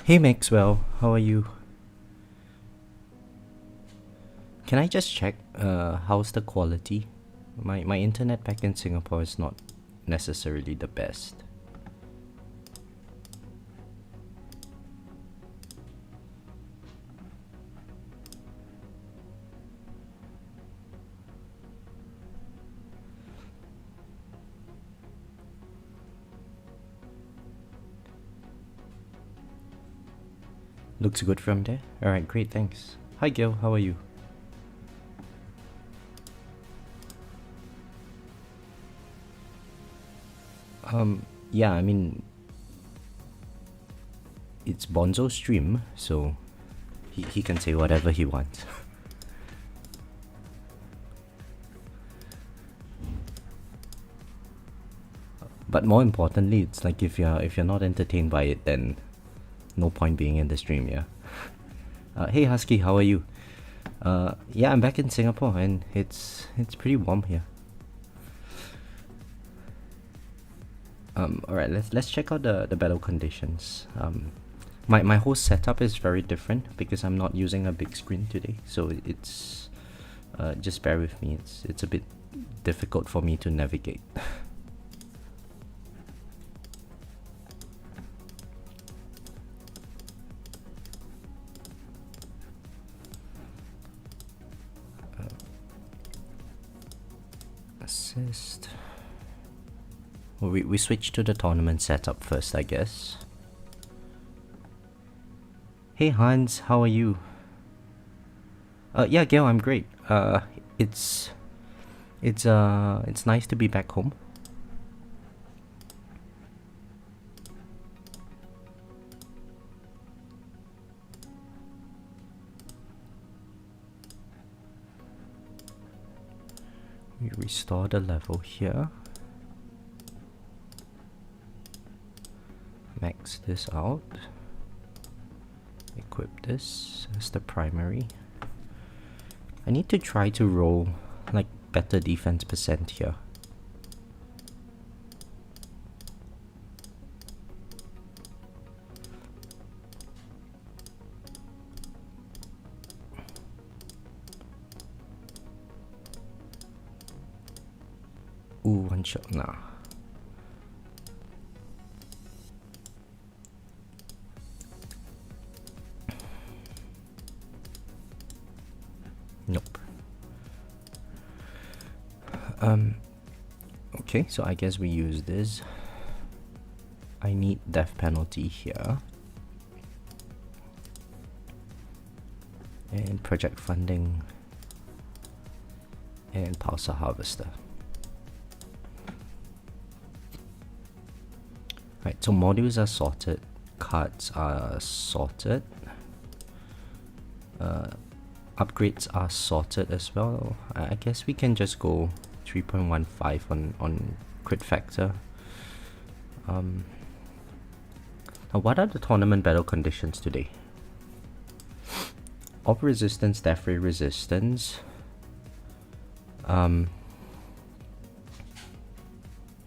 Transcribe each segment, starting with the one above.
Hey Maxwell, how are you? Can I just check how's the quality? My internet back in Singapore is not necessarily the best. Looks good from there. Alright, great, thanks. Hi Gil, how are you? Yeah, I mean, it's Bonzo's stream, so he can say whatever he wants. But more importantly, it's like if you're not entertained by it, then no point being in the stream, yeah. Hey Husky, how are you? Yeah, I'm back in Singapore and it's pretty warm here. Alright, let's check out the battle conditions. My whole setup is very different because I'm not using a big screen today, so it's just bear with me. It's a bit difficult for me to navigate. Assist. Well, we switch to the tournament setup first, I guess. Hey Hans, how are you? Yeah, Gail, I'm great. It's nice to be back home. We restore the level here. Max this out. Equip this as the primary. I need to try to roll like better defense percent here. Ooh, one shot, nah. Nope. Okay, so I guess we use this. I need death penalty here. And project funding. And pulsar harvester. Right, so modules are sorted, cards are sorted, upgrades are sorted as well. I guess we can just go 3.15 on crit factor. Now what are the tournament battle conditions today? Orb Resistance, Death Ray Resistance,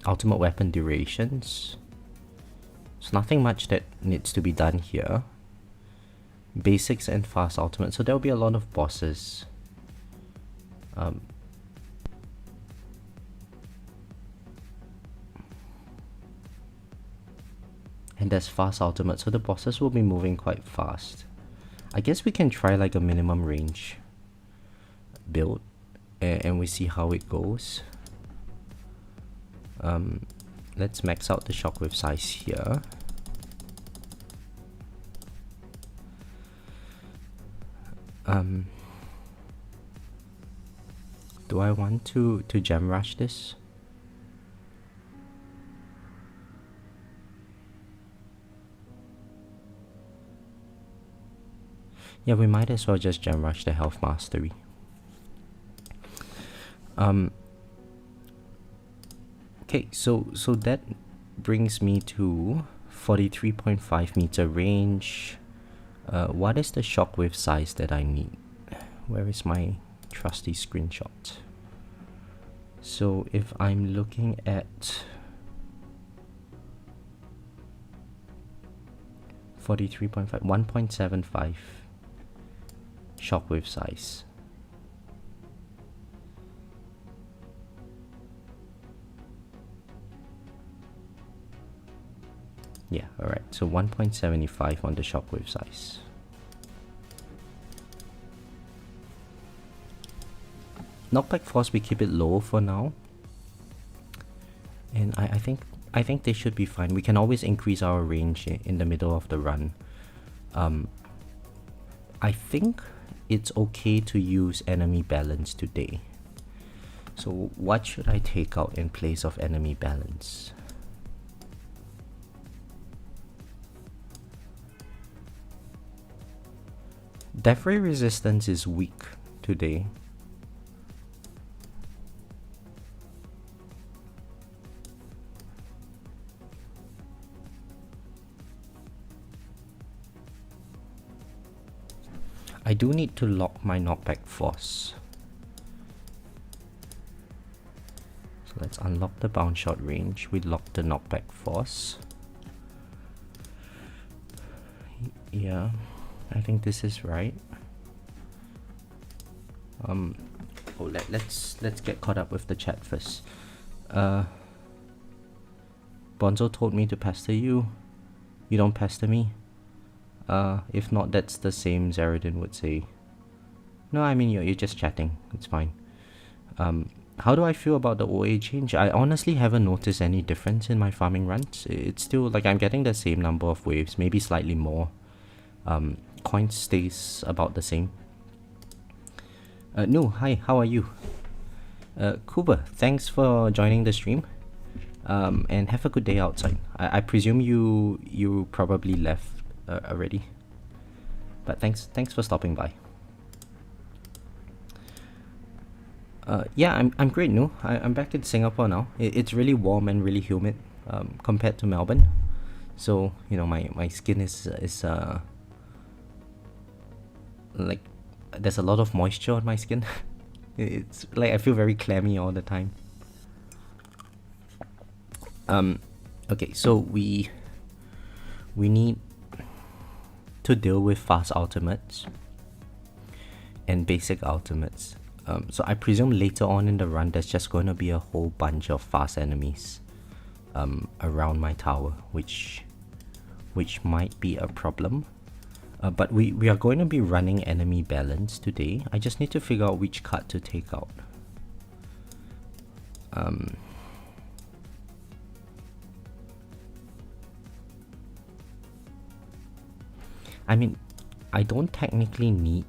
ultimate weapon durations. There's nothing much that needs to be done here. Basics and fast ultimate, so there'll be a lot of bosses. And there's fast ultimate, so the bosses will be moving quite fast. I guess we can try like a minimum range build and we see how it goes. Let's max out the shockwave size here. Do I want to gem rush this? Yeah, we might as well just gem rush the health mastery. Okay, so that brings me to 43.5 meter range. What is the shockwave size that I need? Where is my trusty screenshot? So if I'm looking at 43.5, 1.75 shockwave size. Yeah, alright, so 1.75 on the shockwave size. Knockback force, we keep it low for now. And I think they should be fine. We can always increase our range in the middle of the run. I think it's okay to use enemy balance today. So what should I take out in place of enemy balance? Death Ray resistance is weak today. I do need to lock my knockback force. So let's unlock the bounce shot range. We lock the knockback force. Yeah, I think this is right. Let's get caught up with the chat first. Bonzo told me to pester you. You don't pester me. If not, that's the same Zerodin would say. No, I mean you're just chatting. It's fine. How do I feel about the OA change? I honestly haven't noticed any difference in my farming runs. It's still like I'm getting the same number of waves, maybe slightly more. Coins stays about the same. No, hi, how are you? Kuba, thanks for joining the stream. And have a good day outside. I presume you probably left already, but thanks for stopping by. Yeah, I'm great. No, I'm back in Singapore now. It's really warm and really humid compared to Melbourne, so you know my skin is like there's a lot of moisture on my skin. It's like I feel very clammy all the time. Okay, so we need to deal with fast ultimates and basic ultimates. So I presume later on in the run there's just going to be a whole bunch of fast enemies around my tower, which might be a problem. But we are going to be running enemy balance today. I just need to figure out which card to take out. I mean, I don't technically need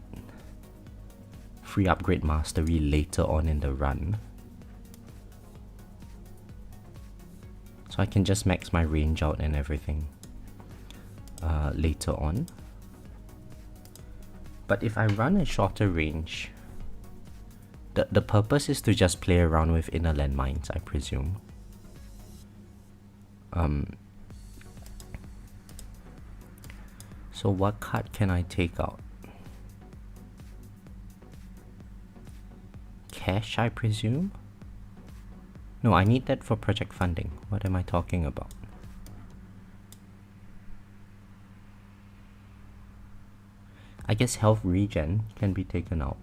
free upgrade mastery later on in the run, so I can just max my range out and everything later on. But if I run a shorter range, the purpose is to just play around with inner landmines, I presume. So what card can I take out? Cash, I presume? No, I need that for project funding. What am I talking about? I guess health regen can be taken out.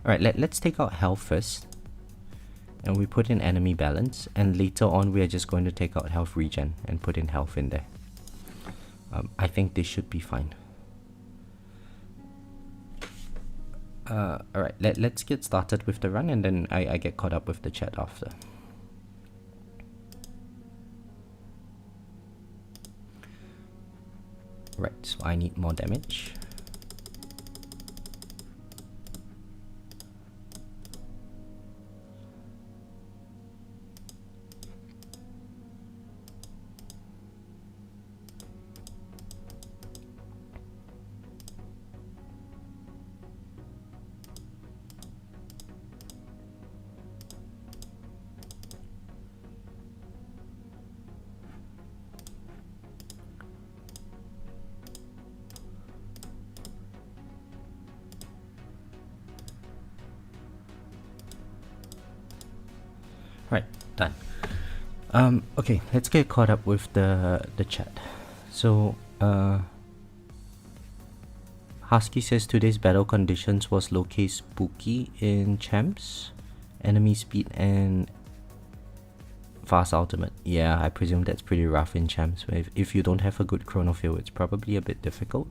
Alright, let's take out health first. And we put in enemy balance, and later on we are just going to take out health regen and put in health in there. I think this should be fine. Alright, let's get started with the run, and then I get caught up with the chat after. Right, so I need more damage. Right, done. Okay, let's get caught up with the chat. So, Husky says today's battle conditions was low-key spooky in champs, enemy speed and fast ultimate. Yeah, I presume that's pretty rough in champs. If you don't have a good chronofield, it's probably a bit difficult.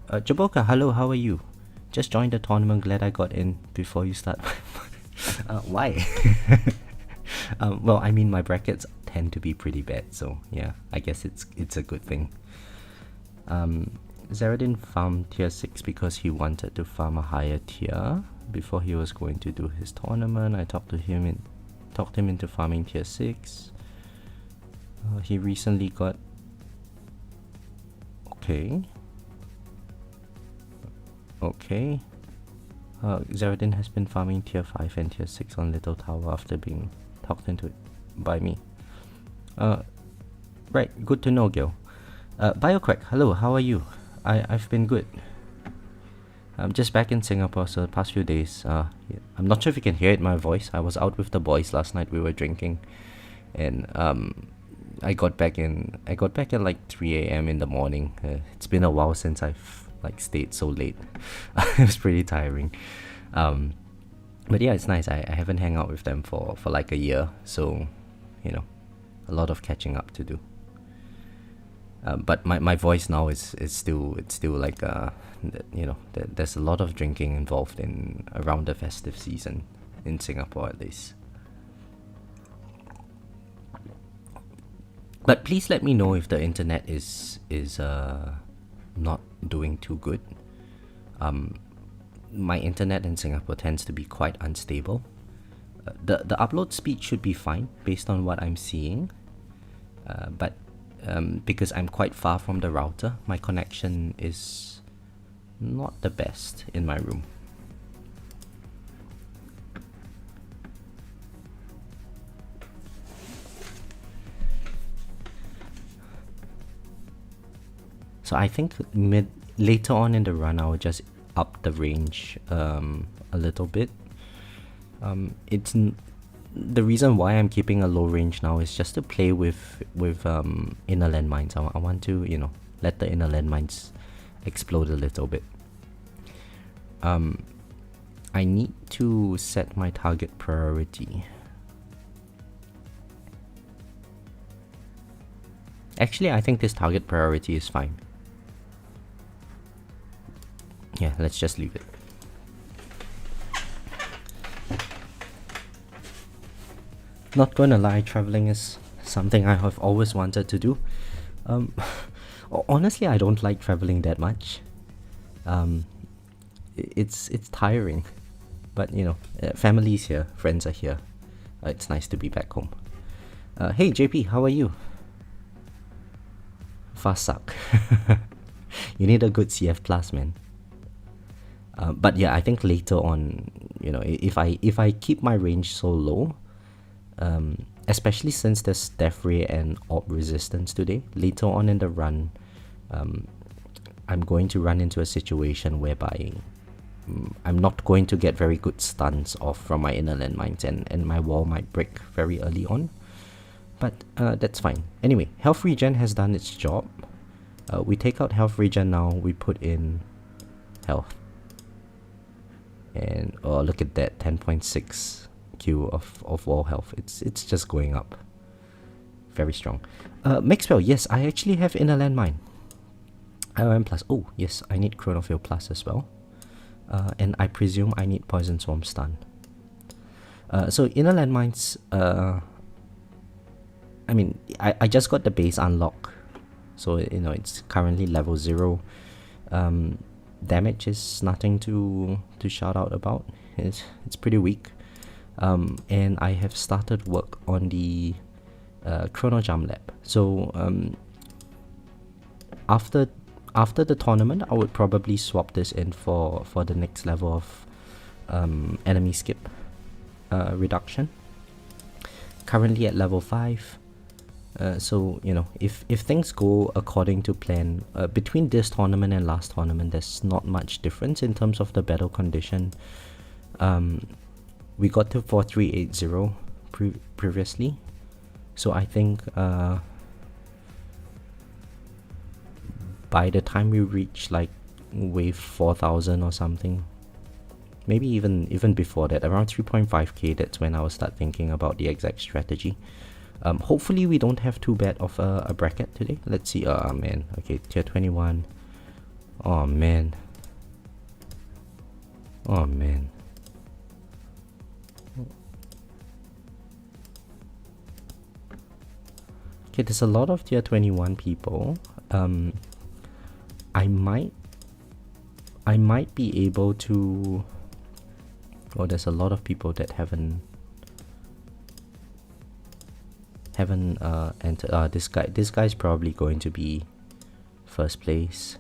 Jaboka, hello, how are you? Just joined the tournament, glad I got in before you start. Why? Well, I mean, my brackets tend to be pretty bad, so yeah, I guess it's a good thing. Zeradin farmed tier 6 because he wanted to farm a higher tier before he was going to do his tournament. I talked him into farming tier 6. He recently got... Okay. Zeradin has been farming tier 5 and tier 6 on Little Tower after being talked into it by me. Right, good to know, Gil. Biocrack, hello, how are you? I've been good. I'm just back in Singapore, so the past few days, I'm not sure if you can hear it in my voice. I was out with the boys last night, we were drinking, and I got back in like 3 a.m. in the morning. It's been a while since I've like stayed so late. It was pretty tiring. But yeah, it's nice. I haven't hung out with them for like a year, so you know, a lot of catching up to do. But my voice now is still like you know, there's a lot of drinking involved in around the festive season in Singapore at least. But please let me know if the internet is not doing too good. My internet in Singapore tends to be quite unstable. The upload speed should be fine based on what I'm seeing, but because I'm quite far from the router, my connection is not the best in my room. So I think later on in the run, I will just up the range a little bit. The reason why I'm keeping a low range now is just to play with inner landmines. I want to, you know, let the inner landmines explode a little bit. I need to set my target priority. Actually, I think this target priority is fine. Yeah, let's just leave it. Not gonna lie, traveling is something I have always wanted to do. Honestly, I don't like traveling that much. It's tiring, but you know, family's here, friends are here. It's nice to be back home. Hey JP, how are you? Fast suck. You need a good CF plus, man. But yeah, I think later on, you know, if I keep my range so low, especially since there's Death Ray and Orb Resistance today, later on in the run, I'm going to run into a situation whereby I'm not going to get very good stuns off from my inner landmines, and my wall might break very early on. But that's fine. Anyway, health regen has done its job. We take out health regen now, we put in health. And oh, look at that, 10.6 Q of wall health. It's just going up. Very strong. Maxwell, yes, I actually have inner landmine. IOM plus. Oh, yes, I need chronofield plus as well. And I presume I need poison swarm stun. So inner landmines, I mean, I just got the base unlock, so you know, it's currently level 0. Damage is nothing to shout out about. It's pretty weak. And I have started work on the chrono jump lab. So after the tournament, I would probably swap this in for the next level of enemy skip reduction. Currently at level 5. So you know, if things go according to plan, between this tournament and last tournament, there's not much difference in terms of the battle condition. We got to 4380 previously, So I think by the time we reach like wave 4000 or something, maybe even before that, around 3.5k, that's when I will start thinking about the exact strategy. Hopefully we don't have too bad of a bracket today. Let's see. Oh man, okay, tier 21. Oh man. Oh man. Okay, there's a lot of tier 21 people. I might be able to... Oh, there's a lot of people that haven't entered. This guy's probably going to be first place.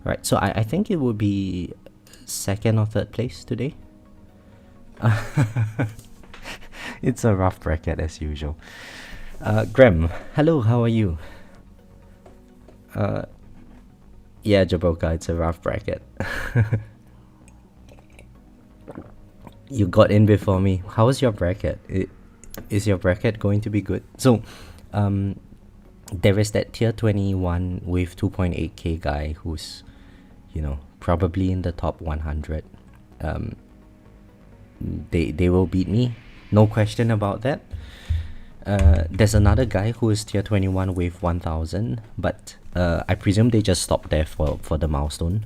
Right, so I think it would be second or third place today. It's a rough bracket as usual. Graham, hello, how are you? Yeah, Jaboka, it's a rough bracket. You got in before me. How was your bracket? Is your bracket going to be good? So, there is that tier 21 with 2.8k guy who's, you know, probably in the top 100. They will beat me, no question about that. There's another guy who is tier 21 with 1000, but I presume they just stopped there for the milestone.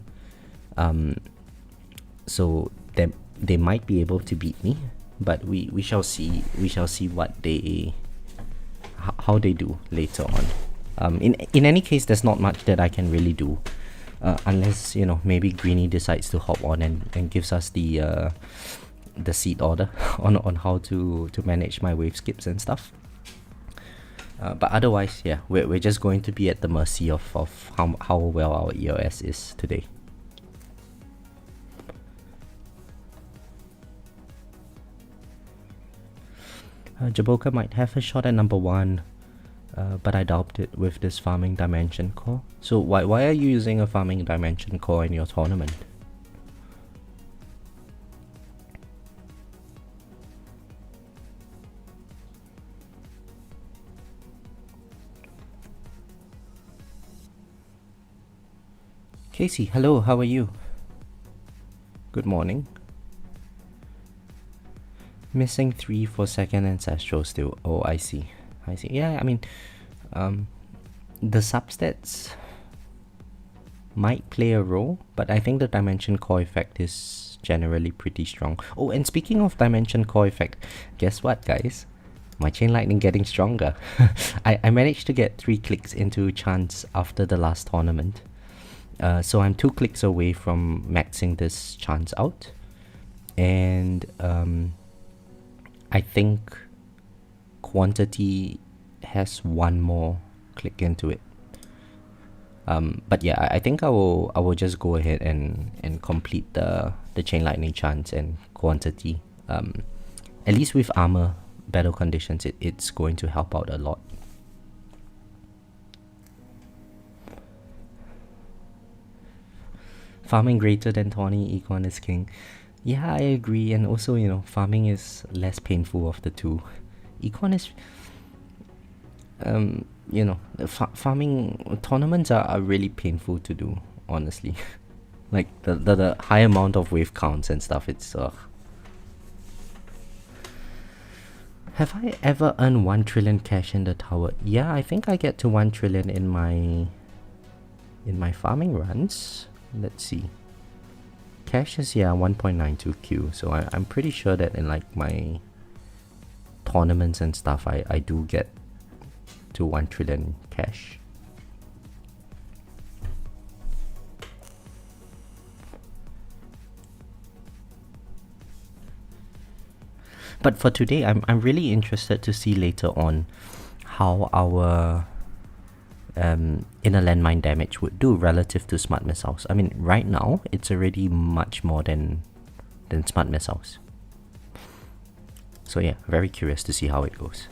So they might be able to beat me, but we shall see. We shall see what how they do later on. In any case, there's not much that I can really do, unless, you know, maybe Greenie decides to hop on and gives us the seed order on how to manage my wave skips and stuff. But otherwise, yeah, we're just going to be at the mercy of how well our EOS is today. Jaboka might have a shot at number 1, but I doubt it with this farming dimension core. So why are you using a farming dimension core in your tournament? Casey, hello, how are you? Good morning. Missing 3 for second ancestral still. Oh, I see. Yeah, I mean, the substats might play a role, but I think the dimension core effect is generally pretty strong. Oh, and speaking of dimension core effect, guess what, guys? My chain lightning getting stronger. I managed to get 3 clicks into chance after the last tournament. So I'm 2 clicks away from maxing this chance out, and I think quantity has 1 more click into it. But yeah, I think I will just go ahead and complete the chain lightning chance and quantity. At least with armor battle conditions, it's going to help out a lot. Farming greater than 20, Econ is king. Yeah, I agree, and also, you know, farming is less painful of the two. Econ is, you know, farming tournaments are really painful to do, honestly. Like the high amount of wave counts and stuff, it's Have I ever earned 1 trillion cash in the tower? Yeah, I think I get to 1 trillion in my farming runs. Let's see. Cash is, yeah, 1.92Q, so I'm pretty sure that in like my tournaments and stuff, I do get to 1 trillion cash. But for today, I'm really interested to see later on how our inner landmine damage would do relative to smart missiles. I mean, right now it's already much more than smart missiles. So yeah, very curious to see how it goes.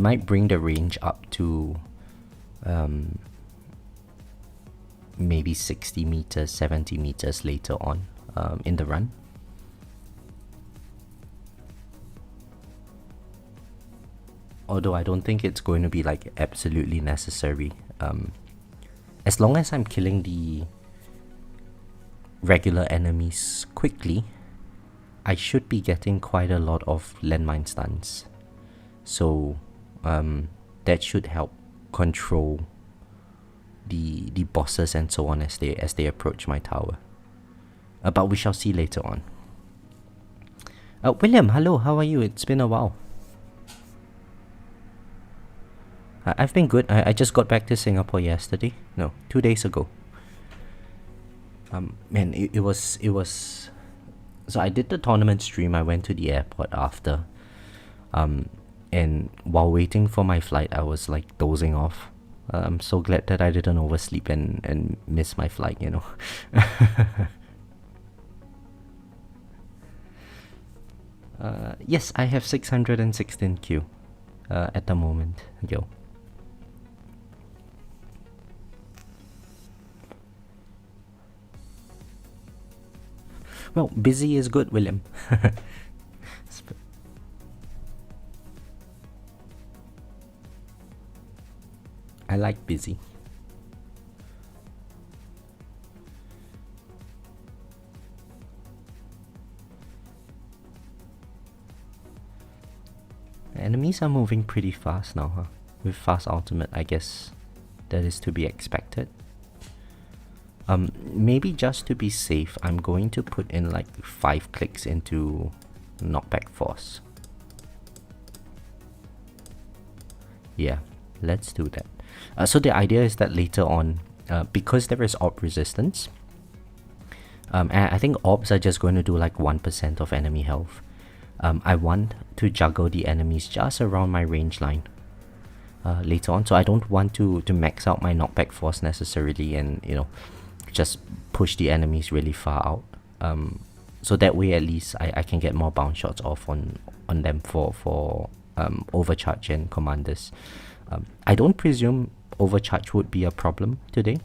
might bring the range up to maybe 60 meters, 70 meters later on in the run. Although I don't think it's going to be like absolutely necessary. As long as I'm killing the regular enemies quickly, I should be getting quite a lot of landmine stuns. So that should help control the bosses and so on as they approach my tower. But we shall see later on. William, hello, how are you? It's been a while. I've been good. I just got back to Singapore yesterday. No, 2 days ago. Man, it was. So I did the tournament stream. I went to the airport after. And while waiting for my flight, I was like dozing off. I'm so glad that I didn't oversleep and miss my flight, you know. Yes, I have 616 Q at the moment. Yo. Well, busy is good, William. I like busy. Enemies are moving pretty fast now, huh? With fast ultimate, I guess that is to be expected. Maybe just to be safe, I'm going to put in like 5 clicks into knockback force. Yeah, let's do that. So the idea is that later on, because there is Orb Resistance, I think Orbs are just going to do like 1% of enemy health. I want to juggle the enemies just around my range line later on, so I don't want to max out my knockback force necessarily and, you know, just push the enemies really far out. So that way at least I can get more bounce shots off on them for overcharge and commanders. I don't presume overcharge would be a problem today.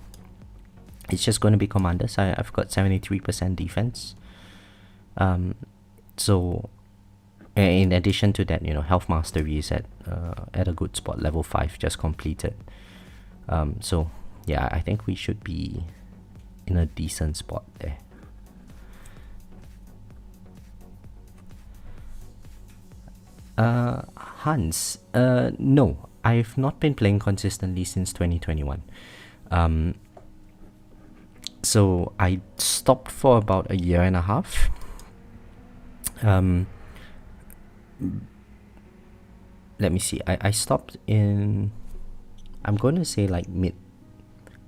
It's just going to be commanders. I've got 73% defense. So in addition to that, you know, health mastery is at a good spot, level 5 just completed. So yeah, I think we should be in a decent spot there. Hans, no, I've not been playing consistently since 2021. So I stopped for about a year and a half. Let me see, I stopped in, I'm going to say like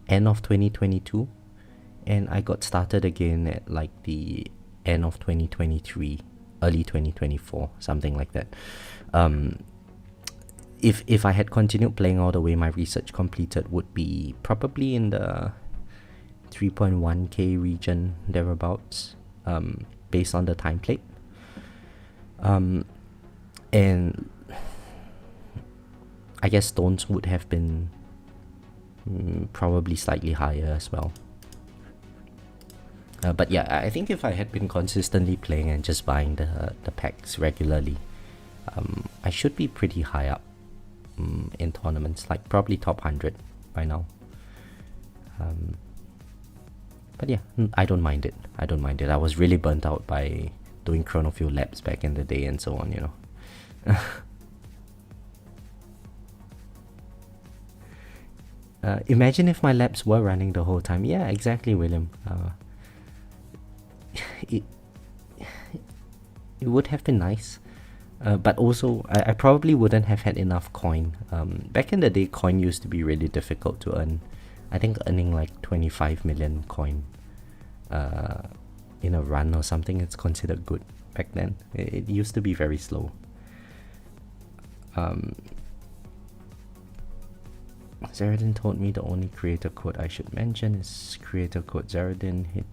end of 2022, and I got started again at like the end of 2023, early 2024, something like that. If I had continued playing all the way, my research completed would be probably in the 3.1k region, thereabouts, based on the template. And I guess stones would have been probably slightly higher as well. But yeah, I think if I had been consistently playing and just buying the packs regularly, I should be pretty high up in tournaments, like probably top 100 by now. But yeah, I don't mind it. I don't mind it. I was really burnt out by doing chronofield labs back in the day and so on, you know. Imagine if my labs were running the whole time. Yeah, exactly, William. It would have been nice, but also I probably wouldn't have had enough coin. Back in the day, coin used to be really difficult to earn. I think earning like 25 million coin in a run or something, it's considered good back then. It used to be very slow. Zeradin told me the only creator code I should mention is creator code Zeradin.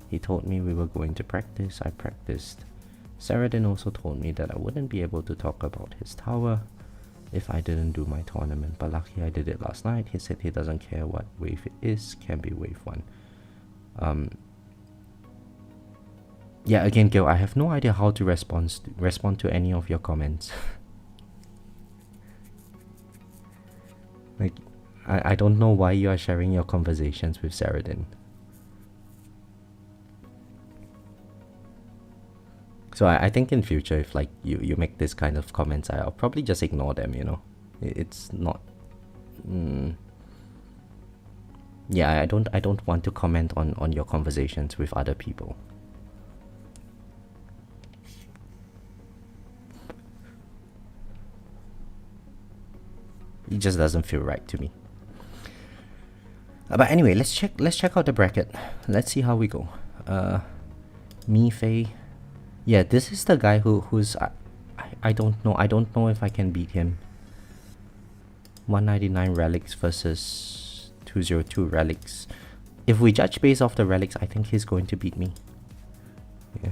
He told me we were going to practice. I practiced. Zeradin also told me that I wouldn't be able to talk about his tower. if I didn't do my tournament, but lucky I did it last night. He said he doesn't care what wave it is, can be wave 1. Yeah, again, Gil, I have no idea how to respond to any of your comments. Like, I don't know why you are sharing your conversations with Saradin. So I think in future, if like you make this kind of comments, I'll probably just ignore them, you know. It's not... yeah, I don't want to comment on your conversations with other people. It just doesn't feel right to me. But anyway, let's check out the bracket. Let's see how we go. Mi Fei. Yeah, this is the guy who's I don't know if I can beat him. 199 relics versus 202 relics. If we judge based off the relics, I think he's going to beat me. Yeah.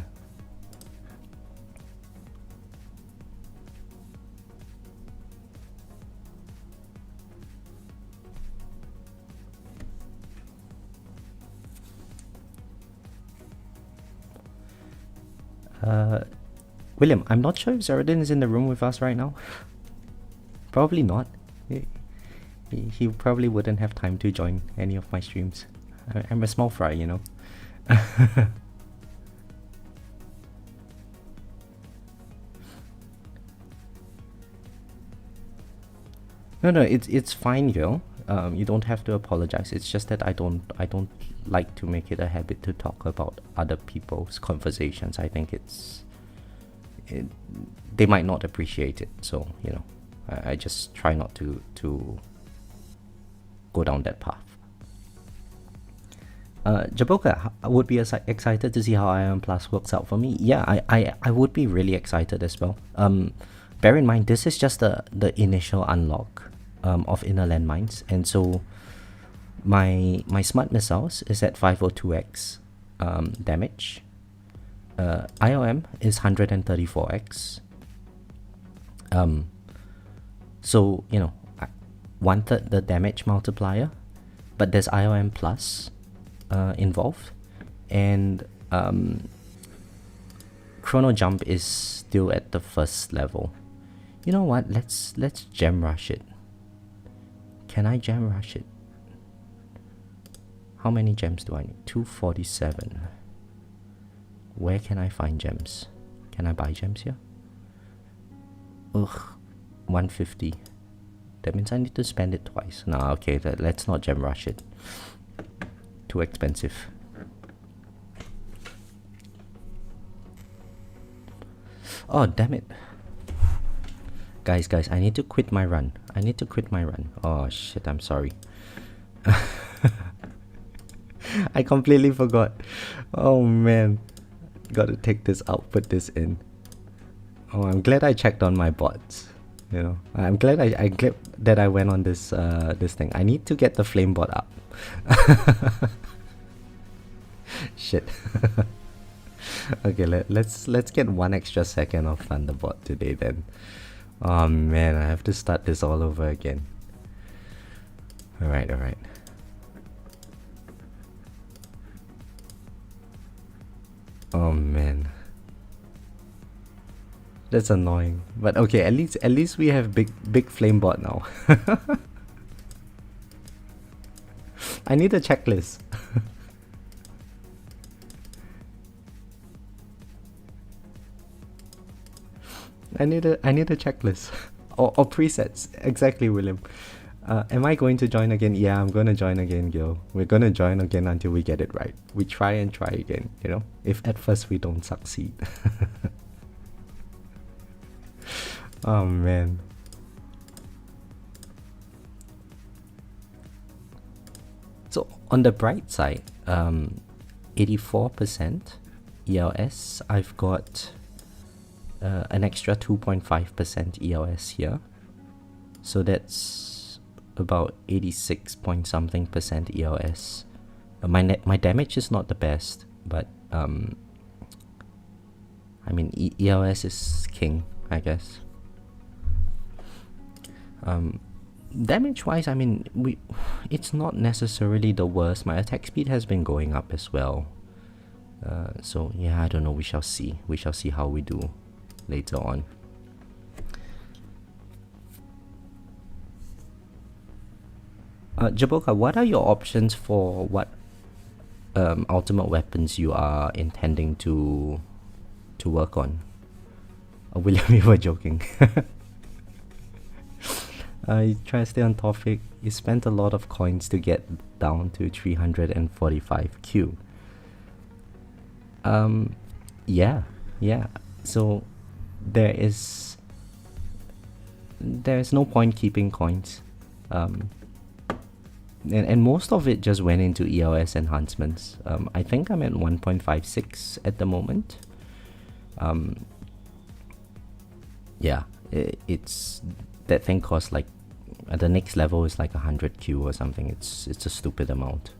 William, I'm not sure if Zeradin is in the room with us right now. Probably not. He probably wouldn't have time to join any of my streams. I'm a small fry, you know. No, it's fine, Gil. You don't have to apologize. It's just that I don't like to make it a habit to talk about other people's conversations. I think they might not appreciate it, so you know, I just try not to go down that path. Jaboka, I would be excited to see how Iron Plus works out for me. Yeah, I would be really excited as well. Bear in mind, this is just the initial unlock of Inner Landmines, and so my smart missiles is at 502x damage. IOM is 134x. So you know, I wanted the damage multiplier, but there's IOM plus involved, and Chrono Jump is still at the first level. You know what? Let's gem rush it. Can I gem rush it? How many gems do I need? 247. Where can I find gems? Can I buy gems here? Ugh, 150. That means I need to spend it twice. Nah, okay, let's not gem rush it. Too expensive. Oh, damn it. Guys, I need to quit my run. Oh shit, I'm sorry. I completely forgot. Oh man. Gotta take this out, put this in. Oh, I'm glad I checked on my bots. You know, I'm glad I glad that I went on this this thing. I need to get the flame bot up. Shit. Okay, let's get 1 extra second of Thunderbot today then. Oh man, I have to start this all over again. Alright. Oh man. That's annoying. But okay, at least we have big flame bot now. I need a checklist. I need a checklist or presets. Exactly, William. Am I going to join again? Yeah, I'm gonna join again, Gil. We're gonna join again until we get it right. We try again, you know, if at first we don't succeed. Oh man. So on the bright side, 84% ELS. I've got an extra 2.5% ELS here, so that's about 86 point something percent ELS. My damage is not the best, but I mean ELS is king, I guess. Damage wise, I mean, it's not necessarily the worst. My attack speed has been going up as well. So yeah, I don't know. We shall see. We shall see how we do later on. Jaboka, what are your options for what ultimate weapons you are intending to work on? William, we were joking. You try to stay on topic. You spent a lot of coins to get down to 345Q. Yeah. So there's no point keeping coins. And most of it just went into ELS enhancements. I think I'm at 1.56 at the moment. Yeah, it's that thing costs like at the next level is like 100Q or something. It's a stupid amount.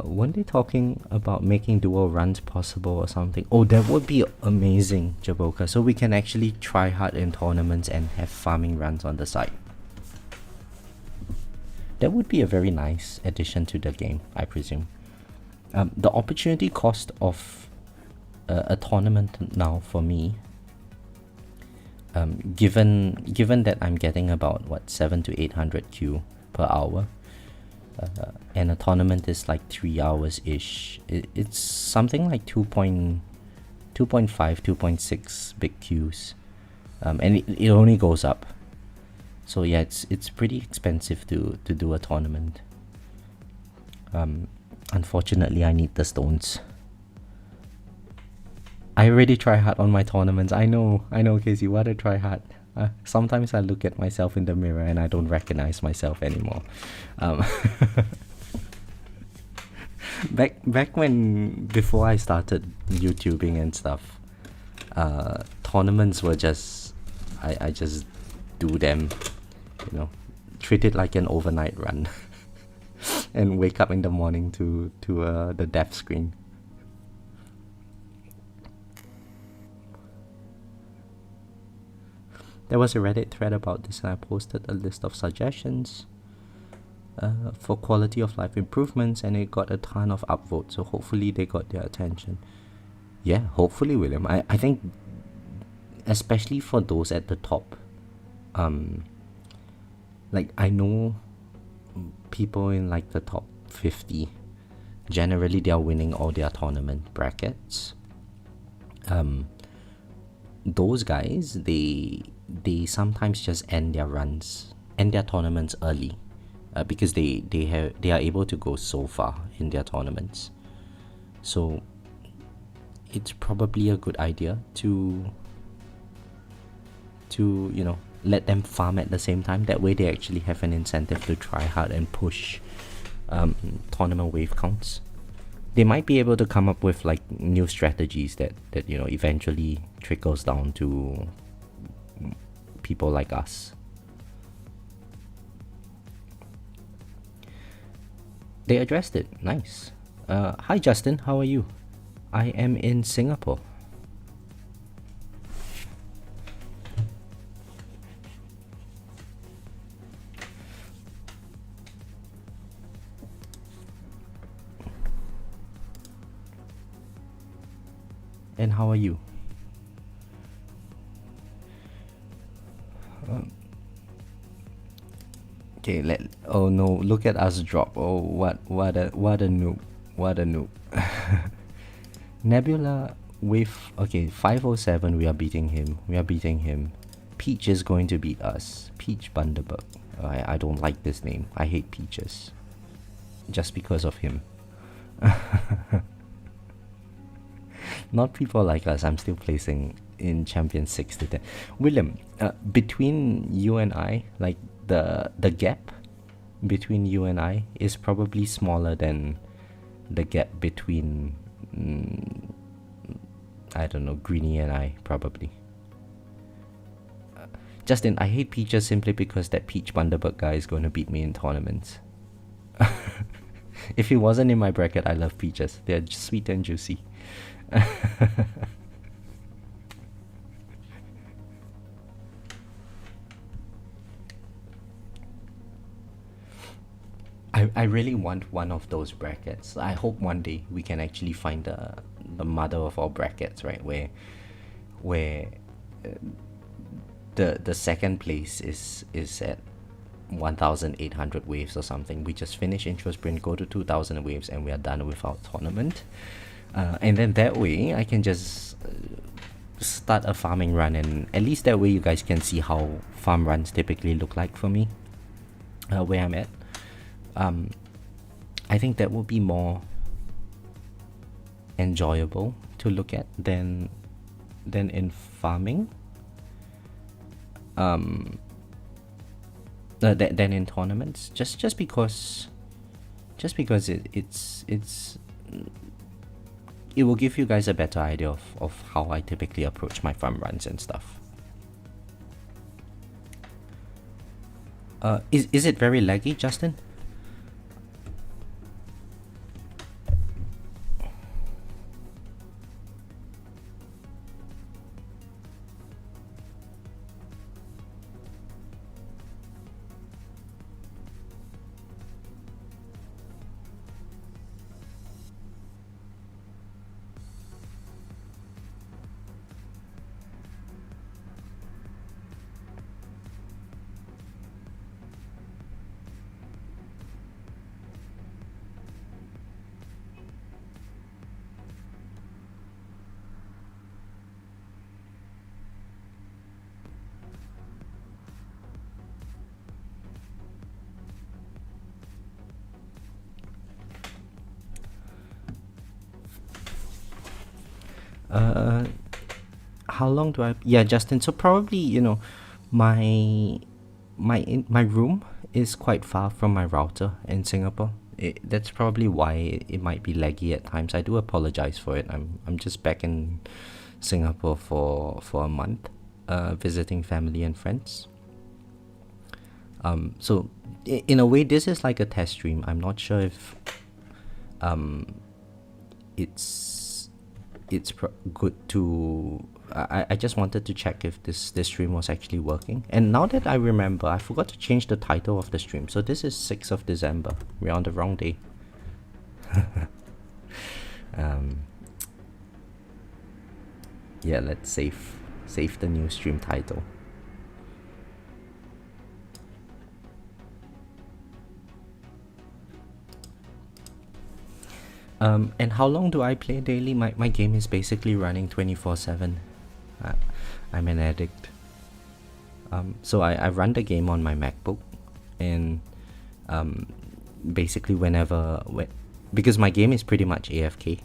Weren't they talking about making dual runs possible or something? Oh, that would be amazing, Jaboka. So we can actually try hard in tournaments and have farming runs on the side. That would be a very nice addition to the game, I presume. The opportunity cost of a tournament now for me, given that I'm getting about what 7 to 800Q per hour, and a tournament is like 3 hours ish, it's something like 2.5, 2.6 big Qs, and it only goes up. So yeah, it's pretty expensive to do a tournament. Unfortunately, I need the stones. I already try hard on my tournaments. I know, Casey, what a try hard. Sometimes I look at myself in the mirror and I don't recognize myself anymore. Back when, before I started YouTubing and stuff, tournaments were just, I just do them, you know, treat it like an overnight run and wake up in the morning to the death screen. There was a Reddit thread about this and I posted a list of suggestions for quality of life improvements, and it got a ton of upvotes, so hopefully they got their attention. Yeah, hopefully, William. I think especially for those at the top, like I know people in like the top 50, generally they are winning all their tournament brackets. Those guys, they sometimes just end their tournaments early, because they are able to go so far in their tournaments. So it's probably a good idea to you know, let them farm at the same time. That way they actually have an incentive to try hard and push tournament wave counts. They might be able to come up with like new strategies that you know eventually trickles down to people like us. They addressed it. Nice. Hi Justin, how are you? I am in Singapore. And how are you? Okay, oh no, look at us drop. Oh, what a noob. What a noob. Nebula with, okay, 507, we are beating him. Peach is going to beat us. Peach Bundaberg. I don't like this name. I hate peaches. Just because of him. Not people like us. I'm still placing in champion 6 to 10. William, between you and I, like the gap between you and I is probably smaller than the gap between I don't know, Greenie and I, probably. Justin, I hate peaches simply because that Peach Bundaberg guy is going to beat me in tournaments. If he wasn't in my bracket, I love peaches. They're sweet and juicy. I really want one of those brackets. I hope one day we can actually find the mother of all brackets, right? Where the second place is at 1,800 waves or something. We just finish intro sprint, go to 2,000 waves, and we are done with our tournament. And then that way I can just start a farming run, and at least that way you guys can see how farm runs typically look like for me, where I'm at. I think that will be more enjoyable to look at than in farming, than in tournaments, just because it will give you guys a better idea of how I typically approach my farm runs and stuff. Is it very laggy, Justin? How long do I? Yeah, Justin. So probably, my my room is quite far from my router in Singapore. That's probably why it might be laggy at times. I do apologize for it. I'm just back in Singapore for a month, visiting family and friends. So in a way, this is like a test stream. I'm not sure if it's good to. I just wanted to check if this stream was actually working. And now that I remember, I forgot to change the title of the stream. So this is 6th of December. We're on the wrong day. Yeah, let's save the new stream title. And how long do I play daily? My game is basically running 24/7. I'm an addict. So I run the game on my MacBook, and basically because my game is pretty much AFK.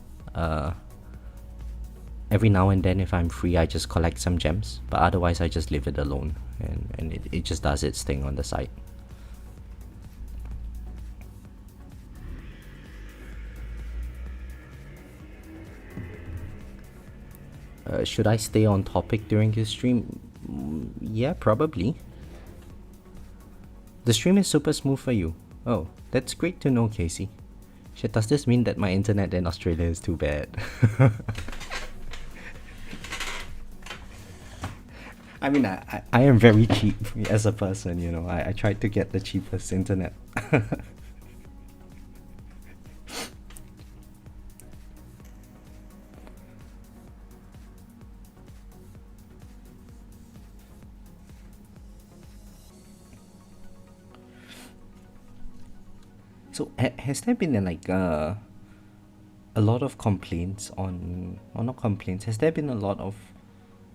Every now and then, if I'm free, I just collect some gems, but otherwise I just leave it alone, and it just does its thing on the side. Should I stay on topic during this stream? Yeah, probably. The stream is super smooth for you. Oh, that's great to know, Casey. Shit, does this mean that my internet in Australia is too bad? I mean, I am very cheap as a person, I tried to get the cheapest internet. So has there been like a lot of complaints or not complaints? Has there been a lot of,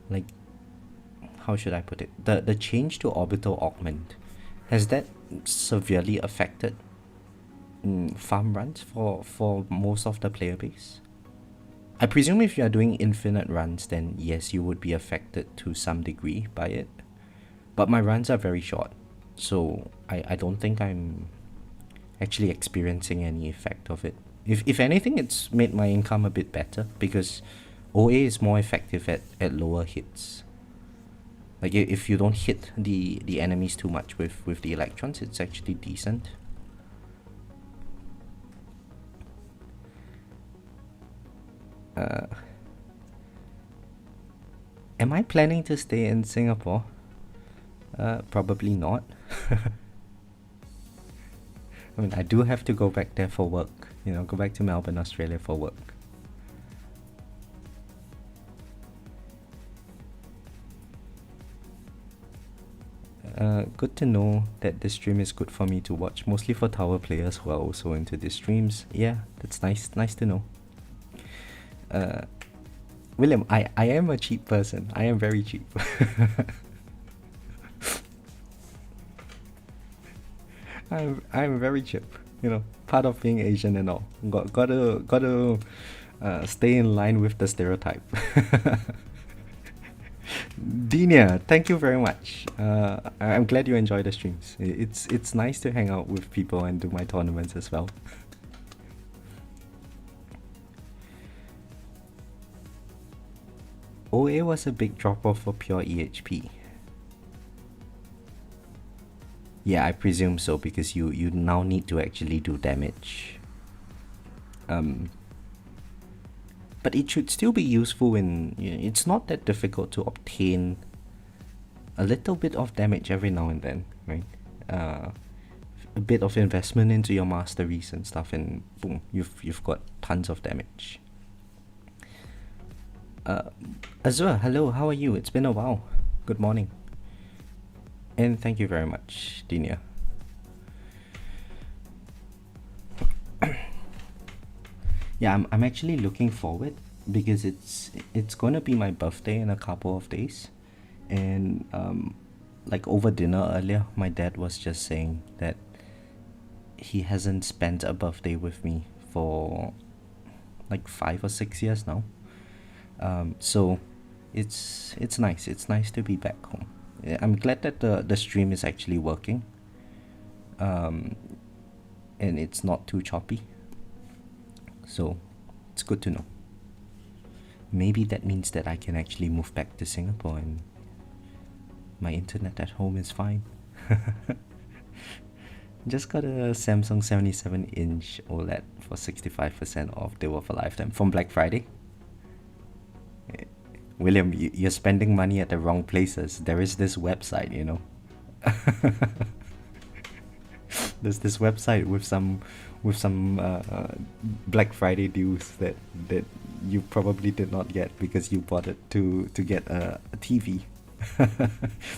like, how should I put it? The change to orbital augment, has that severely affected farm runs for most of the player base? I presume if you are doing infinite runs, then yes, you would be affected to some degree by it. But my runs are very short, so I don't think I'm actually experiencing any effect of it. If anything, it's made my income a bit better because OA is more effective at lower hits. Like if you don't hit the enemies too much with the electrons, it's actually decent. Am I planning to stay in Singapore? Probably not. I mean, I do have to go back there for work. You know, go back to Melbourne, Australia for work. Good to know that this stream is good for me to watch, mostly for tower players who are also into the streams. Yeah, that's nice to know. William, I am a cheap person. I am very cheap. I'm very cheap. You know, part of being Asian and all. Gotta stay in line with the stereotype. Dinia, thank you very much. I'm glad you enjoy the streams. It's nice to hang out with people and do my tournaments as well. OA was a big drop off for pure EHP. Yeah, I presume so, because you now need to actually do damage. But it should still be useful in... You know, it's not that difficult to obtain a little bit of damage every now and then, right? A bit of investment into your masteries and stuff, and boom, you've got tons of damage. Azure, hello, how are you? It's been a while. Good morning. And thank you very much, Dinia. Yeah, I'm actually looking forward, because it's gonna be my birthday in a couple of days. And like over dinner earlier, my dad was just saying that he hasn't spent a birthday with me for like 5 or 6 years now. So it's nice. It's nice to be back home. I'm glad that the stream is actually working. And it's not too choppy. So it's good to know. Maybe that means that I can actually move back to Singapore and my internet at home is fine. Just got a Samsung 77-inch OLED for 65% off. They were for lifetime from Black Friday. William, you're spending money at the wrong places. There is this website, you know. There's this website with some Black Friday deals that you probably did not get because you bought it to get a TV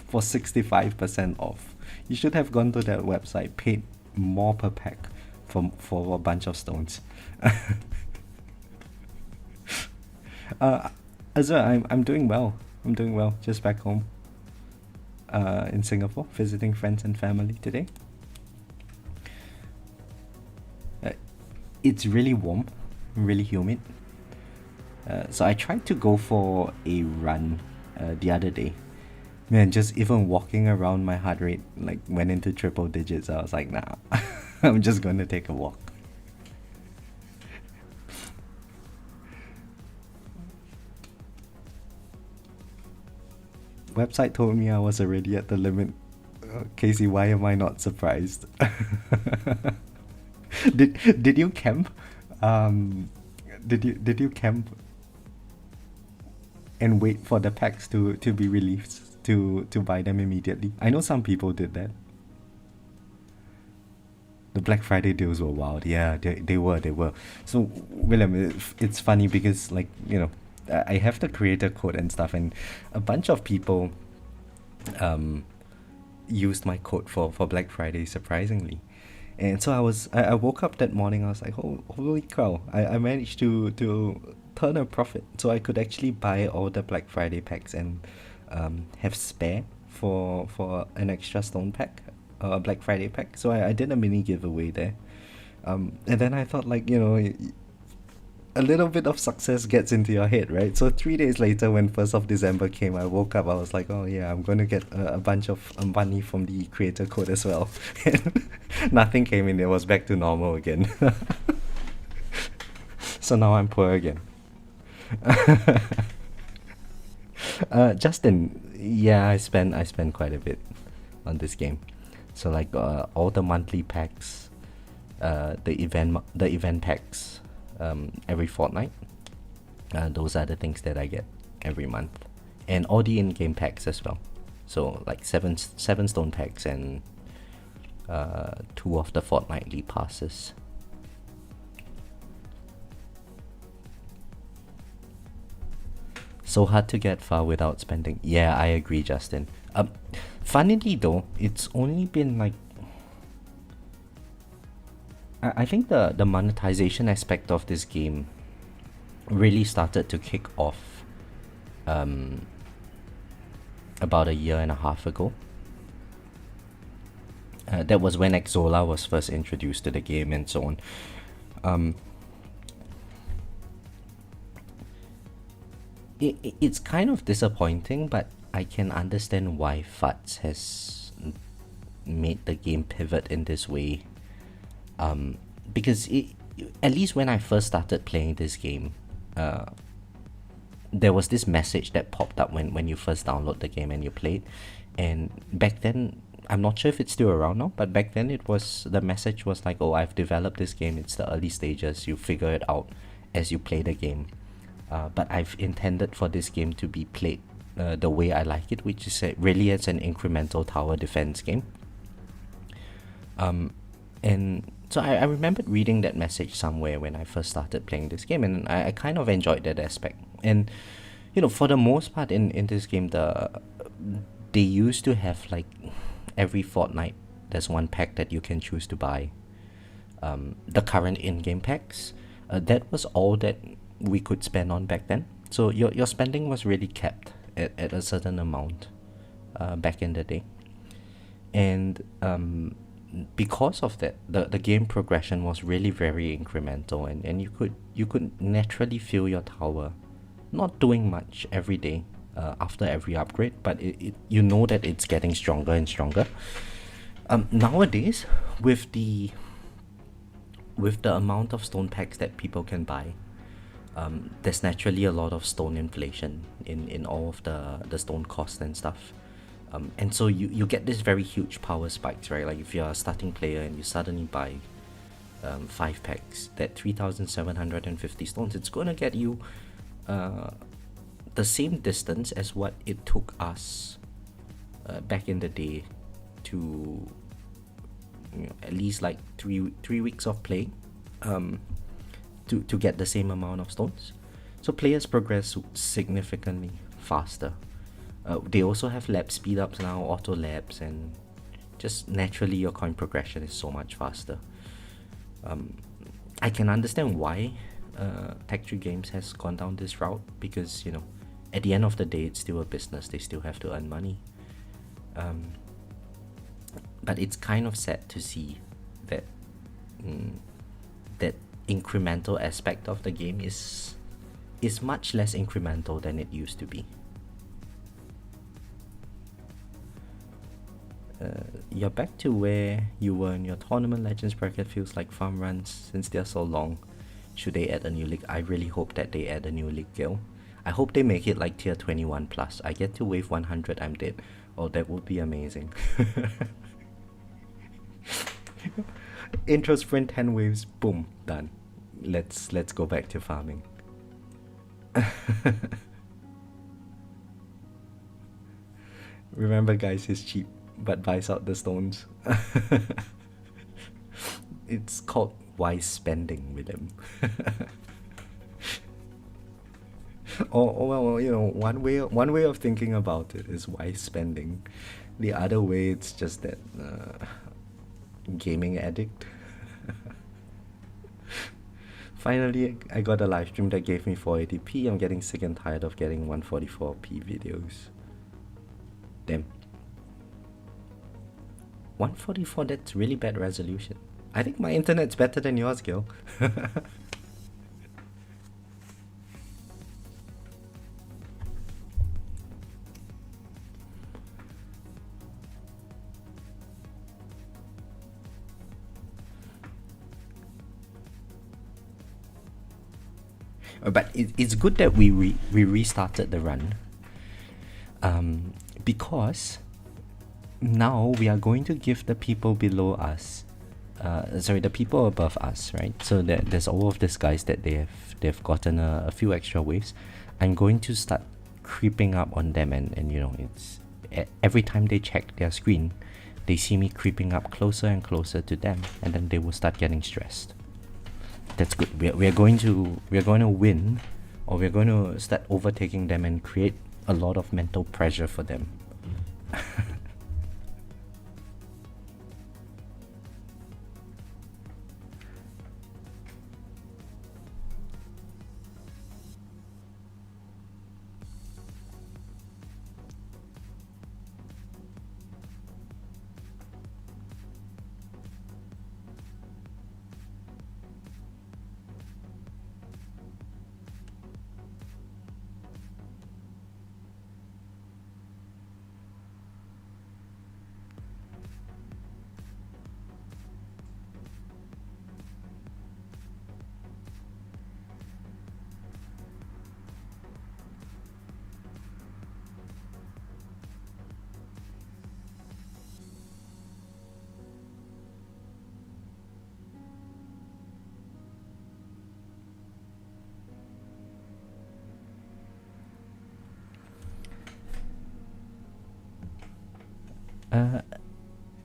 for 65% off. You should have gone to that website, paid more per pack for a bunch of stones. Azure, I'm doing well. I'm doing well. Just back home in Singapore, visiting friends and family today. It's really warm, really humid. So I tried to go for a run the other day. Man, just even walking around, my heart rate like went into triple digits. I was like, nah, I'm just gonna take a walk. Website told me I was already at the limit. Casey, why am I not surprised? Did you camp? Did you camp and wait for the packs to be released to buy them immediately? I know some people did that. The Black Friday deals were wild. Yeah, they were. So William, it's funny because, like, you know, I have the creator code and stuff, and a bunch of people used my code for Black Friday, surprisingly. And so I woke up that morning, I was like, oh, holy cow, I managed to turn a profit. So I could actually buy all the Black Friday packs and have spare for an extra stone pack, Black Friday pack. So I did a mini giveaway there. And then I thought, like, you know, a little bit of success gets into your head, right? So 3 days later, when 1st of December came, I woke up, I was like, oh yeah, I'm going to get a bunch of money from the creator code as well. Nothing came in, it was back to normal again. So now I'm poor again. Justin, yeah, I spend quite a bit on this game. So like all the monthly packs, the event packs, every fortnight. Those are the things that I get every month, and all the in-game packs as well. So like seven stone packs and 2 of the fortnightly passes. So hard to get far without spending. Yeah, I agree, Justin. Funnily though, it's only been like I think the monetization aspect of this game really started to kick off about a year and a half ago. That was when Exola was first introduced to the game and so on. It's kind of disappointing, but I can understand why FUTS has made the game pivot in this way. Because at least when I first started playing this game, there was this message that popped up when you first download the game and you played. And back then, I'm not sure if it's still around now, but back then the message was like, oh, I've developed this game, it's the early stages, you figure it out as you play the game. But I've intended for this game to be played the way I like it, which is really as an incremental tower defense game. And so I remembered reading that message somewhere when I first started playing this game, and I kind of enjoyed that aspect. And for the most part in this game, they used to have like every fortnight there's one pack that you can choose to buy. The current in-game packs, that was all that we could spend on back then. So your spending was really capped at a certain amount back in the day. And because of that, the game progression was really very incremental, and you could naturally feel your tower not doing much every day after every upgrade, but you know that it's getting stronger and stronger. Nowadays, with the amount of stone packs that people can buy, there's naturally a lot of stone inflation in all of the stone costs and stuff. And so you get this very huge power spikes, right? Like if you're a starting player and you suddenly buy 5 packs, that 3,750 stones, it's going to get you the same distance as what it took us back in the day to at least like three weeks of playing to get the same amount of stones. So players progress significantly faster. They also have lab speed ups now, auto labs, and just naturally your coin progression is so much faster. I can understand why Tech Tree Games has gone down this route, because at the end of the day it's still a business, they still have to earn money. But it's kind of sad to see that that incremental aspect of the game is much less incremental than it used to be. You're back to where you were in your tournament legends bracket. Feels like farm runs, since they're so long. Should they add a new league? I really hope that they add a new league, Gil. I hope they make it like tier 21 plus. I get to wave 100, I'm dead. Oh, that would be amazing. Intro sprint 10 waves, boom, done. Let's go back to farming. Remember guys, it's cheap but buys out the stones. It's called wise spending, William. Well, one way of thinking about it is wise spending. The other way, it's just that gaming addict. Finally, I got a live stream that gave me 480p. I'm getting sick and tired of getting 144p videos. Damn. 144, that's really bad resolution. I think my internet's better than yours, Gil. But it's good that we restarted the run, because now we are going to give the people below us, the people above us, right? So there's all of these guys that they've gotten a few extra waves. I'm going to start creeping up on them, and it's every time they check their screen, they see me creeping up closer and closer to them, and then they will start getting stressed. That's good. We're going to win, or we're going to start overtaking them and create a lot of mental pressure for them.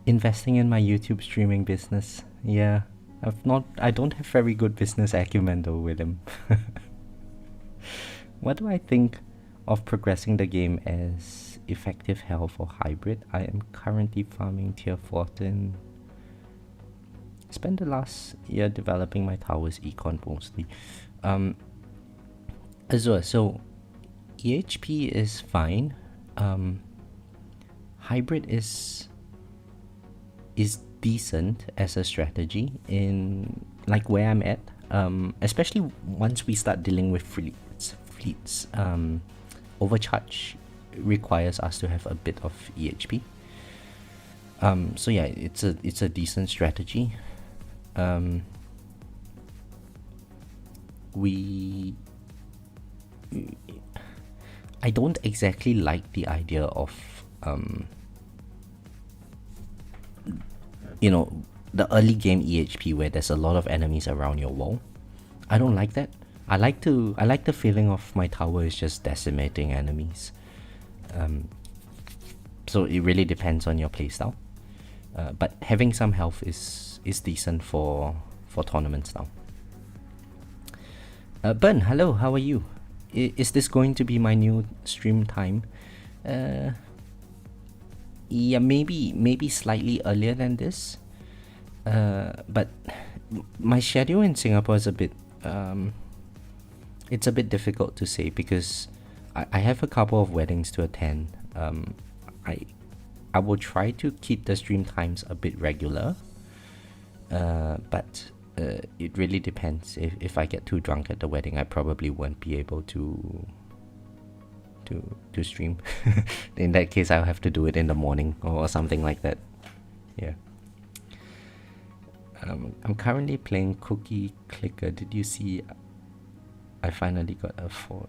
Investing in my YouTube streaming business. Yeah, I don't have very good business acumen though, William. What do I think of progressing the game as effective health or hybrid? I am currently farming tier 14. Spent the last year developing my tower's econ mostly. Azure, so EHP is fine. Hybrid is decent as a strategy in like where I'm at. Especially once we start dealing with fleets. Overcharge requires us to have a bit of EHP. So yeah, it's a decent strategy. I don't exactly like the idea of the early game EHP where there's a lot of enemies around your wall. I don't like that. I like the feeling of my tower is just decimating enemies. So it really depends on your playstyle. But having some health is decent for tournaments now. Bern, hello, how are you? Is this going to be my new stream time? Yeah, maybe slightly earlier than this. But my schedule in Singapore is a bit it's a bit difficult to say because I have a couple of weddings to attend. I will try to keep the stream times a bit regular. But it really depends. If I get too drunk at the wedding, I probably won't be able to stream. In that case, I'll have to do it in the morning or something like that. Yeah. I'm currently playing Cookie Clicker. Did you see? I finally got a 4.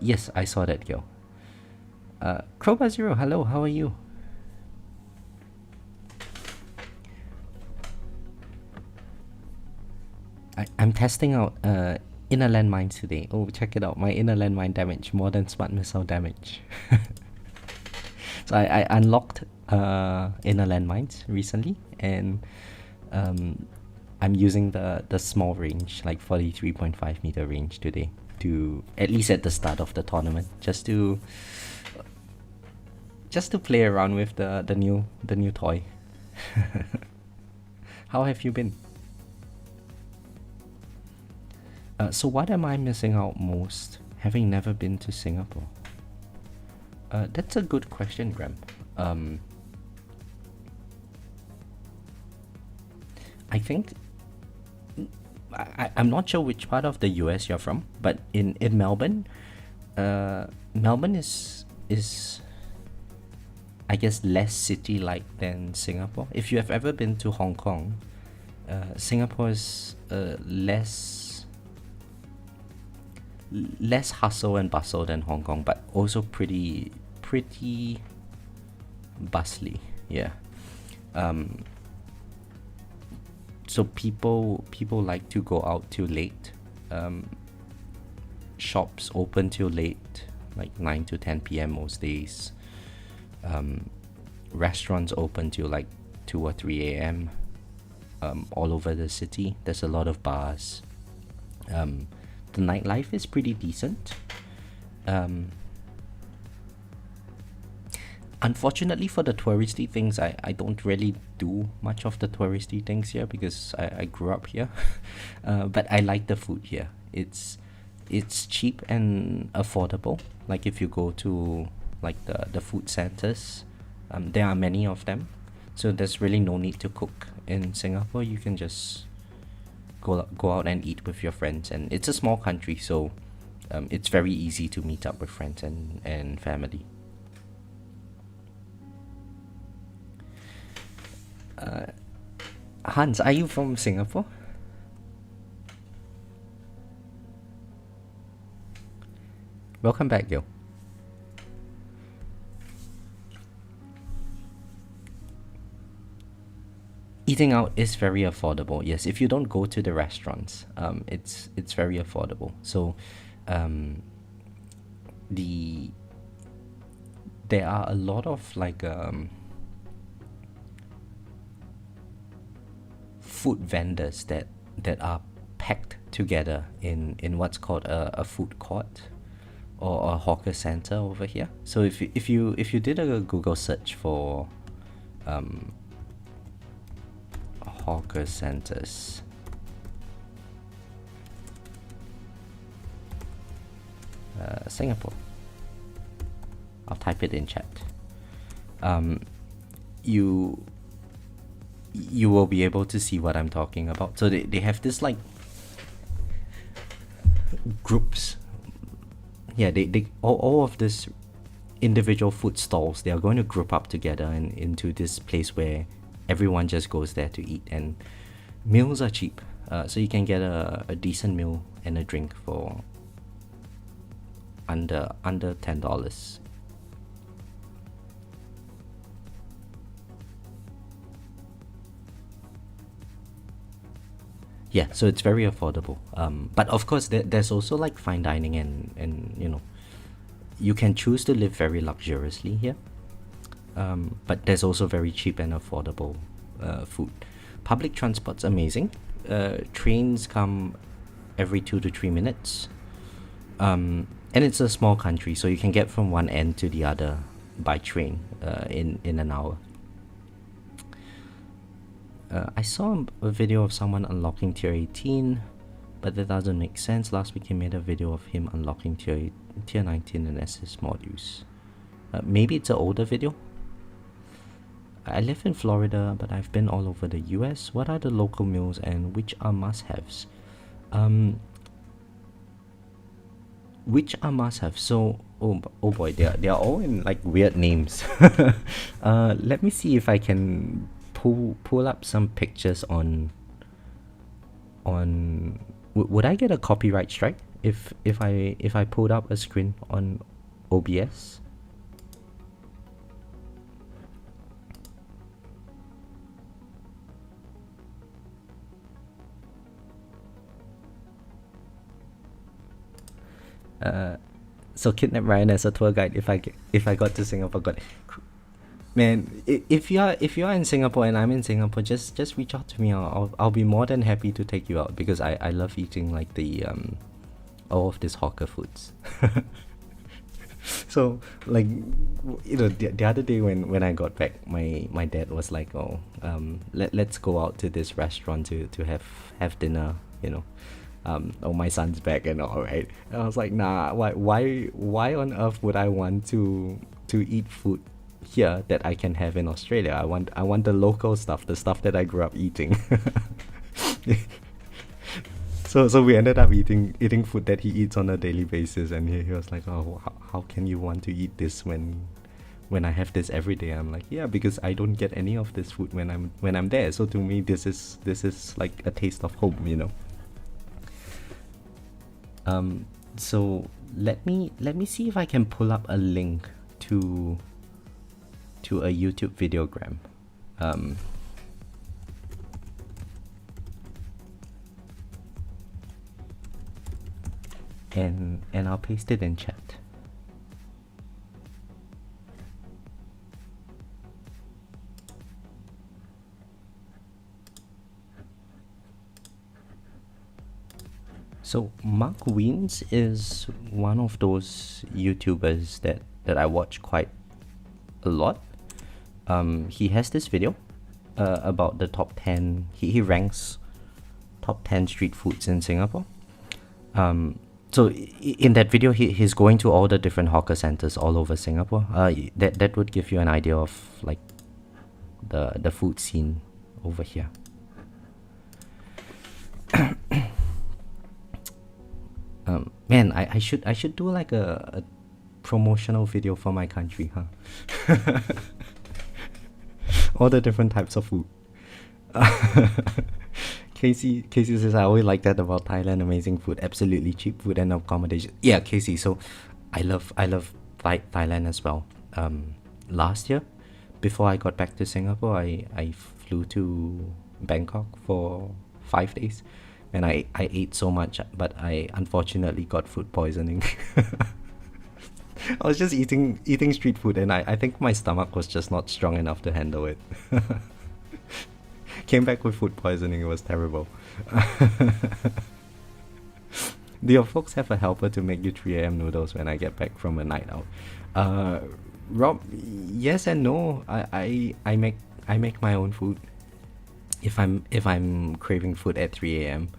Yes, I saw that, girl. Crowbar Zero, hello, how are you? I'm testing out inner landmines today. Oh, check it out. My inner landmine damage more than smart missile damage. So I unlocked inner landmines recently, and I'm using the small range, like 43.5 meter range today, to at least at the start of the tournament, just to play around with the new toy. How have you been? So what am I missing out most, having never been to Singapore? That's a good question, Graham. I think I'm not sure which part of the US you're from, but in Melbourne, Melbourne is I guess less city-like than Singapore. If you have ever been to Hong Kong, Singapore is less hustle and bustle than Hong Kong, but also pretty bustly. Yeah. So people like to go out till late. Shops open till late, like 9 to 10 p.m. most days. restaurants open till like 2 or 3 a.m. All over the city. There's a lot of bars. The nightlife is pretty decent. Unfortunately for the touristy things, I don't really do much of the touristy things here because I grew up here. But I like the food here. It's cheap and affordable. Like if you go to like the food centers, there are many of them. So there's really no need to cook in Singapore. You can just go out and eat with your friends, and it's a small country, so it's very easy to meet up with friends and family. Hans, are you from Singapore? Welcome back, Gil. Eating out is very affordable. Yes, if you don't go to the restaurants, it's very affordable. So, there are a lot of like food vendors that are packed together in what's called a food court or a hawker center over here. So if you did a Google search for hawker centers, Singapore, I'll type it in chat. You will be able to see what I'm talking about. So they have this like groups. Yeah, they all of this individual food stalls, they are going to group up together and into this place where everyone just goes there to eat, and meals are cheap. So you can get a decent meal and a drink for under $10. Yeah, so it's very affordable. But of course, there's also like fine dining, and you know, you can choose to live very luxuriously here. But there's also very cheap and affordable food. Public transport's amazing. Trains come every 2 to 3 minutes. And it's a small country, so you can get from one end to the other by train in an hour. I saw a video of someone unlocking tier 18, but that doesn't make sense. Last week he made a video of him unlocking tier 19 and SS modules. Maybe it's an older video. I live in Florida, but I've been all over the US. What are the local meals and which are must-haves? Which are must-haves? So, oh boy, they are all in like weird names. Let me see if I can pull up some pictures on would I get a copyright strike if I pulled up a screen on OBS? So kidnap Ryan as a tour guide if I got to Singapore. God, man, if you are in Singapore and I'm in Singapore, just reach out to me. I'll be more than happy to take you out, because I love eating like the all of these hawker foods. So like, you know, the other day when I got back, my dad was like, oh, let's go out to this restaurant to have dinner, you know. Oh, my son's back and all, right? And I was like, nah, why on earth would I want to eat food here that I can have in Australia? I want the local stuff, the stuff that I grew up eating. So we ended up eating food that he eats on a daily basis, and he was like, oh, how can you want to eat this when I have this every day? I'm like, yeah, because I don't get any of this food when I'm there. So to me, this is like a taste of home, you know. So let me see if I can pull up a link to a YouTube videogram. And I'll paste it in chat. So Mark Wiens is one of those YouTubers that I watch quite a lot. He has this video about the top 10. He ranks top 10 street foods in Singapore. So in that video, he's going to all the different hawker centers all over Singapore. That would give you an idea of like the food scene over here. Man, I should do like a promotional video for my country, huh? All the different types of food. Casey says I always like that about Thailand. Amazing food, absolutely cheap food and accommodation. Yeah, Casey. So I love Thailand as well. Last year, before I got back to Singapore, I flew to Bangkok for 5 days, and I ate so much, but I unfortunately got food poisoning. I was just eating street food, and I think my stomach was just not strong enough to handle it. Came back with food poisoning. It was terrible. Do your folks have a helper to make you 3 a.m. noodles when I get back from a night out? Rob, yes and no. I make my own food if I'm craving food at 3 a.m.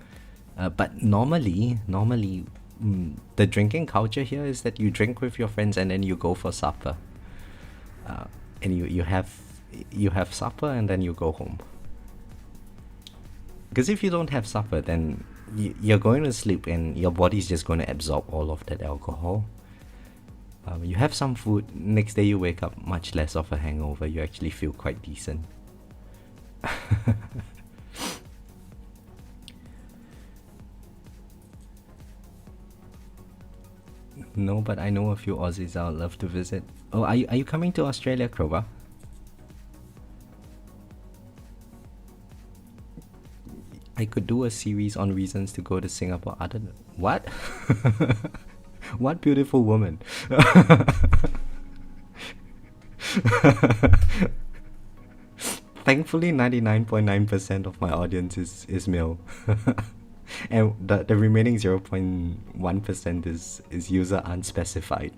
But normally, the drinking culture here is that you drink with your friends and then you go for supper. And you have supper and then you go home. Because if you don't have supper, then you're going to sleep and your body's just going to absorb all of that alcohol. You have some food, next day you wake up much less of a hangover. You actually feel quite decent. No, but I know a few Aussies I would love to visit. Oh, are you coming to Australia, Kroba? I could do a series on reasons to go to Singapore other than... What? What beautiful woman. Thankfully, 99.9% of my audience is male. And the remaining 0.1% is user unspecified.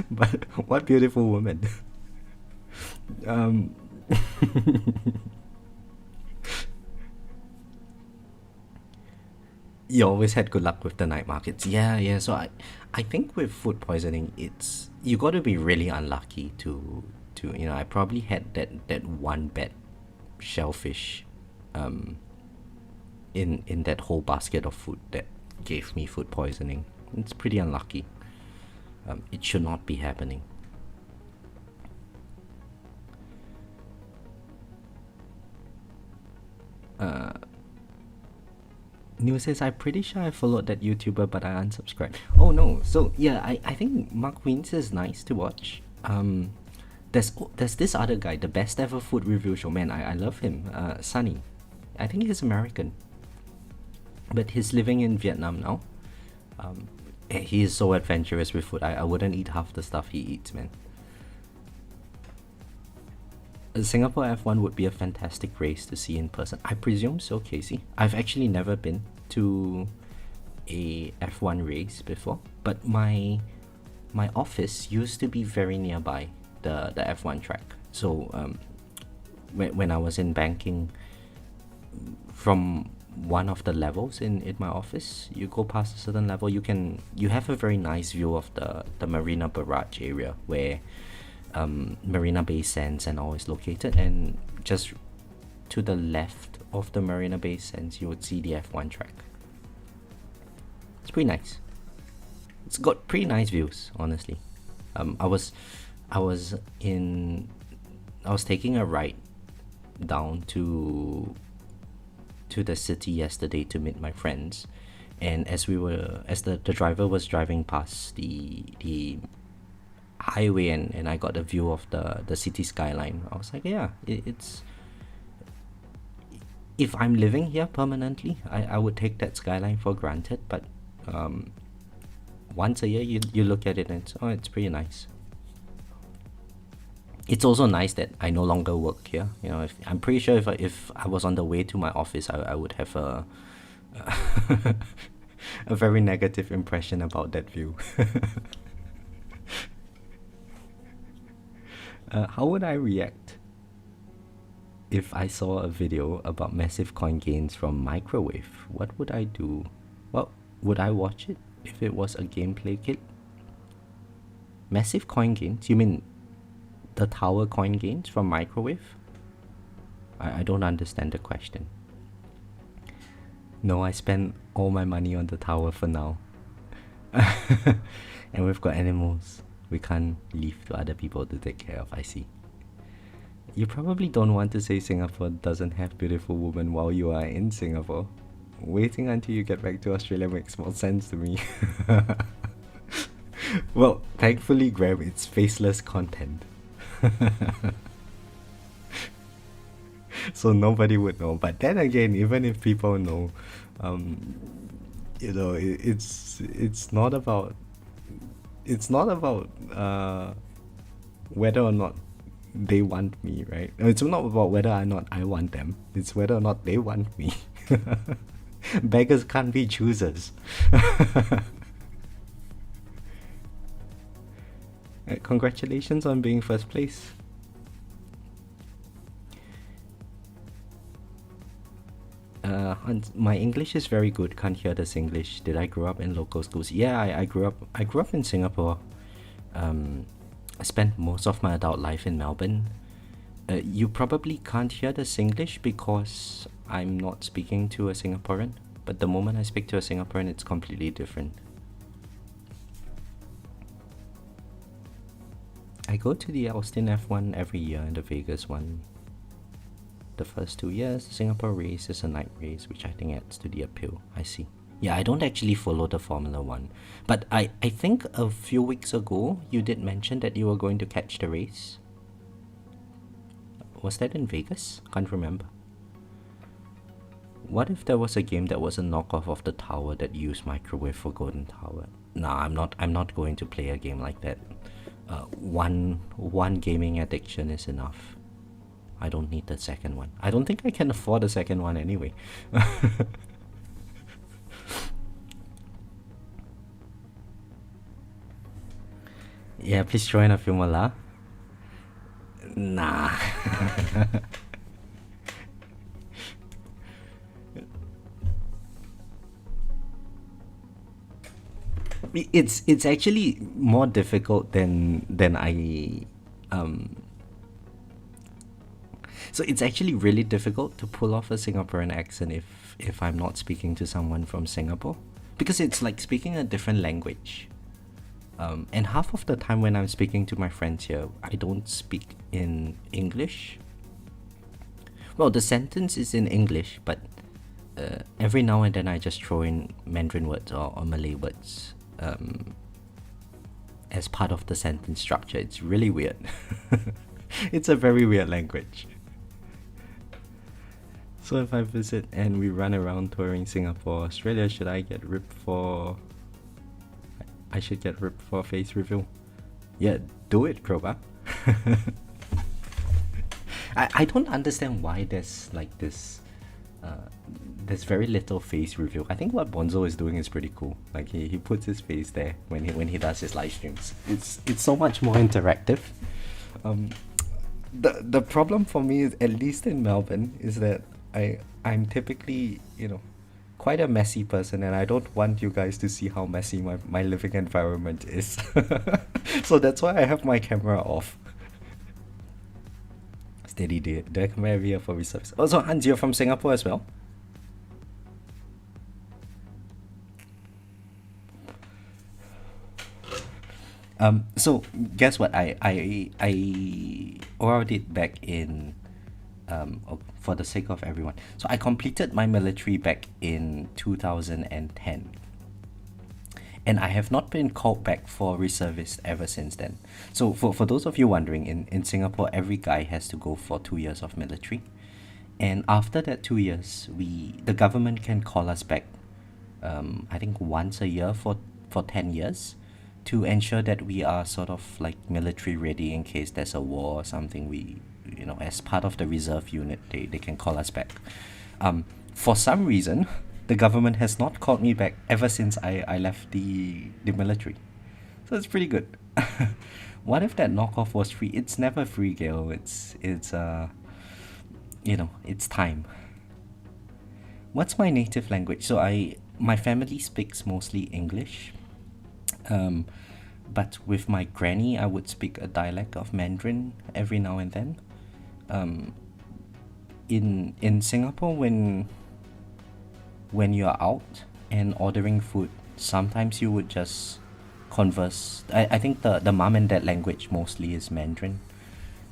But what beautiful woman. You always had good luck with the night markets. Yeah. So I think with food poisoning, it's you got to be really unlucky to I probably had that one bad shellfish, in that whole basket of food that gave me food poisoning. It's pretty unlucky. It should not be happening. News says, I'm pretty sure I followed that YouTuber, but I unsubscribed. Oh no, so yeah, I think Mark Wiens is nice to watch. There's this other guy, the best ever food review show. Man, I love him. Sunny. I think he's American, but he's living in Vietnam now. He is so adventurous with food. I wouldn't eat half the stuff he eats, man. Singapore F1 would be a fantastic race to see in person. I presume so, Casey. I've actually never been to a F1 race before, but my office used to be very nearby the F1 track. So when I was in banking, from one of the levels in my office, you go past a certain level, you have a very nice view of the Marina Barrage area where Marina Bay Sands and all is located, and just to the left of the Marina Bay Sands you would see the F1 track. It's pretty nice. It's got pretty nice views, honestly. I was taking a ride down to the city yesterday to meet my friends, and as the driver was driving past the highway and I got a view of the city skyline, I was like, yeah, it's if I'm living here permanently, I would take that skyline for granted, but once a year you look at it and it's pretty nice. It's also nice that I no longer work here. I'm pretty sure if I was on the way to my office, I would have a A very negative impression about that view. How would I react if I saw a video about massive coin gains from microwave? What would I do? Well, would I watch it if it was a gameplay kit? Massive coin gains? You mean the tower coin gains from microwave? I don't understand the question. No, I spent all my money on the tower for now. And we've got animals we can't leave to other people to take care of, I see. You probably don't want to say Singapore doesn't have beautiful women while you are in Singapore. Waiting until you get back to Australia makes more sense to me. Well, thankfully Grab, it's faceless content. So nobody would know. But then again, even if people know, it's not about whether or not they want me, right? It's not about whether or not I want them. It's whether or not they want me. Beggars can't be choosers. Congratulations on being first place. My English is very good. Can't hear the Singlish. Did I grow up in local schools? Yeah, I grew up in Singapore. I spent most of my adult life in Melbourne. You probably can't hear the Singlish because I'm not speaking to a Singaporean. But the moment I speak to a Singaporean, it's completely different. I go to the Austin F1 every year and the Vegas one. The first 2 years, the Singapore race is a night race, which I think adds to the appeal. I see. Yeah, I don't actually follow the Formula 1. But I think a few weeks ago, you did mention that you were going to catch the race. Was that in Vegas? Can't remember. What if there was a game that was a knockoff of the tower that used microwave for Golden Tower? Nah, I'm not going to play a game like that. One gaming addiction is enough. I don't need the second one. I don't think I can afford a second one anyway. Yeah, please join a Filmola. Nah. It's actually more difficult than I So it's actually really difficult to pull off a Singaporean accent if I'm not speaking to someone from Singapore, because it's like speaking a different language. And half of the time when I'm speaking to my friends here, I don't speak in English. Well, the sentence is in English, but every now and then I just throw in Mandarin words or Malay words as part of the sentence structure. It's really weird. It's a very weird language. So if I visit and we run around touring Singapore, Australia, should I get ripped for... I should get ripped for a face reveal. Yeah, do it, Crowbar. I don't understand why there's like this... there's very little face reveal. I think what Bonzo is doing is pretty cool. Like he puts his face there when he does his live streams. It's so much more interactive. The problem for me is, at least in Melbourne, is that I'm typically, quite a messy person, and I don't want you guys to see how messy my living environment is. So that's why I have my camera off. Steady, do I come every year for reservice? Also, Hans, you're from Singapore as well? So guess what? I ordered it back in for the sake of everyone. So I completed my military back in 2010. And I have not been called back for reservist ever since then. So for those of you wondering, in Singapore, every guy has to go for 2 years of military. And after that 2 years, the government can call us back, I think once a year for 10 years, to ensure that we are sort of like military ready in case there's a war or something. As part of the reserve unit, they can call us back. For some reason, the government has not called me back ever since I left the military. So it's pretty good. What if that knockoff was free? It's never free, Gil. It's it's time. What's my native language? So my family speaks mostly English. Um, but with my granny, I would speak a dialect of Mandarin every now and then. Um, in Singapore, when you're out and ordering food, sometimes you would just converse. I think the mom and dad language mostly is Mandarin.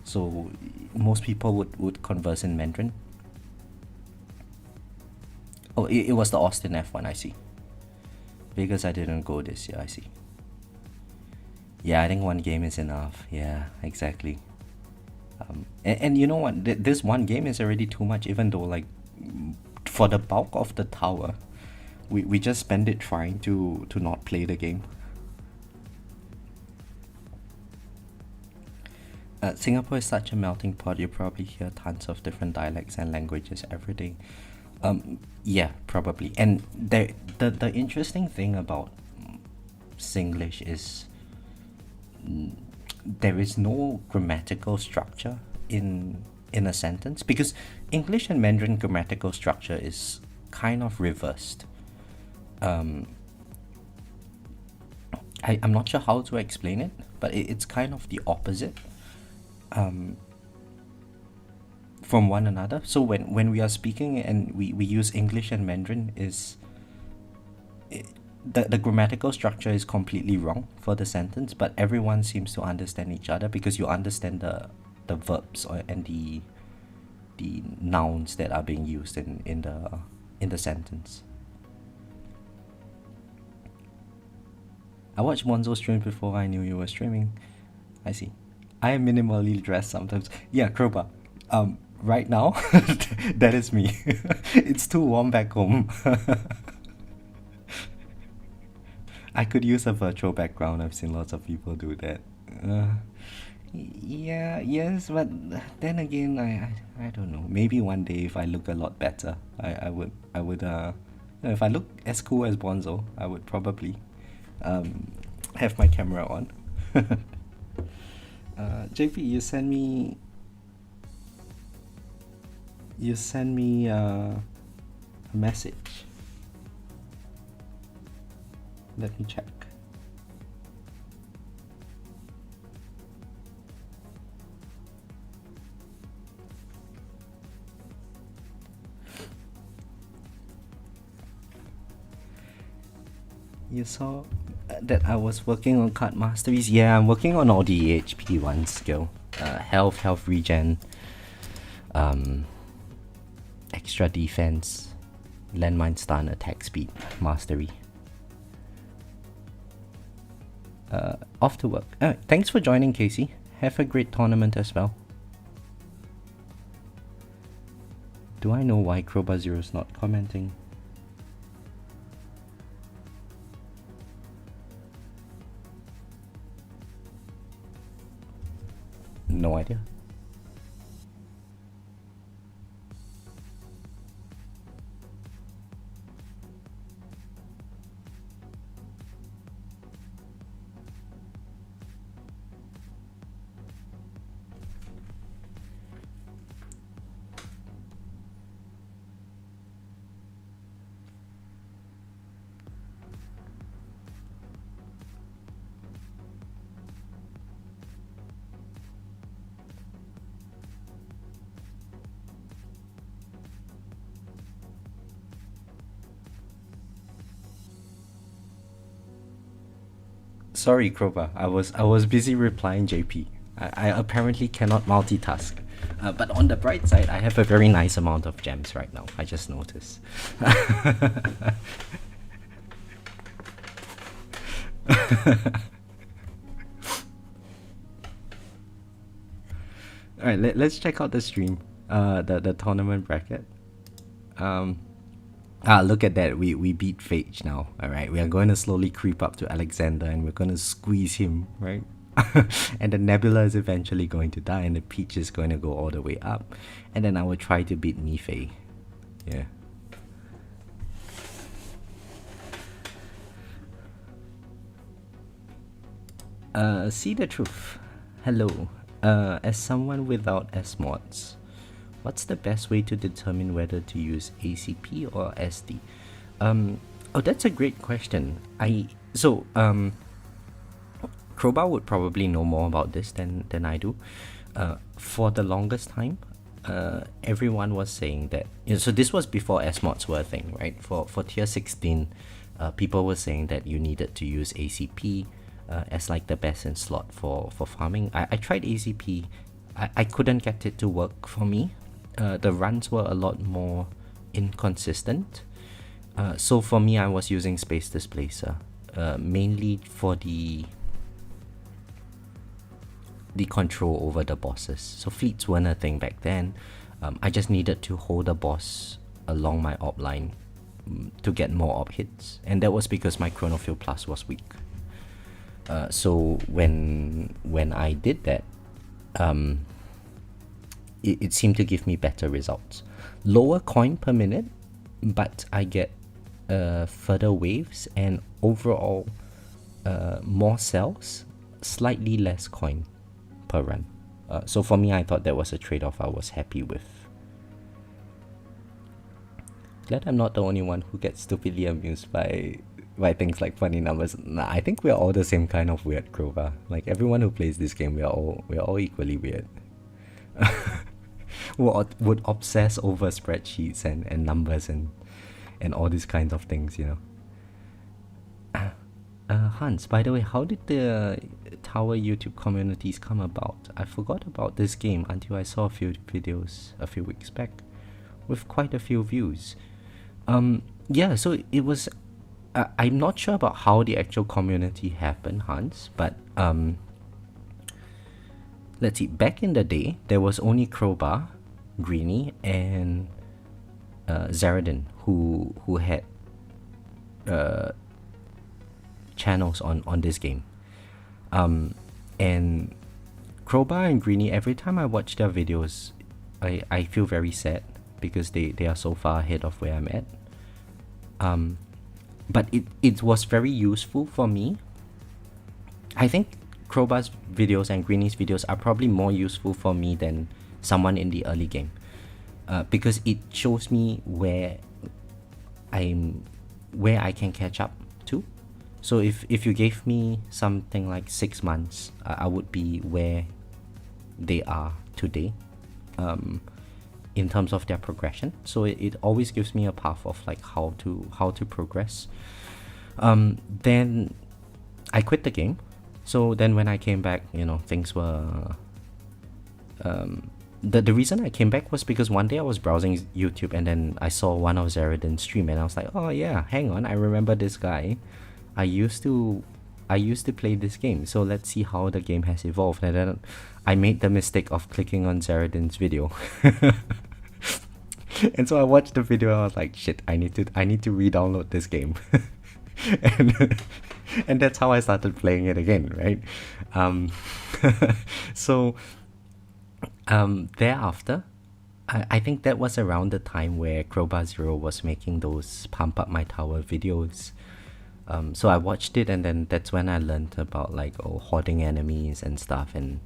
So most people would converse in Mandarin. Oh, it was the Austin F1, I see. Because I didn't go this year, I see. Yeah, I think one game is enough. Yeah, exactly. And you know what? This one game is already too much, even though, like, for the bulk of the tower, we just spend it trying to not play the game. Singapore is such a melting pot. You probably hear tons of different dialects and languages every day. Yeah, probably. And the interesting thing about Singlish is there is no grammatical structure in a sentence, because English and Mandarin grammatical structure is kind of reversed. I'm not sure how to explain it, but it's kind of the opposite from one another. So when we are speaking and we use English and Mandarin, the grammatical structure is completely wrong for the sentence, but everyone seems to understand each other because you understand the verbs and the nouns that are being used in the sentence. I watched Monzo stream before I knew you were streaming. I see. I am minimally dressed sometimes. Yeah, Crowbar. Right now, that is me. It's too warm back home. I could use a virtual background. I've seen lots of people do that. Yeah, yes, but then again, I don't know. Maybe one day if I look a lot better, I would if I look as cool as Bonzo, I would probably have my camera on. JP, you send me a message. Let me check. You saw that I was working on card masteries. Yeah, I'm working on all the HP ones skill. Health regen, extra defense, landmine stun, attack speed, mastery. Off to work. Thanks for joining, Casey. Have a great tournament as well. Do I know why Crowbar Zero's not commenting? No idea. Sorry, Crowbar. I was busy replying JP. I apparently cannot multitask. But on the bright side, I have a very nice amount of gems right now. I just noticed. Alright, let's check out the stream. The tournament bracket. Look at that. We beat Phage now. Alright, we are going to slowly creep up to Alexander and we're going to squeeze him, right? And the Nebula is eventually going to die and the Peach is going to go all the way up. And then I will try to beat Mifei. Yeah. See the truth. Hello. As someone without S mods, what's the best way to determine whether to use ACP or SD? Oh, that's a great question. Crowbar would probably know more about this than I do. For the longest time, everyone was saying that. So this was before S mods were a thing, right? For tier 16, people were saying that you needed to use ACP as like the best in slot for farming. I tried ACP. I couldn't get it to work for me. The runs were a lot more inconsistent. So for me, I was using Space Displacer mainly for the control over the bosses. So fleets weren't a thing back then. I just needed to hold the boss along my op line to get more op hits, and that was because my Chronophil Plus was weak. So when I did that, it seemed to give me better results. Lower coin per minute, but I get further waves and overall more cells, slightly less coin per run. So for me, I thought that was a trade-off I was happy with. Glad I'm not the only one who gets stupidly amused by things like funny numbers. Nah, I think we're all the same kind of weird, Grover. Like everyone who plays this game, we're all equally weird. would obsess over spreadsheets and numbers and all these kinds of things, you know. Hans, by the way, how did the Tower YouTube communities come about? I forgot about this game until I saw a few videos a few weeks back with quite a few views. Yeah, so it was. I'm not sure about how the actual community happened, Hans, but let's see. Back in the day, there was only Crowbar, Greenie, and Zaradin who had channels on this game. And Crowbar and Greenie, every time I watch their videos, I feel very sad because they are so far ahead of where I'm at. But it was very useful for me. I think Crowbar's videos and Greenie's videos are probably more useful for me than someone in the early game, because it shows me where I can catch up to. So if you gave me something like 6 months, I would be where they are today, in terms of their progression. So it always gives me a path of like how to progress. Then I quit the game. So then when I came back, you know, things were the reason I came back was because one day I was browsing YouTube and then I saw one of Zaradin's stream and I was like, oh yeah, hang on, I remember this guy. I used to play this game, so let's see how the game has evolved. And then I made the mistake of clicking on Zaradin's video. And so I watched the video and I was like, shit, I need to re-download this game. and that's how I started playing it again, right? So thereafter, I think that was around the time where Crowbar Zero was making those pump up my tower videos. So I watched it, and then that's when I learned about like hoarding enemies and stuff, and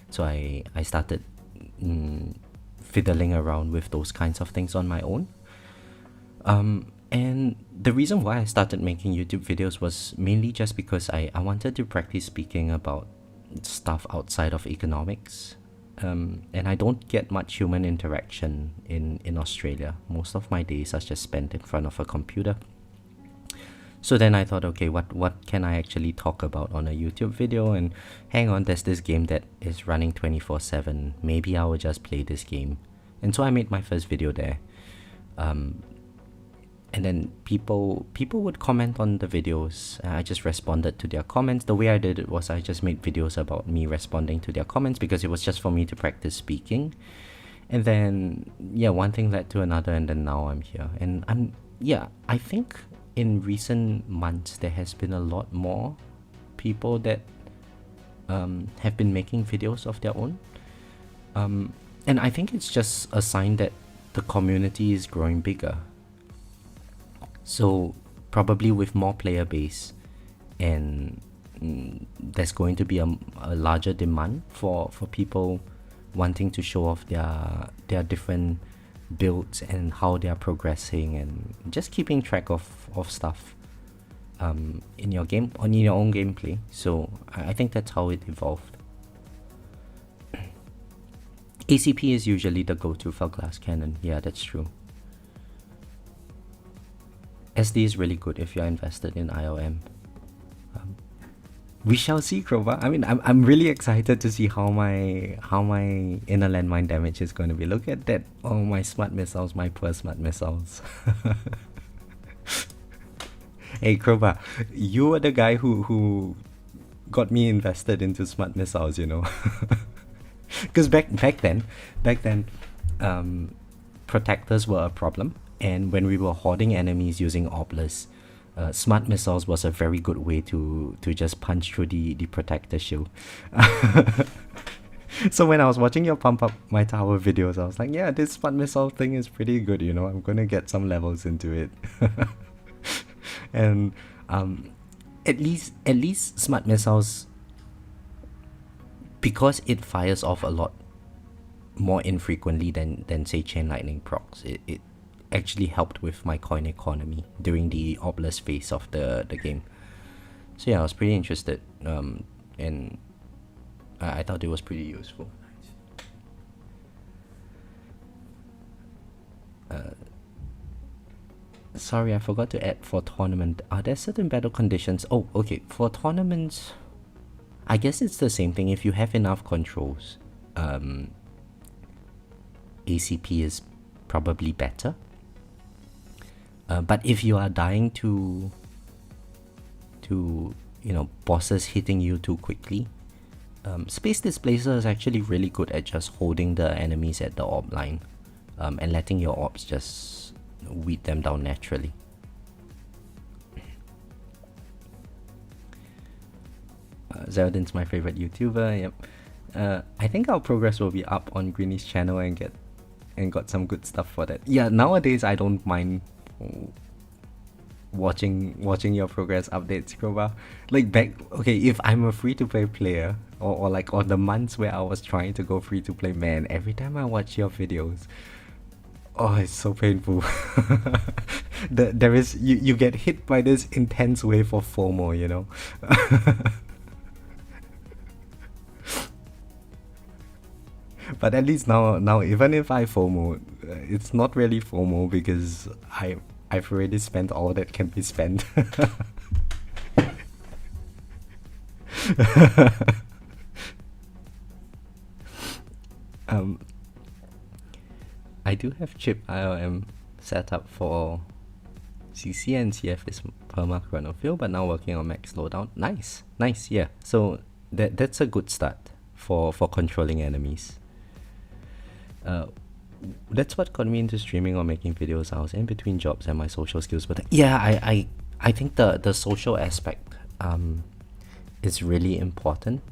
so I started fiddling around with those kinds of things on my own. And the reason why I started making YouTube videos was mainly just because I wanted to practice speaking about stuff outside of economics. And I don't get much human interaction in Australia. Most of my days are just spent in front of a computer. So then I thought, okay, what can I actually talk about on a YouTube video? And hang on, there's this game that is running 24/7. Maybe I will just play this game. And so I made my first video there. And then people would comment on the videos. I just responded to their comments. The way I did it was I just made videos about me responding to their comments because it was just for me to practice speaking. And then, yeah, one thing led to another, and then now I'm here. And I think in recent months there has been a lot more people that have been making videos of their own. And I think it's just a sign that the community is growing bigger. So probably with more player base and there's going to be a larger demand for people wanting to show off their different builds and how they are progressing, and just keeping track of stuff in your game, on your own gameplay. So I think that's how it evolved. ACP is usually the go-to for glass cannon. Yeah, that's true. SD is really good if you're invested in IOM. We shall see, Crowbar. I mean, I'm really excited to see how my inner landmine damage is going to be. Look at that! Oh, my smart missiles, my poor smart missiles. Hey, Crowbar, you were the guy who got me invested into smart missiles, you know. Because back then, protectors were a problem, and when we were hoarding enemies using Obelisk, smart missiles was a very good way to just punch through the protector shield. So when I was watching your pump up my tower videos, I was like, yeah, this smart missile thing is pretty good, you know. I'm gonna get some levels into it. And at least smart missiles, because it fires off a lot more infrequently than say chain lightning procs, it actually helped with my coin economy during the Obelisk phase of the game. So yeah, I was pretty interested, and I thought it was pretty useful. Sorry, I forgot to add for tournament. Are there certain battle conditions? Oh, okay. For tournaments, I guess it's the same thing. If you have enough controls, ACP is probably better. But if you are dying to bosses hitting you too quickly, Space Displacer is actually really good at just holding the enemies at the orb line, and letting your orbs just weed them down naturally. Zeldin's my favorite YouTuber. Yep. I think our progress will be up on Greeny's channel and got some good stuff for that. Yeah, nowadays I don't mind watching your progress updates, Crowbar. Like back, okay, if I'm a free-to-play player, or like on the months where I was trying to go free-to-play, man, every time I watch your videos, oh, it's so painful. There is you get hit by this intense wave of FOMO, you know. But at least now even if I FOMO, it's not really FOMO because I've already spent all that can be spent. I do have chip IOM set up for CC and CF is perma chronofill, but now working on max slowdown. Nice, yeah. So that's a good start for controlling enemies. That's what got me into streaming or making videos. I was in between jobs and my social skills, but yeah, I think the social aspect is really important.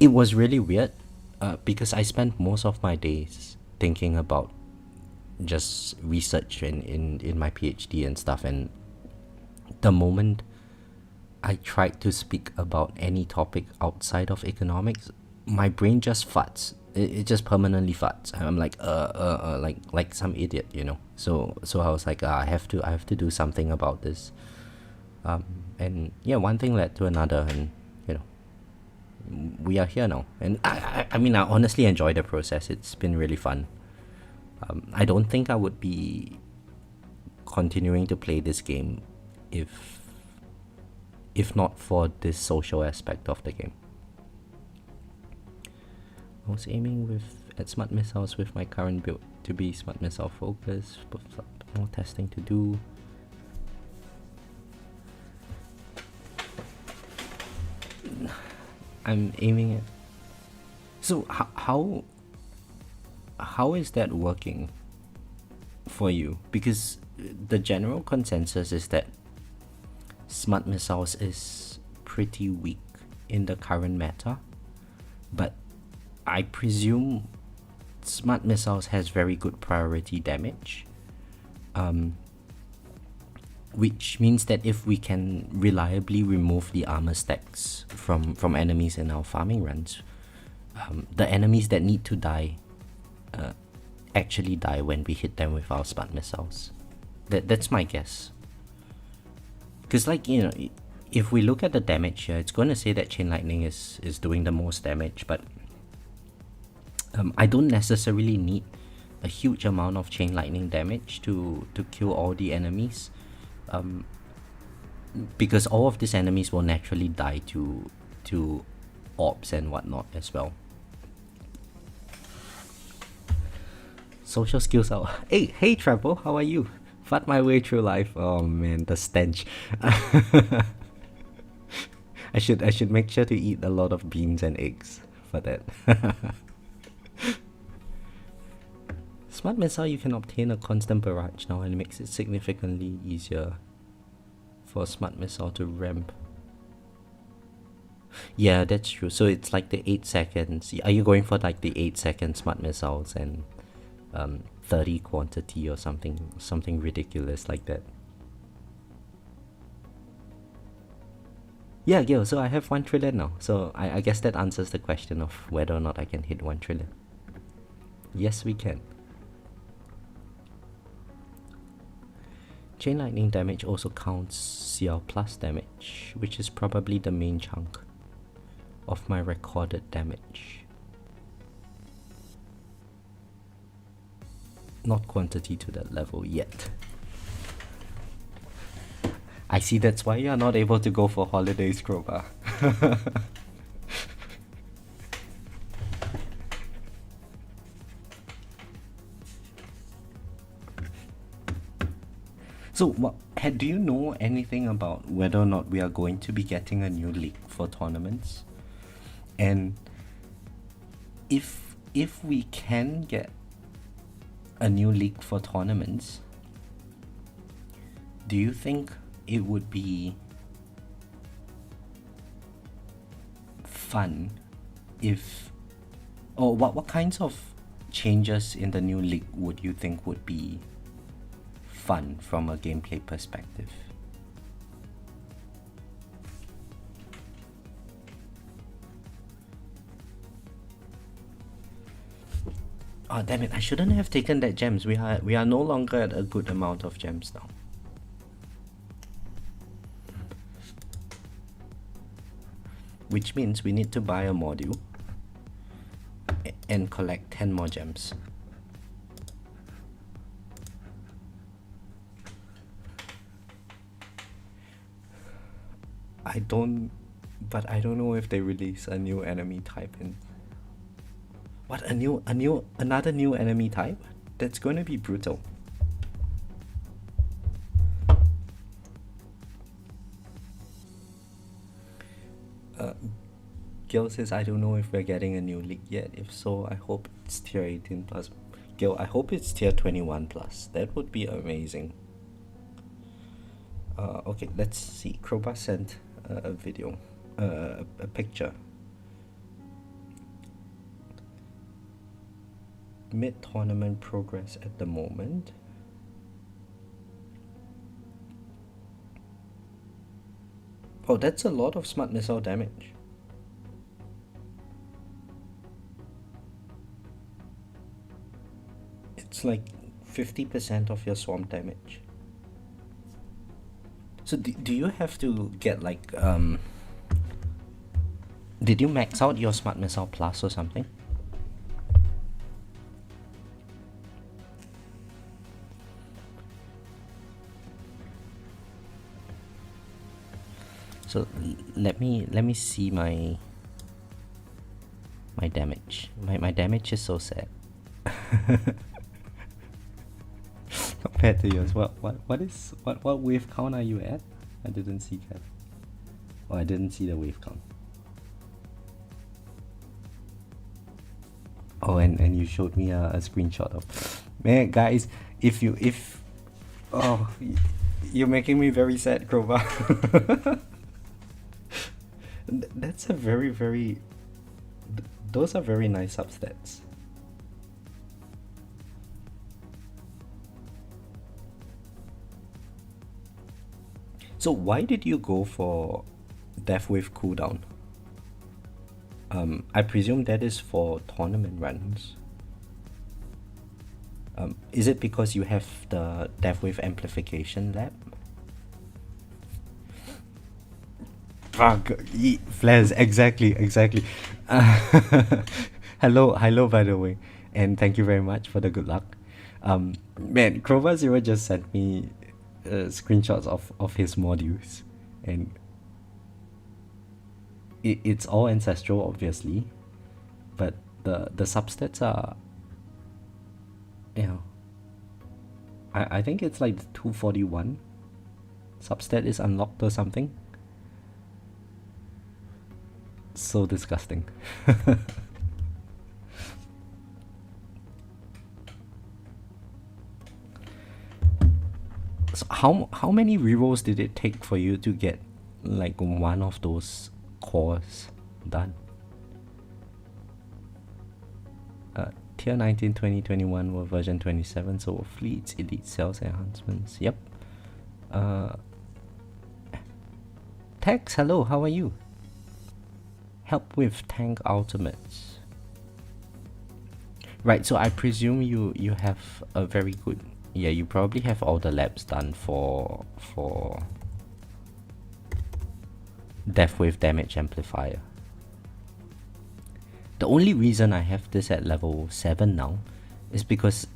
It was really weird because I spent most of my days thinking about just research in my PhD and stuff, and the moment I tried to speak about any topic outside of economics, my brain just farts. It just permanently farts. I'm like like some idiot, you know. So I was like, I have to do something about this. And yeah, one thing led to another, and you know, we are here now. And I mean, I honestly enjoy the process. It's been really fun. I don't think I would be continuing to play this game if not for this social aspect of the game. I was aiming at smart missiles with my current build to be smart missile focused, but more testing to do. I'm aiming at... So how is that working for you? Because the general consensus is that smart missiles is pretty weak in the current meta, but I presume smart missiles has very good priority damage. which means that if we can reliably remove the armor stacks from enemies in our farming runs, the enemies that need to die actually die when we hit them with our smart missiles. That's my guess. Because, like, you know, if we look at the damage here, it's going to say that Chain Lightning is doing the most damage, but I don't necessarily need a huge amount of Chain Lightning damage to kill all the enemies, because all of these enemies will naturally die to orbs and whatnot as well. Social skills out. Hey Treble, how are you? Fought my way through life. Oh man, the stench. I should make sure to eat a lot of beans and eggs for that. Smart Missile, you can obtain a constant barrage now, and it makes it significantly easier for a Smart Missile to ramp. Yeah, that's true. So it's like the 8 seconds. Are you going for like the 8-second Smart Missiles and 30 quantity or something ridiculous like that? Yeah, Gil, so I have 1 trillion now. So I guess that answers the question of whether or not I can hit 1 trillion. Yes, we can. Chain Lightning damage also counts CL plus damage, which is probably the main chunk of my recorded damage. Not quantity to that level yet. I see, that's why you are not able to go for holidays, Crowbar. So, do you know anything about whether or not we are going to be getting a new league for tournaments? And if we can get a new league for tournaments, do you think it would be fun if, or what kinds of changes in the new league would you think would be fun from a gameplay perspective? Oh damn it, I shouldn't have taken that gems. We are no longer at a good amount of gems now. Which means we need to buy a module and collect 10 more gems. I don't know if they release a new enemy type in. What, another new enemy type? That's going to be brutal. Gil says, I don't know if we're getting a new league yet. If so, I hope it's tier 18 plus. Gil, I hope it's tier 21 plus. That would be amazing. Okay, let's see. Crowbar sent a video, a picture. Mid-tournament progress at the moment. Oh, that's a lot of Smart Missile damage. It's like 50% of your swamp damage. So do you have to get like did you max out your Smart Missile plus or something? So let me see my damage. My damage is so sad. Compared to yours, what wave count are you at? I didn't see that. Oh, I didn't see the wave count. Oh, and you showed me a screenshot of. Man, guys, oh, you're making me very sad, Crowbar. That's a very. Those are very nice substats. So why did you go for Death Wave cooldown? I presume that is for tournament runs. Is it because you have the Death Wave amplification lab? Fuck, flares, exactly. Hello, by the way, and thank you very much for the good luck. Man, Crowbar Zero just sent me screenshots of his modules, and it's all ancestral, obviously, but the substats are, you know, I think it's like 241 substat is unlocked or something. So disgusting. So how many rerolls did it take for you to get like one of those cores done? Tier 19, 20, 21 were version 27, so were fleets, elite cells, enhancements. Yep. Tex, hello, how are you? Help with tank ultimates. Right, so I presume you have a very good... Yeah, you probably have all the labs done for Death Wave damage amplifier. The only reason I have this at level 7 now is because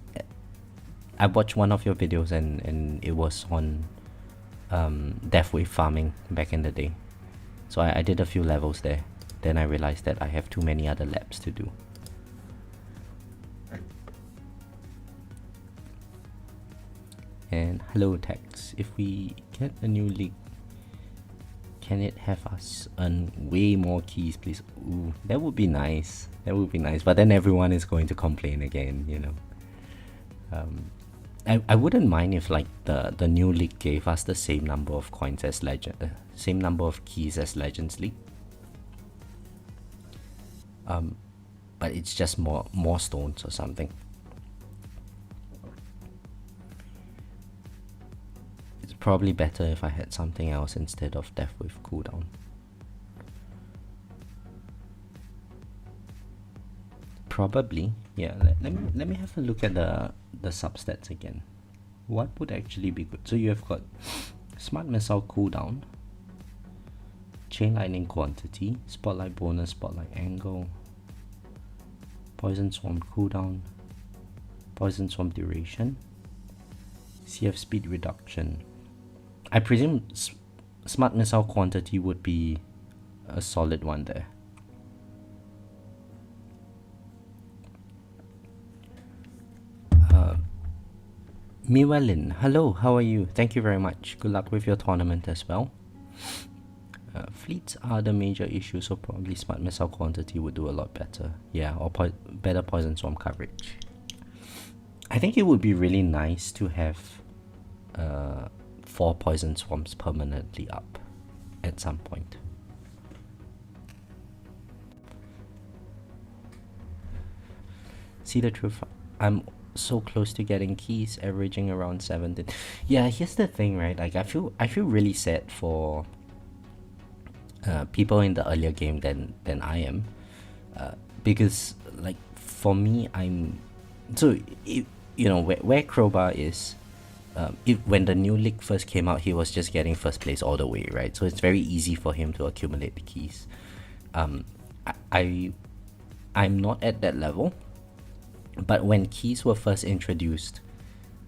I watched one of your videos and it was on Death Wave farming back in the day. So I did a few levels there. Then I realized that I have too many other labs to do. And hello Tex, if we get a new league, can it have us earn way more keys, please? Ooh, that would be nice. That would be nice. But then everyone is going to complain again, you know. I wouldn't mind if like the new league gave us the same number of coins as same number of keys as Legends League. But it's just more stones or something. It's probably better if I had something else instead of Death Wave cooldown. Probably, yeah. Let me have a look at the substats again. What would actually be good? So you have got Smart Missile cooldown, Chain Lightning quantity, Spotlight bonus, Spotlight angle, Poison Swarm cooldown, Poison Swarm duration, CF speed reduction. I presume Smart Missile quantity would be a solid one there. Miwelin, hello, how are you? Thank you very much. Good luck with your tournament as well. Fleets are the major issue, so probably Smart Missile quantity would do a lot better. Yeah, or better Poison Swarm coverage. I think it would be really nice to have 4 Poison Swarms permanently up at some point. See the truth? I'm so close to getting keys, averaging around 17. Yeah, here's the thing, right? Like I feel really sad for people in the earlier game than I am, because like for me, I'm so you know where Crowbar is. When the new league first came out, he was just getting first place all the way, right? So it's very easy for him to accumulate the keys. I'm not at that level, but when keys were first introduced,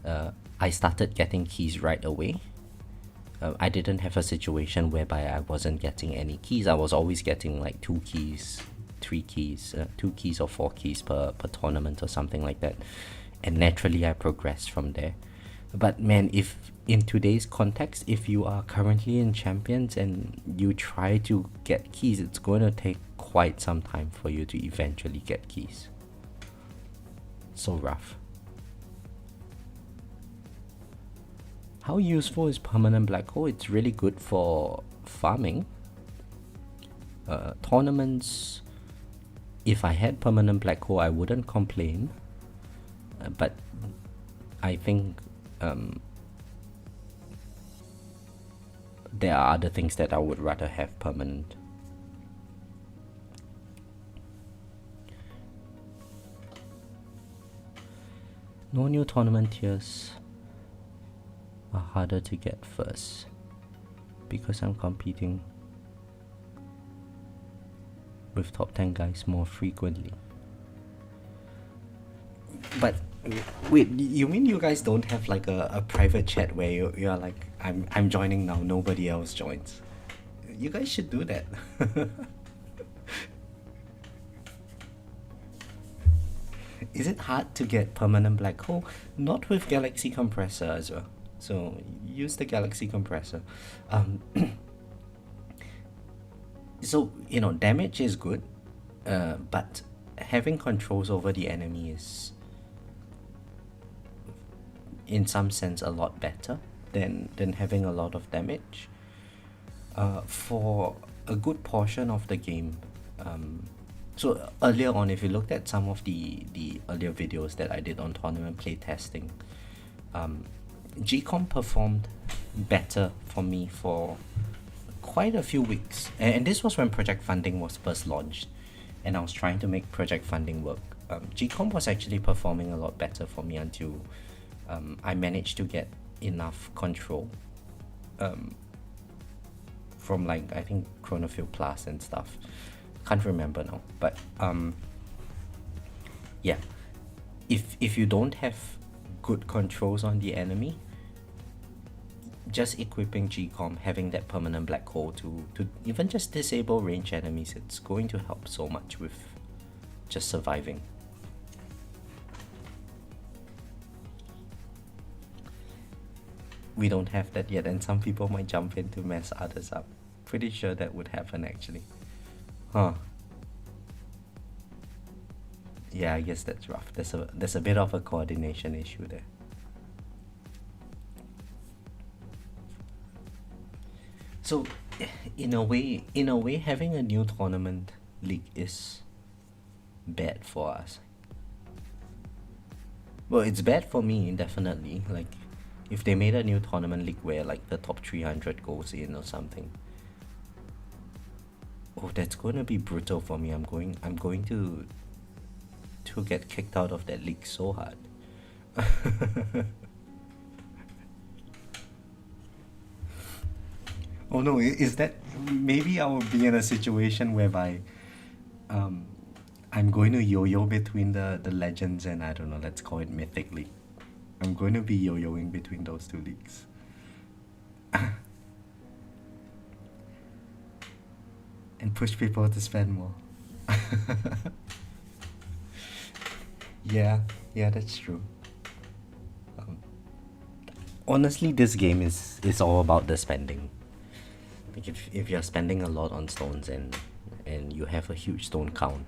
I started getting keys right away. I didn't have a situation whereby I wasn't getting any keys. I was always getting like 2 keys, 3 keys, 2 keys or 4 keys per tournament or something like that. And naturally I progressed from there. But man, if in today's context, if you are currently in Champions and you try to get keys, it's going to take quite some time for you to eventually get keys. So rough. How useful is permanent black hole? It's really good for farming. Tournaments, if I had permanent black hole, I wouldn't complain. But I think there are other things that I would rather have permanent. No new tournament tiers are harder to get first because I'm competing with top 10 guys more frequently. But wait, you mean you guys don't have like a private chat where you're like, I'm joining now, nobody else joins? You guys should do that. Is it hard to get permanent black hole? Not with Galaxy Compressor as well. So use the Galaxy Compressor. So, you know, damage is good, but having controls over the enemy is, in some sense, a lot better than having a lot of damage. For a good portion of the game, so earlier on, if you looked at some of the earlier videos that I did on tournament playtesting, GCOM performed better for me for quite a few weeks, and this was when project funding was first launched and I was trying to make project funding work. GCOM was actually performing a lot better for me until I managed to get enough control from, like, I think Chronofield Plus and stuff. Can't remember now, but yeah, if you don't have good controls on the enemy, just equipping GCOM, having that permanent black hole to even just disable range enemies, it's going to help so much with just surviving. We don't have that yet, and some people might jump in to mess others up. Pretty sure that would happen actually. Huh. Yeah, I guess that's rough. There's a bit of a coordination issue there. So, in a way, having a new tournament league is bad for us. Well, it's bad for me, definitely. Like, if they made a new tournament league where like the top 300 goes in or something, oh, that's going to be brutal for me. I'm going to get kicked out of that league so hard. Oh no, is that, maybe I will be in a situation whereby I'm going to yo-yo between the legends and, I don't know, let's call it mythic league. I'm going to be yo-yoing between those two leagues. And push people to spend more. Yeah, that's true. Honestly, this game is all about the spending. Like, if you're spending a lot on stones and you have a huge stone count,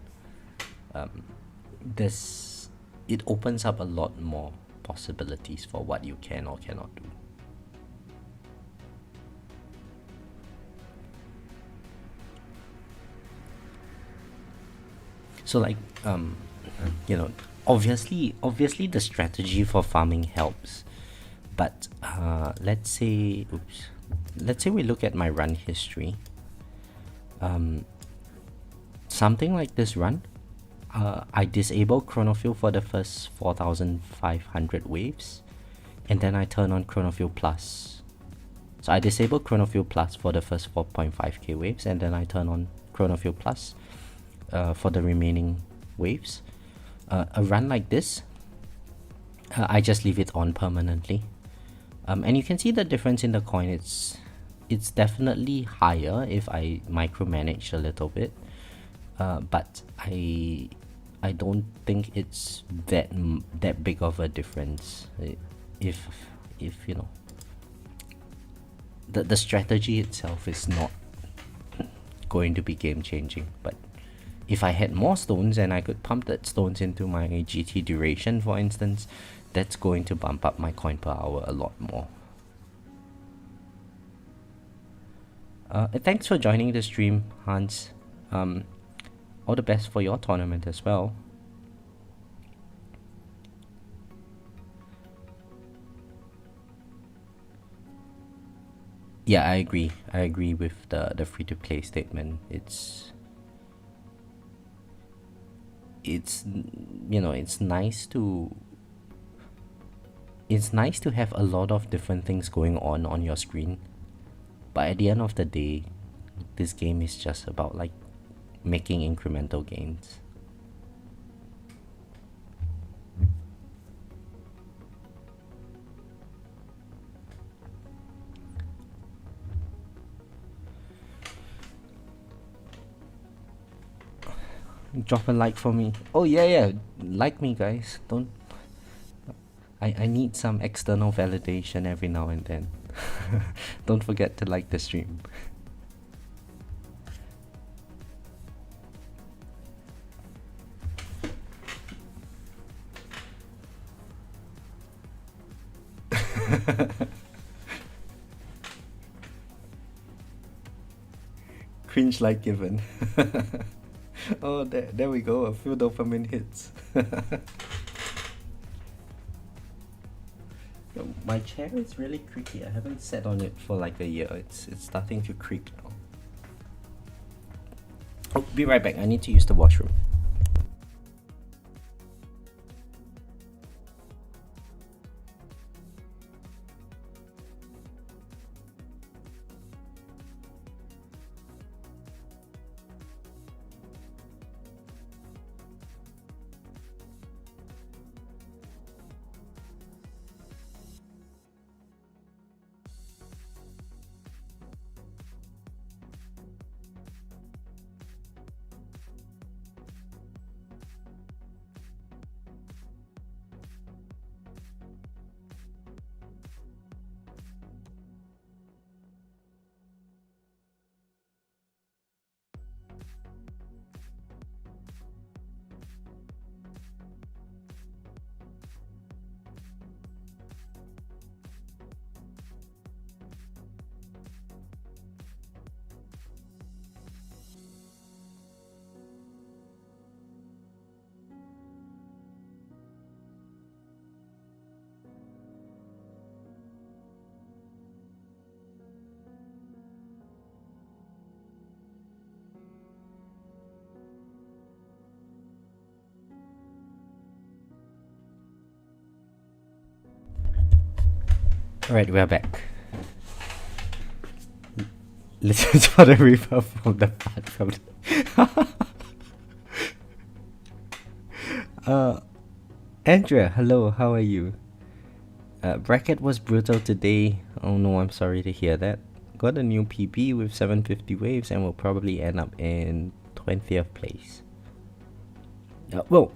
it opens up a lot more possibilities for what you can or cannot do. So, like, you know, obviously the strategy for farming helps, but let's say we look at my run history. Something like this run, I disable Chronofield for the first 4,500 waves, and then I turn on Chronofield Plus. So I disable Chronofield Plus for the first 4.5k waves, and then I turn on Chronofield Plus for the remaining waves. A run like this, I just leave it on permanently, and you can see the difference in the coin. It's definitely higher if I micromanage a little bit, but I don't think it's that big of a difference. If you know, the strategy itself is not going to be game changing, but if I had more stones and I could pump that stones into my GT duration, for instance, that's going to bump up my coin per hour a lot more. Thanks for joining the stream, Hans. All the best for your tournament as well. Yeah, I agree. I agree with the free to play statement. It's it's nice to have a lot of different things going on your screen, but at the end of the day, this game is just about like making incremental gains. Drop a like for me. Oh yeah, yeah, like me, guys. Don't. I need some external validation every now and then. Don't forget to like the stream. Cringe like given. Oh, there we go. A few dopamine hits. Yo, my chair is really creaky. I haven't sat on it for like a year. It's starting to creak now. Oh, be right back. I need to use the washroom. Alright, we're back. Listen for the reverb from the part from the Andrea, hello, how are you? Bracket was brutal today. Oh no, I'm sorry to hear that. Got a new PB with 750 waves and will probably end up in 20th place. Well,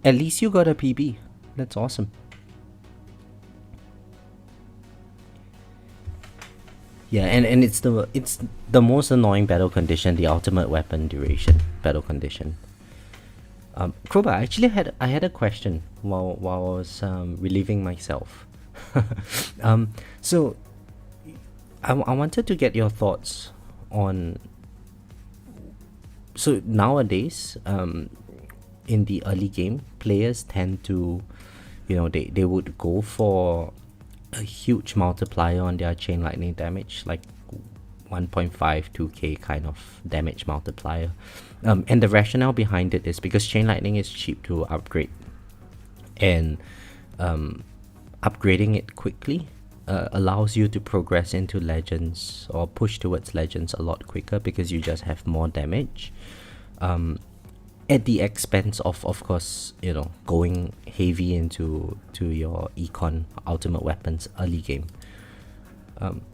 at least you got a PB. That's awesome. Yeah, and it's the most annoying battle condition, the ultimate weapon duration battle condition. Kroba, I had a question while I was relieving myself. So I wanted to get your thoughts on. So nowadays, in the early game, players tend to, they would go for a huge multiplier on their chain lightning damage, like 1.5 2k kind of damage multiplier, and the rationale behind it is because chain lightning is cheap to upgrade, and upgrading it quickly allows you to progress into legends or push towards legends a lot quicker because you just have more damage, at the expense of course, going heavy into your econ ultimate weapons early game.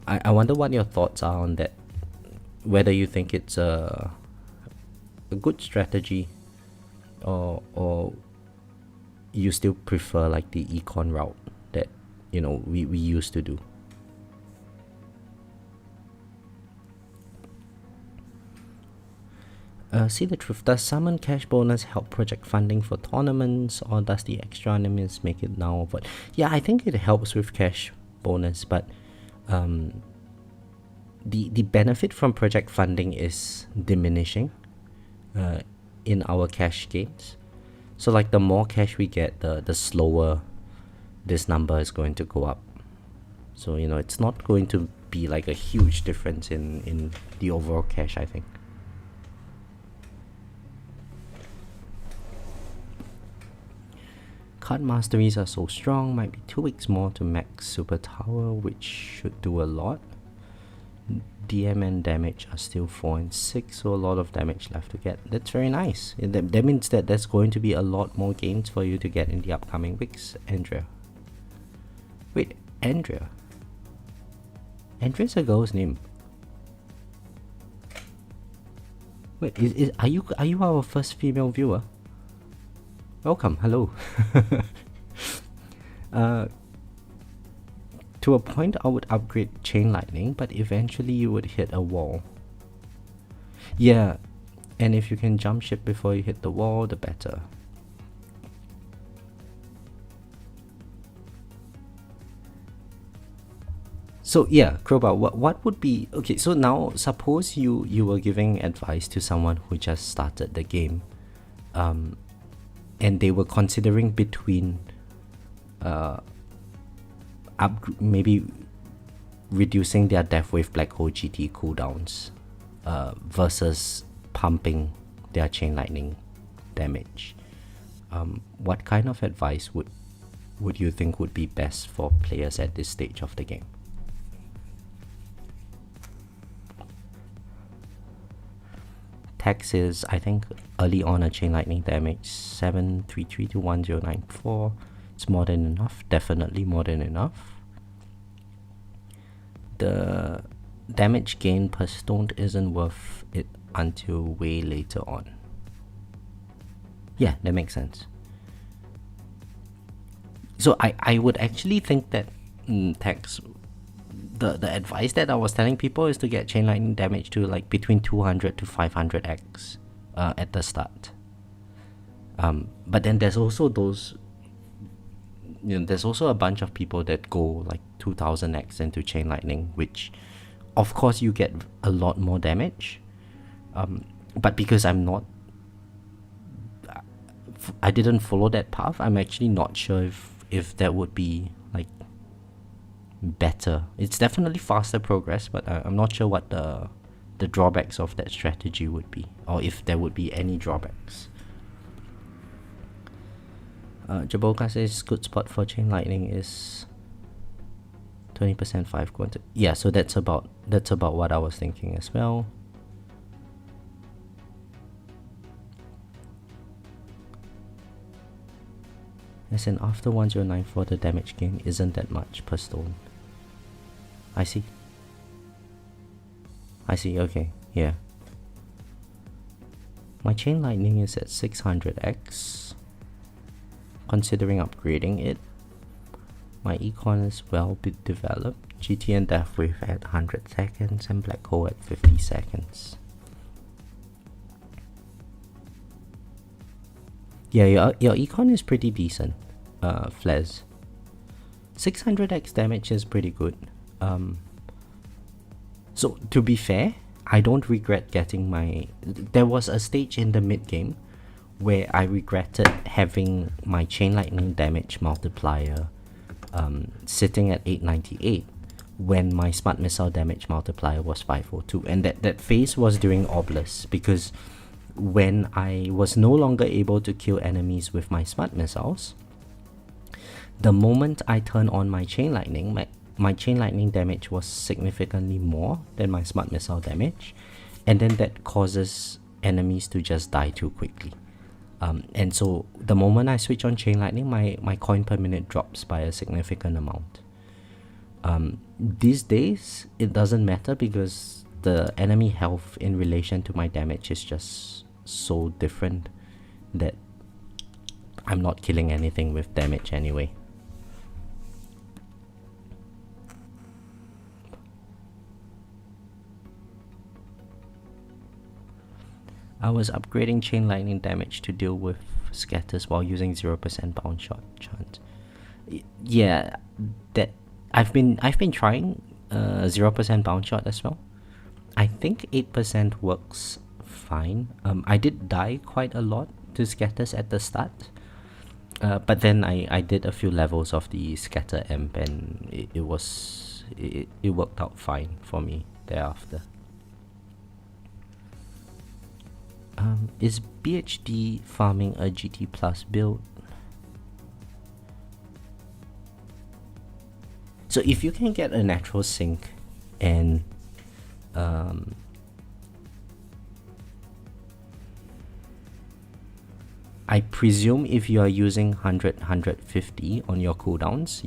I wonder what your thoughts are on that, whether you think it's a good strategy, or you still prefer like the econ route that we used to do. See the truth. Does summon cash bonus help project funding for tournaments, or does the extra enemies make it now? But yeah, I think it helps with cash bonus, but the benefit from project funding is diminishing in our cash games. So like the more cash we get, the slower this number is going to go up. So it's not going to be like a huge difference in the overall cash, I think. Card masteries are so strong, might be 2 weeks more to max super tower, which should do a lot. DM and damage are still 4 and 6, so a lot of damage left to get. That's very nice. That means that there's going to be a lot more games for you to get in the upcoming weeks, Andrea. Wait, Andrea? Andrea's a girl's name. Wait, are you our first female viewer? Welcome, hello. To a point, I would upgrade Chain Lightning, but eventually you would hit a wall. Yeah, and if you can jump ship before you hit the wall, the better. So yeah, Crowbar, what would be... Okay, so now suppose you were giving advice to someone who just started the game, and they were considering between maybe reducing their Death Wave Black Hole GT cooldowns versus pumping their Chain Lightning damage. What kind of advice would you think would be best for players at this stage of the game? Text is, I think, early on a Chain Lightning damage 733 to 1094. It's more than enough, definitely more than enough. The damage gain per stone isn't worth it until way later on. Yeah, that makes sense. So I would actually think that Text, the advice that I was telling people is to get Chain Lightning damage to like between 200 to 500x at the start. But then there's also those, there's also a bunch of people that go like 2000x into Chain Lightning, which of course you get a lot more damage. But because I didn't follow that path, I'm actually not sure if that would be like better. It's definitely faster progress, but I'm not sure what the drawbacks of that strategy would be, or if there would be any drawbacks. Jaboka says good spot for Chain Lightning is 20% 5 quantity. Yeah, so that's about what I was thinking as well. As in after 1094, the damage gain isn't that much per stone. I see, okay, yeah. My Chain Lightning is at 600x. Considering upgrading it. My econ is well developed. GT and Death Wave at 100 seconds and Black Hole at 50 seconds. Yeah, your econ is pretty decent, Flez. 600x damage is pretty good. So to be fair, I don't regret getting my... There was a stage in the mid game where I regretted having my Chain Lightning damage multiplier sitting at 898 when my Smart Missile damage multiplier was 502, and that phase was during Obelisk, because when I was no longer able to kill enemies with my Smart Missiles, the moment I turn on my Chain Lightning, my Chain Lightning damage was significantly more than my Smart Missile damage, and then that causes enemies to just die too quickly. And so the moment I switch on Chain Lightning, my coin per minute drops by a significant amount. These days, it doesn't matter because the enemy health in relation to my damage is just so different that I'm not killing anything with damage anyway. I was upgrading Chain Lightning damage to deal with scatters while using 0% bounce shot chance. Yeah, that I've been trying 0% bounce shot as well. I think 8% works fine. I did die quite a lot to scatters at the start, but then I did a few levels of the scatter amp and it was it worked out fine for me thereafter. Is BHD farming a GT Plus build? So if you can get a natural sink and I presume if you are using 150 on your cooldowns,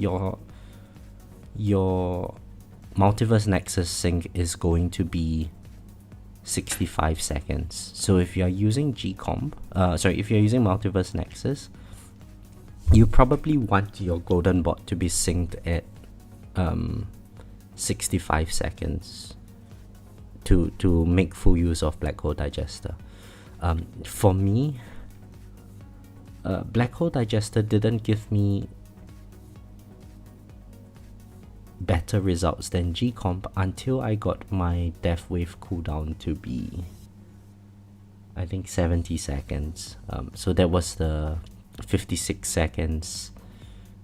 your Multiverse Nexus sync is going to be 65 seconds. So if you are using if you're using Multiverse Nexus, you probably want your golden bot to be synced at 65 seconds to make full use of Black Hole Digester. For me, Black Hole Digester didn't give me better results than G-Comp until I got my Death Wave cooldown to be, I think, 70 seconds. So that was the 56 seconds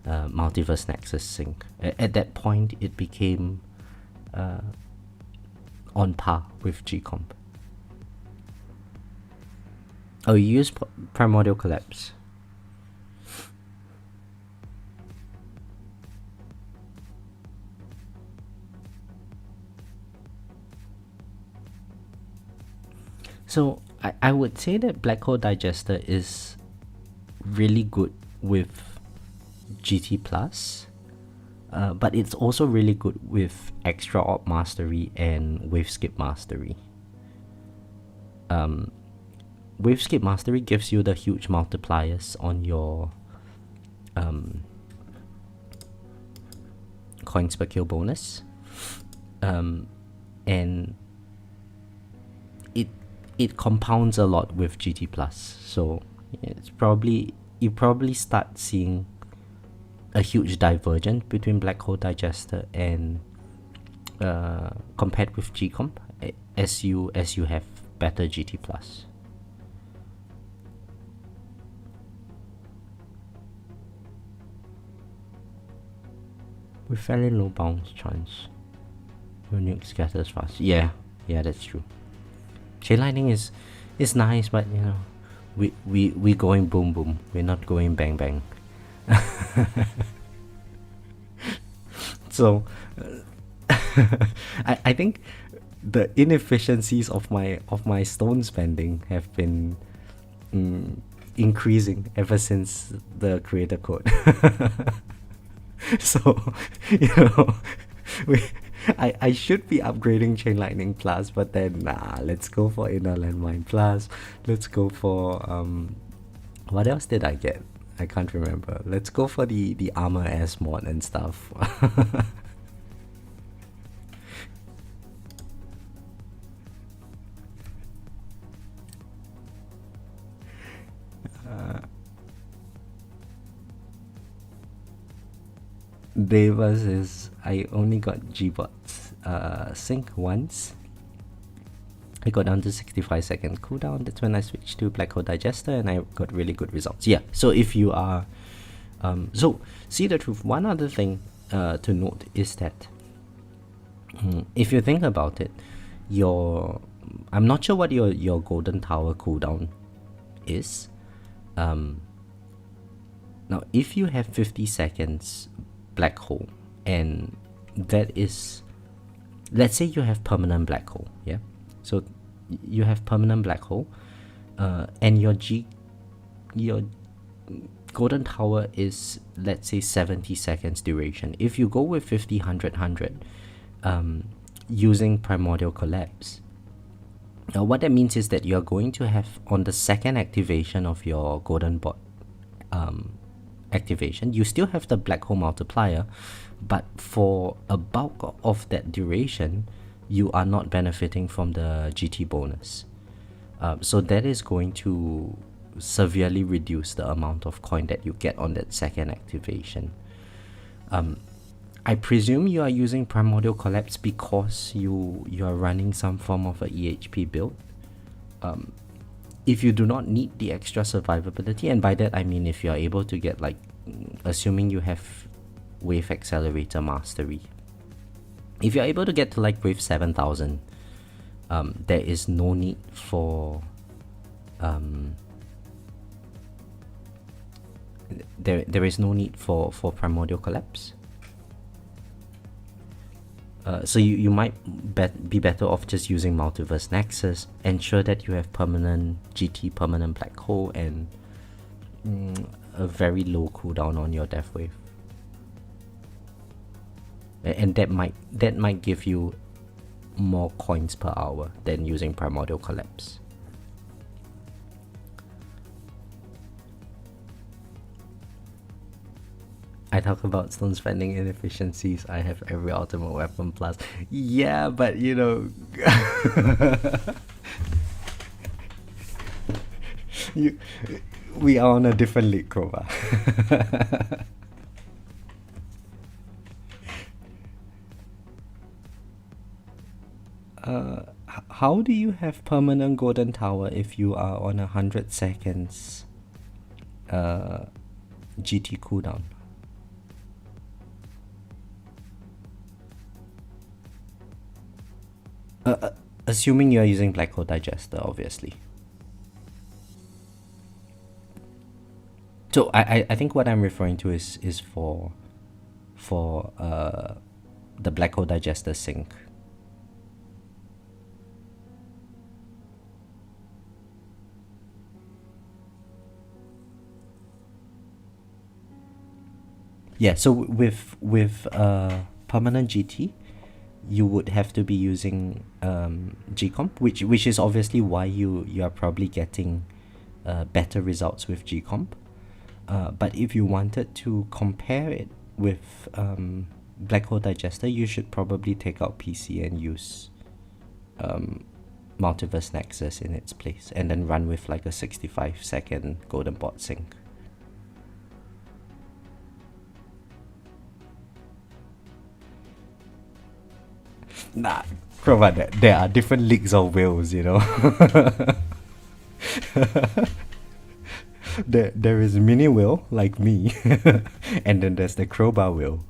Multiverse Nexus sync. At that point, it became on par with G-Comp. Oh, you use Primordial Collapse. So I would say that Black Hole Digester is really good with GT Plus, but it's also really good with Extra Orb Mastery and Wave Skip Mastery. Wave Skip Mastery gives you the huge multipliers on your coins per kill bonus, and it compounds a lot with GT Plus, so you probably start seeing a huge divergence between Black Hole Digester and compared with G-Comp as you have better GT Plus. With fairly low bounce chance, your nuke scatters fast. Yeah, that's true. Chain Lightning is nice, but you know, we going boom boom. We're not going bang bang. So I think the inefficiencies of my stone spending have been increasing ever since the creator code. So you know, I should be upgrading Chain Lightning Plus, but then let's go for Inner Landmine Plus. Let's go for what else did I get? I can't remember. Let's go for the Armor S mod and stuff. Davis is, I only got G-Bots sync once. I got down to 65 second cooldown. That's when I switched to Black Hole Digester and I got really good results. Yeah, so if you are so see the truth, one other thing to note is that if you think about it, I'm not sure what your Golden Tower cooldown is. Now if you have 50 seconds Black Hole, and that is, let's say you have permanent Black Hole, yeah, so you have permanent Black Hole, and your Golden Tower is, let's say, 70 seconds duration. If you go with 50, 100, 100 using Primordial Collapse, now what that means is that you're going to have, on the second activation of your Golden Bot activation, you still have the Black Hole multiplier, but for a bulk of that duration you are not benefiting from the GT bonus. So that is going to severely reduce the amount of coin that you get on that second activation. I presume you are using Primordial Collapse because you are running some form of a EHP build. If you do not need the extra survivability, and by that I mean if you are able to get, like, assuming you have Wave Accelerator Mastery, If you're able to get to like wave 7,000, there is no need for there is no need for primordial collapse. So you might be better off just using Multiverse Nexus. Ensure that you have permanent GT, permanent black hole, and a very low cooldown on your death wave. And that might give you more coins per hour than using primordial collapse. I talk about stone spending inefficiencies. I have every ultimate weapon plus. Yeah, but you know, we are on a different league, Krova. How do you have permanent golden tower if you are on 100 seconds GT cooldown? Assuming you are using Black Hole Digester, obviously. So I think what I'm referring to is for the Black Hole Digester sync. Yeah, so with permanent GT, you would have to be using G-Comp, which is obviously why you are probably getting better results with G-Comp. But if you wanted to compare it with Black Hole Digester, you should probably take out PC and use Multiverse Nexus in its place, and then run with like a 65-second Golden Bot sync. Nah, Krova, there are different leagues of whales, you know. there is mini whale like me, and then there's the crowbar whale.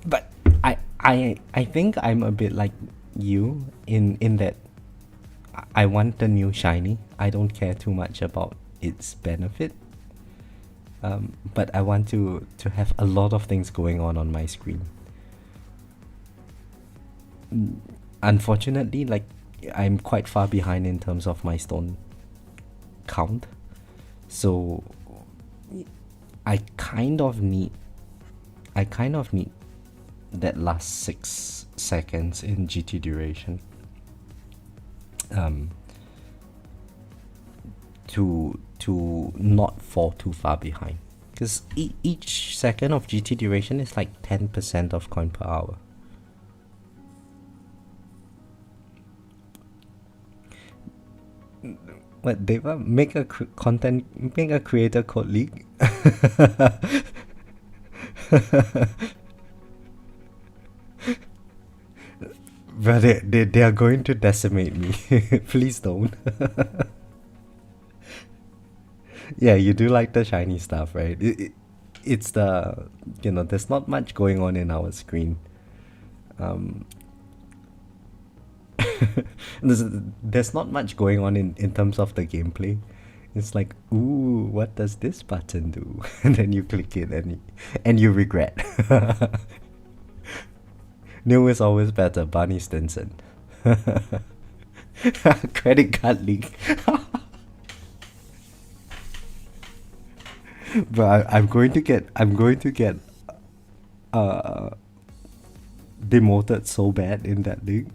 But I think I'm a bit like you in that I want the new shiny. I don't care too much about its benefit. But I want to have a lot of things going on my screen. Unfortunately, like, I'm quite far behind in terms of my stone count. So I kind of need that last 6 seconds in GT duration to not fall too far behind, because each second of GT duration is like 10% of coin per hour. What, Deva? Make a creator code league. But they are going to decimate me. Please don't. Yeah, you do like the shiny stuff, right? It's the, there's not much going on in our screen. There's not much going on in terms of the gameplay. It's like, ooh, what does this button do? And then you click it and you regret. New is always better, Barney Stinson. Credit card leak. But I'm going to get demoted so bad in that league.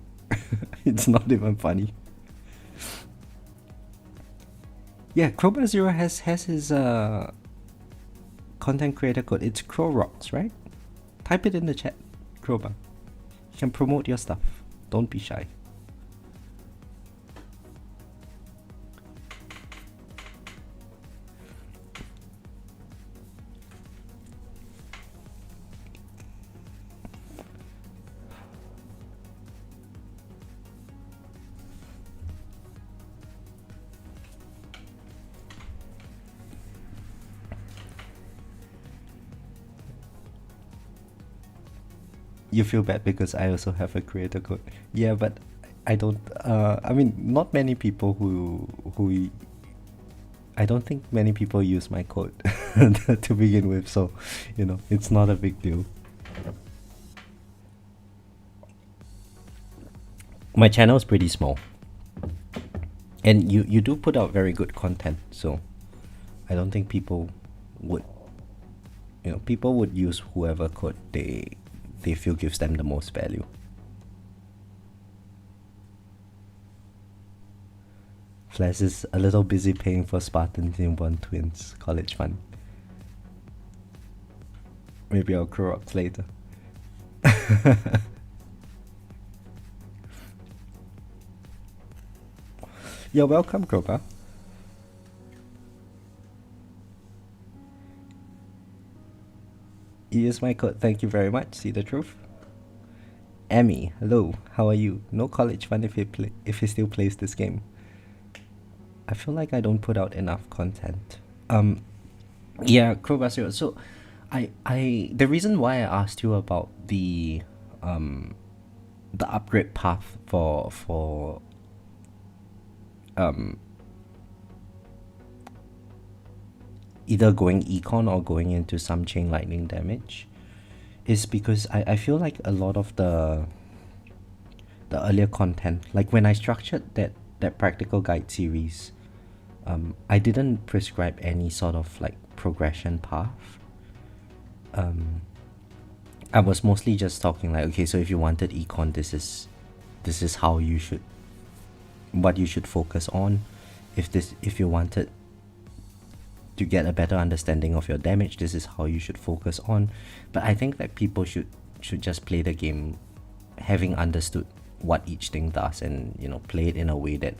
It's not even funny. Yeah, Crowbar Zero has his content creator code. It's Crow Rocks, right? Type it in the chat, Crowbar. You can promote your stuff. Don't be shy. You feel bad because I also have a creator code. Yeah, but I don't. I mean, not many people who. I don't think many people use my code to begin with, so it's not a big deal. My channel is pretty small, and you do put out very good content, so I don't think people would people would use whoever code they feel gives them the most value. Flash is a little busy paying for Spartans in One Twins college fund. Maybe I'll crow rocks later. You're welcome, Kropa. Use my code, thank you very much. See the truth? Emmy, hello, how are you? No college fund if he still plays this game. I feel like I don't put out enough content. Yeah, Crowbasio. So, the reason why I asked you about the upgrade path for either going econ or going into some chain lightning damage is because I feel like a lot of the earlier content, like when I structured that practical guide series, I didn't prescribe any sort of like progression path. I was mostly just talking like, okay, so if you wanted econ, this is how you should, what you should focus on. If you wanted to get a better understanding of your damage, this is how you should focus on. But I think that people should just play the game having understood what each thing does, and play it in a way that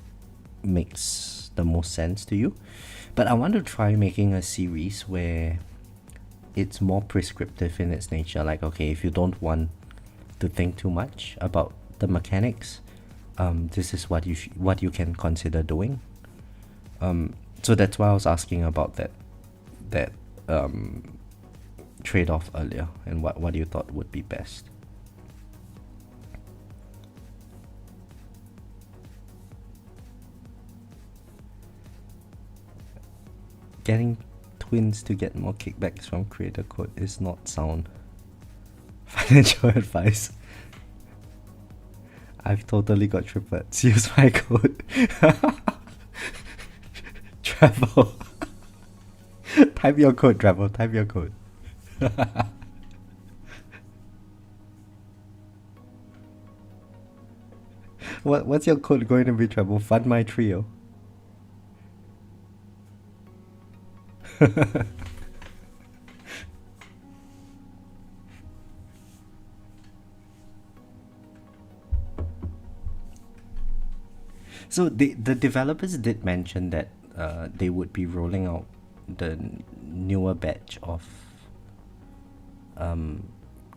makes the most sense to you. But I want to try making a series where it's more prescriptive in its nature. Like, okay, if you don't want to think too much about the mechanics, this is what you can consider doing. So that's why I was asking about that trade-off earlier, and what you thought would be best. Getting twins to get more kickbacks from creator code is not sound financial advice. I've totally got triplets. Use my code. Travel. Type your code, Travel. Type your code. What's your code going to be, Travel? Fund my trio. So the developers did mention that they would be rolling out the newer batch of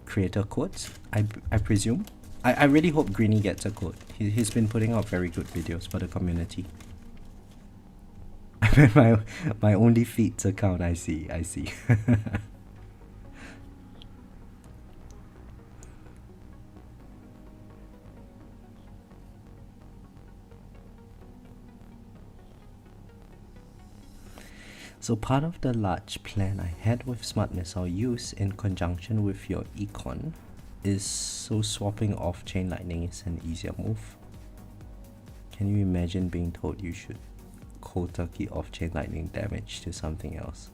creator codes. I presume. I really hope Greeny gets a code. He's been putting out very good videos for the community. I mean, my only feeds account. I see. So part of the large plan I had with Smart Missile use in conjunction with your econ is so swapping off Chain Lightning is an easier move. Can you imagine being told you should cold turkey off Chain Lightning damage to something else?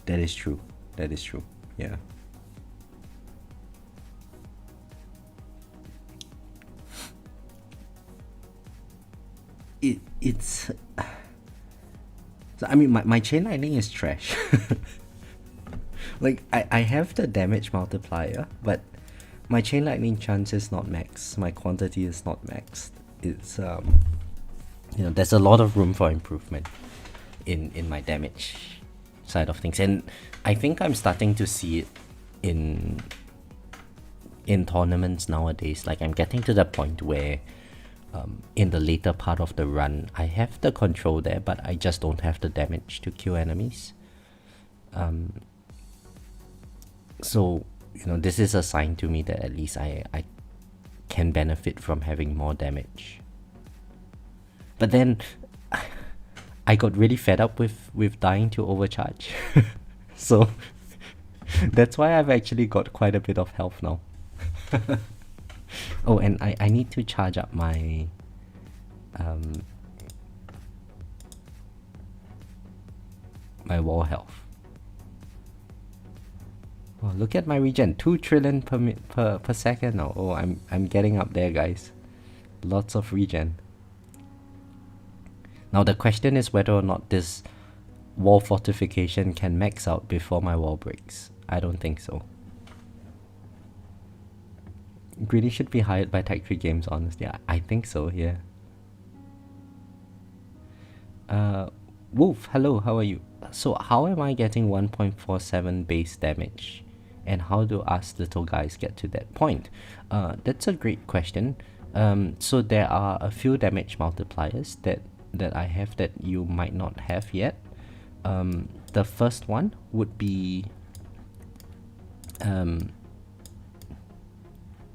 That is true. Yeah. It's so, I mean, my Chain Lightning is trash. Like, I have the damage multiplier, but my Chain Lightning chance is not maxed. My quantity is not maxed. It's there's a lot of room for improvement in my damage side of things, and I think I'm starting to see it in tournaments nowadays. Like, I'm getting to the point where in the later part of the run, I have the control there, but I just don't have the damage to kill enemies. So you know, this is a sign to me that at least I can benefit from having more damage. But then I got really fed up with dying to overcharge. So that's why I've actually got quite a bit of health now. Oh, and I need to charge up my my wall health. Oh, look at my regen, 2 trillion per second now. Oh, I'm getting up there, guys. Lots of regen. Now the question is whether or not this wall fortification can max out before my wall breaks. I don't think so. Greedy should be hired by Tech 3 Games, honestly. I think so, yeah. Wolf, hello, how are you? So how am I getting 1.47 base damage? And how do us little guys get to that point? That's a great question. So there are a few damage multipliers that I have that you might not have yet. The first one would be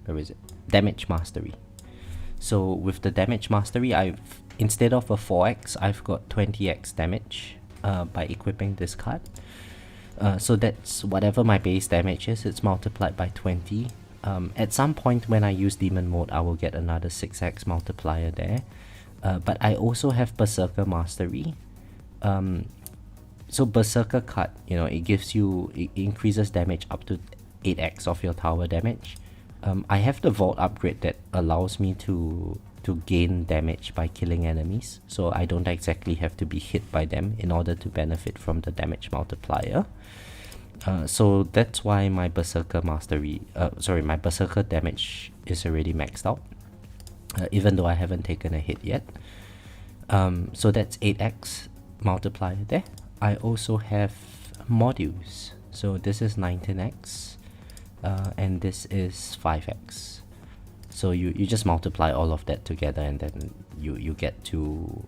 where is it? Damage mastery. So with the damage mastery, I've instead of a 4x, I've got 20x damage by equipping this card. So that's whatever my base damage is, it's multiplied by 20. At some point when I use demon mode, I will get another 6x multiplier there. But I also have Berserker Mastery. So Berserker card, you know, it increases damage up to 8x of your tower damage. I have the Vault upgrade that allows me to gain damage by killing enemies, so I don't exactly have to be hit by them in order to benefit from the damage multiplier. So that's why my Berserker Mastery, my Berserker damage is already maxed out, even though I haven't taken a hit yet. So that's 8x multiplier there. I also have modules, so this is 19x, and this is 5x. So you just multiply all of that together, and then you get to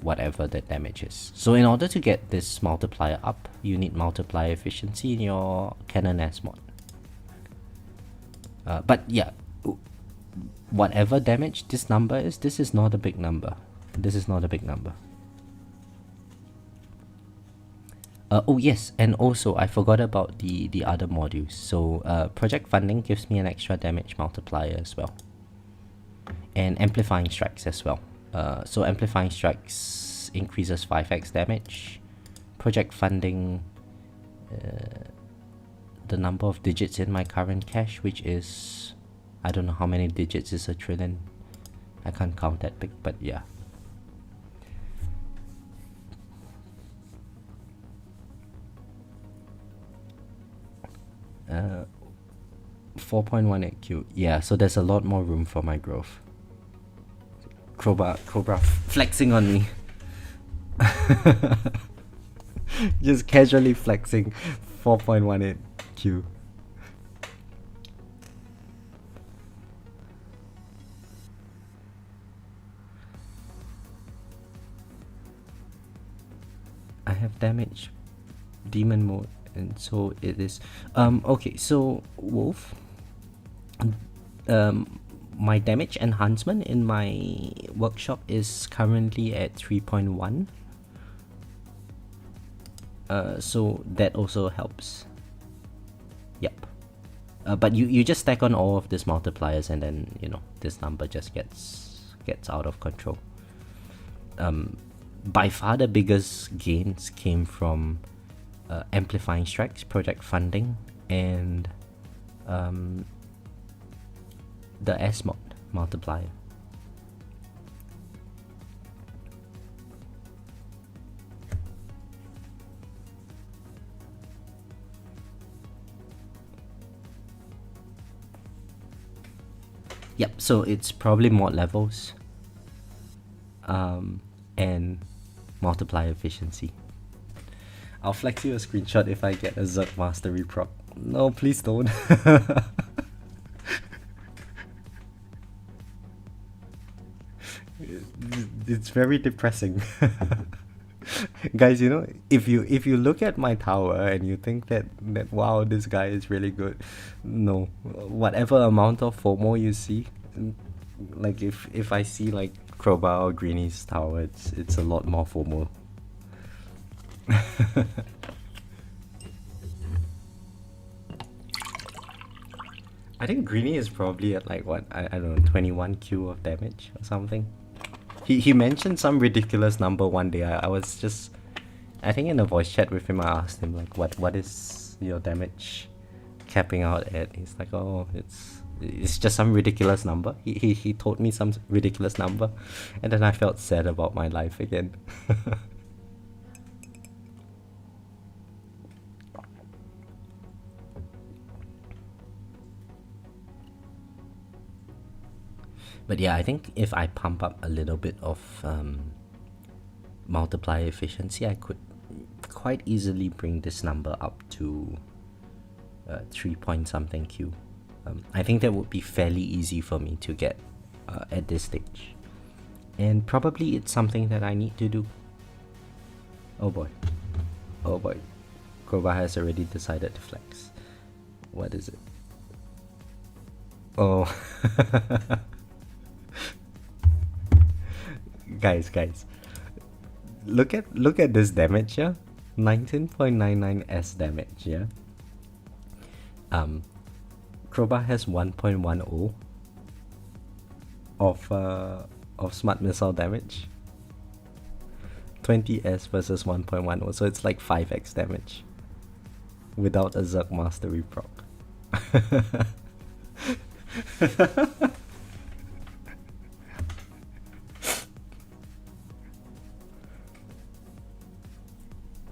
whatever that damage is. So in order to get this multiplier up, you need multiplier efficiency in your Cannon S mod. But yeah, whatever damage this number is, this is not a big number. This is not a big number. Oh yes, and also I forgot about the other modules. So project funding gives me an extra damage multiplier as well, and amplifying strikes as well. So amplifying strikes increases 5x damage. Project funding, the number of digits in my current cache, which is, I don't know how many digits is a trillion. I can't count that big, but yeah. 4.18 Q. Yeah, so there's a lot more room for my growth. Cobra flexing on me. Just casually flexing 4.18 Q. I have damage demon mode, and so it is. Okay, so Wolf, my damage enhancement in my workshop is currently at 3.1. So that also helps. Yep. But you just stack on all of these multipliers, and then, you know, this number just gets out of control. By far the biggest gains came from amplifying strikes, project funding, and the S mod multiplier. Yep, so it's probably mod levels and multiplier efficiency. I'll flex you a screenshot if I get a Zerg Mastery proc. No, please don't. It's very depressing. Guys, you know, if you look at my tower and you think that wow, this guy is really good, no, whatever amount of FOMO you see, like if I see like Crowbar or Greenie's tower, it's a lot more FOMO. I think Greenie is probably at like what, I don't know, 21Q of damage or something. He mentioned some ridiculous number one day. I was just, I think in a voice chat with him, I asked him like, what is your damage capping out at? He's like, oh, it's just some ridiculous number. He told me some ridiculous number, and then I felt sad about my life again. But yeah, I think if I pump up a little bit of multiplier efficiency, I could quite easily bring this number up to 3 point something Q. I think that would be fairly easy for me to get at this stage. And probably it's something that I need to do. Oh boy. Oh boy. Crowbar has already decided to flex. What is it? Oh. guys, look at this damage, yeah. 19.99 S damage, yeah. Crowbar has 1.10 of smart missile damage. 20S versus 1.10, so it's like 5x damage without a Zerg Mastery proc.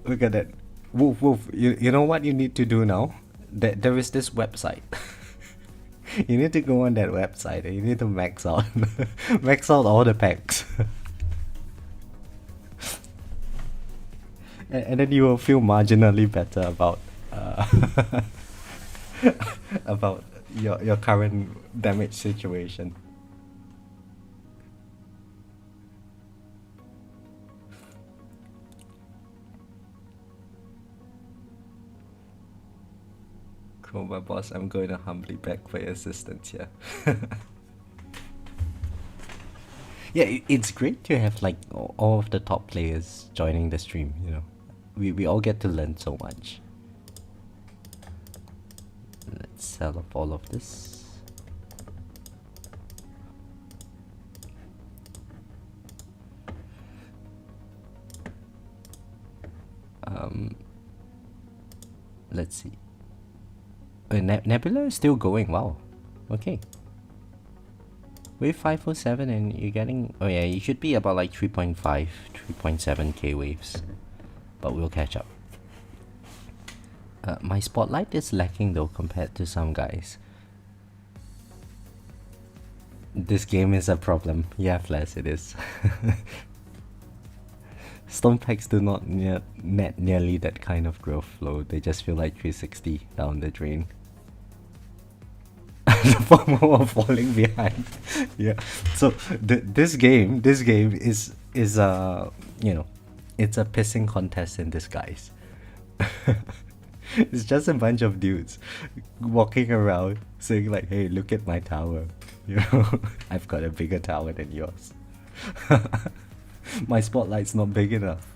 Look at that. Wolf, you know what you need to do now? There is this website. You need to go on that website and you need to max out max out all the packs. And then you will feel marginally better about about your current damage situation. Crowbar boss, I'm going to humbly beg for your assistance here. Yeah, it's great to have like all of the top players joining the stream, you know. We all get to learn so much. Let's sell off all of this. Let's see. Nebula is still going, wow. Okay. Wave 507 and you're getting... Oh yeah, you should be about like 3.5, 3.7k waves. But we'll catch up. My spotlight is lacking though compared to some guys. This game is a problem. Yeah, Flash, it is. Stone packs do not net nearly that kind of growth flow. They just feel like 360 down the drain. The FOMO of falling behind. Yeah. So this game is you know, it's a pissing contest in disguise. It's just a bunch of dudes walking around saying like, hey, look at my tower. You know, I've got a bigger tower than yours. My spotlight's not big enough.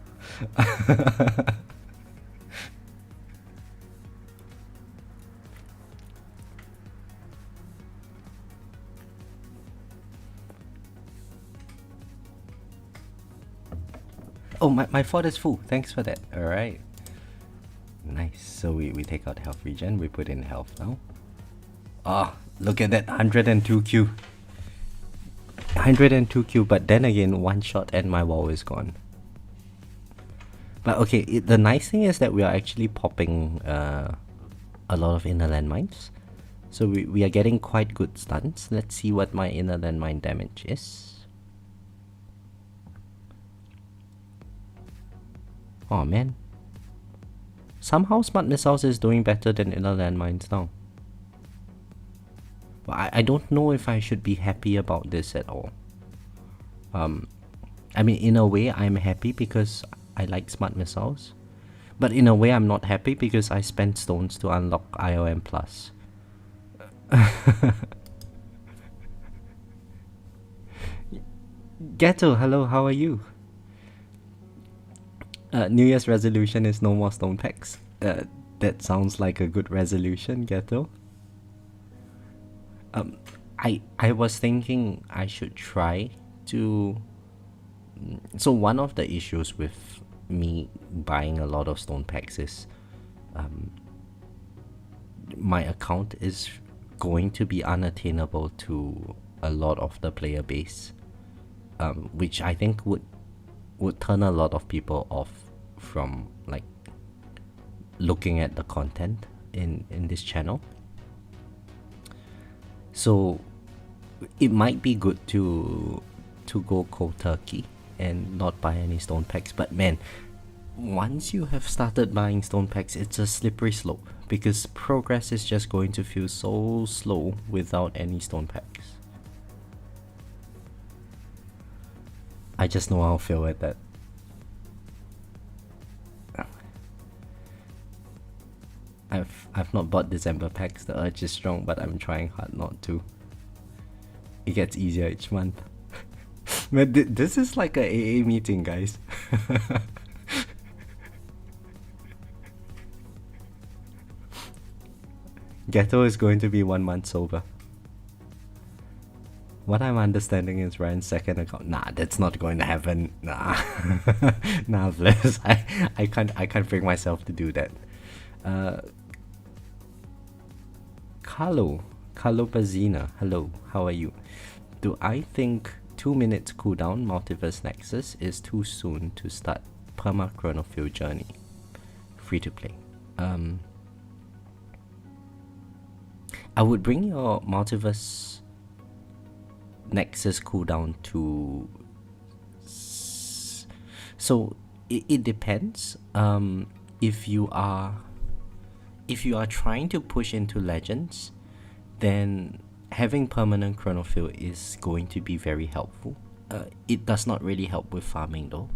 Oh, my fort is full. Thanks for that. Alright. Nice. So we take out health regen. We put in health now. Ah, look at that. 102Q. 102Q. But then again, one shot and my wall is gone. But okay, the nice thing is that we are actually popping a lot of inner landmines. So we are getting quite good stuns. Let's see what my inner landmine damage is. Oh man. Somehow Smart Missiles is doing better than inner landmines now. But I don't know if I should be happy about this at all. I mean, in a way I'm happy because I like smart missiles. But in a way, I'm not happy because I spent stones to unlock IOM Plus. Ghetto, hello, how are you? New Year's resolution is no more stone packs. That sounds like a good resolution, Ghetto. I was thinking I should try to. So one of the issues with me buying a lot of stone packs is, my account is going to be unattainable to a lot of the player base, which I think would turn a lot of people off from like looking at the content in this channel. So it might be good to go cold turkey and not buy any stone packs, but man, once you have started buying stone packs, it's a slippery slope because progress is just going to feel so slow without any stone packs. I just know I'll fail at that. I've not bought December packs. The urge is strong, but I'm trying hard not to. It gets easier each month. Man, this is like a AA meeting, guys. Ghetto is going to be 1 month sober. What I'm understanding is Ryan's second account. Nah, that's not going to happen. Nah, nah, bless. I can't bring myself to do that. Carlo Pazina, hello, how are you? Do I think 2 minutes cooldown Multiverse Nexus is too soon to start Perma Chronofield journey? Free to play. I would bring your Multiverse Nexus cooldown to. So it depends. If you are trying to push into Legends, then having permanent Chronofield is going to be very helpful. It does not really help with farming though.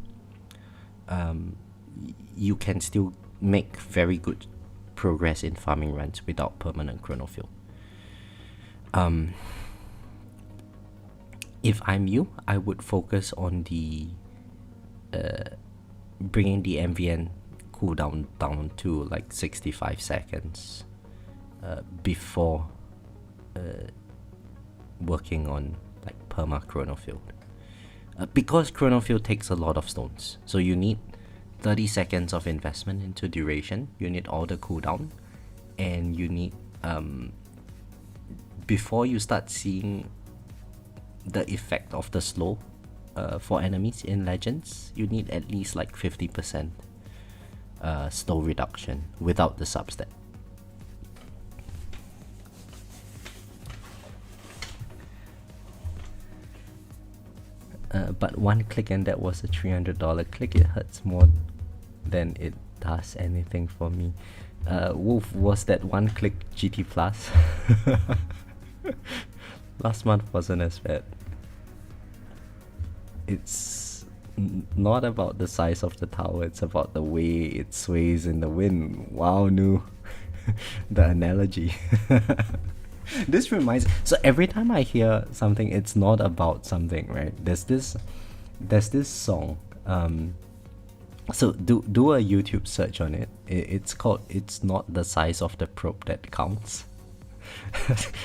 You can still make very good progress in farming runs without permanent Chronofield. If I'm you, I would focus on the bringing the MVN cooldown down to like 65 seconds before working on like perma Chronofield, because Chronofield takes a lot of stones, so you need 30 seconds of investment into duration, you need all the cooldown, and you need before you start seeing the effect of the slow for enemies in Legends, you need at least like 50% slow reduction without the substat. But one click and that was a $300 click. It hurts more than it does anything for me. Wolf, was that one click GT Plus? Last month wasn't as bad. It's not about the size of the tower, it's about the way it sways in the wind. Wow, Nu. The analogy. This reminds, so every time I hear something, it's not about something, right? There's this song. So do a YouTube search on it. It's called "It's Not the Size of the Probe That Counts."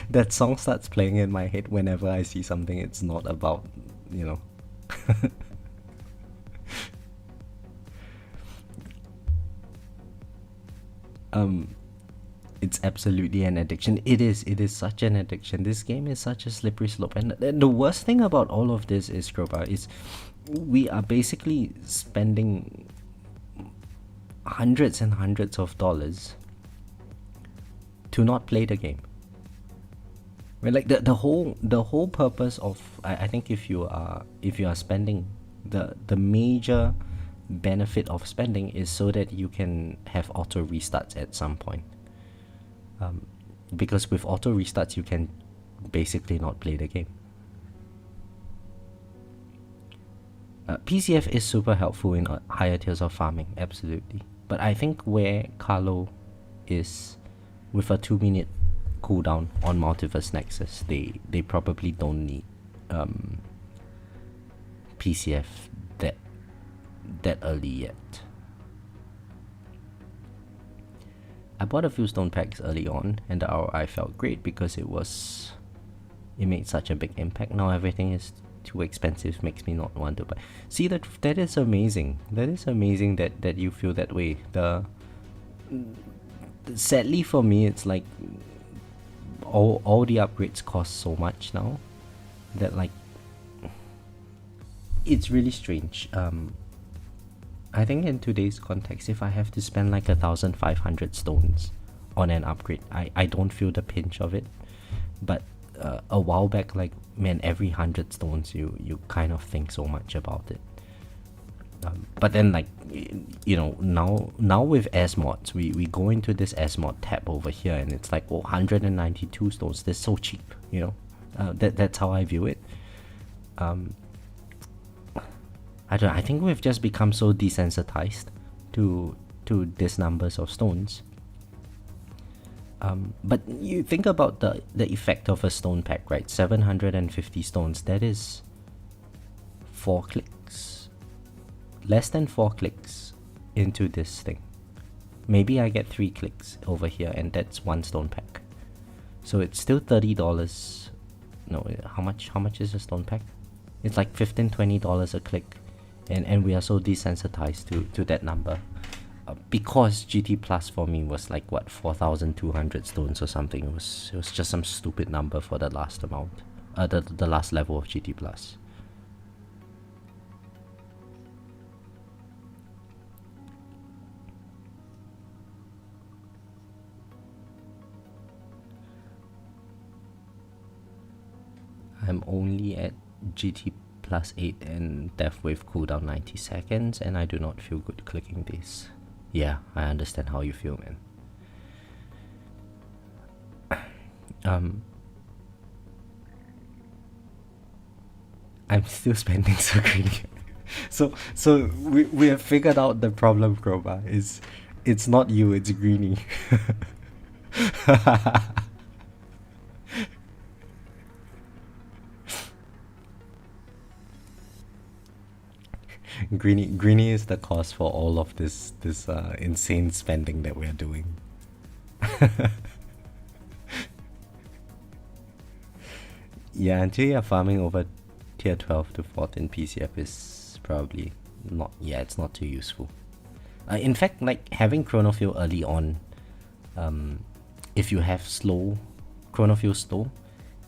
That song starts playing in my head whenever I see something it's not about, you know. It's absolutely an addiction. It is such an addiction. This game is such a slippery slope, and the worst thing about all of this is, Kroba, is we are basically spending hundreds and hundreds of dollars to not play the game. Right? Like the whole purpose of, I think if you are spending, the major benefit of spending is so that you can have auto restarts at some point. Because with auto restarts you can basically not play the game. PCF is super helpful in higher tiers of farming, absolutely. But I think where Carlo is with a 2-minute cooldown on Multiverse Nexus, they probably don't need PCF that early yet. I bought a few stone packs early on, and the ROI felt great because it made such a big impact. Now everything is too expensive, makes me not want to buy. See, that is amazing. That is amazing that you feel that way. Sadly for me, it's like all the upgrades cost so much now that like it's really strange. I think in today's context, if I have to spend like 1,500 stones on an upgrade, I don't feel the pinch of it. But a while back, like, man, every 100 stones you kind of think so much about it. But then, like, you know, now with S mods, we go into this S mod tab over here, and it's like, oh, 192 stones. That's so cheap, you know. That's how I view it. I think we've just become so desensitized to these numbers of stones. But you think about the effect of a stone pack, right? 750 stones, that is 4 clicks. Less than 4 clicks into this thing. Maybe I get 3 clicks over here, and that's 1 stone pack. So it's still $30. No, how much is a stone pack? It's like $15-20 a click. And we are so desensitized to that number. Because GT Plus for me was like, what, 4,200 stones or something. It was just some stupid number for the last amount. The last level of GT Plus. I'm only at GT Plus 8 and Death Wave cooldown 90 seconds, and I do not feel good clicking this. Yeah, I understand how you feel, man. I'm still spending so greedy. so we have figured out the problem, Crowbar. It's not you, it's Greenie. Greenie is the cause for all of this insane spending that we're doing. Yeah, until you're farming over tier 12 to 14 PCF is probably not, yeah, it's not too useful. In fact, like having Chronofuel early on, if you have slow Chronofuel slow,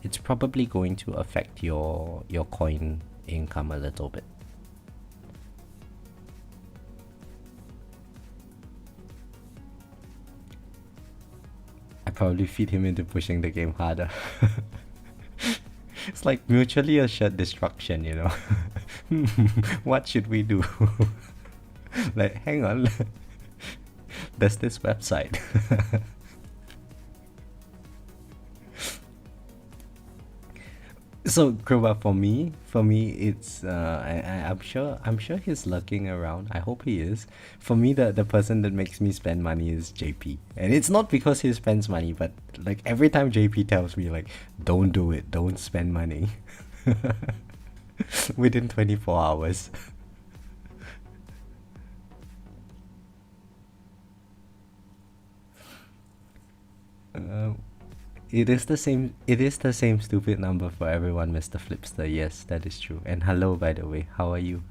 it's probably going to affect your coin income a little bit. I probably feed him into pushing the game harder. It's like mutually assured destruction, you know. What should we do? Like, hang on. There's this website. So Crowbar, for me it's I'm sure he's lurking around. I hope he is. For me, the person that makes me spend money is JP, and it's not because he spends money, but like every time JP tells me like, don't do it, don't spend money, within 24 hours. It is the same stupid number for everyone, Mr. Flipster. Yes, that is true. And hello, by the way. How are you?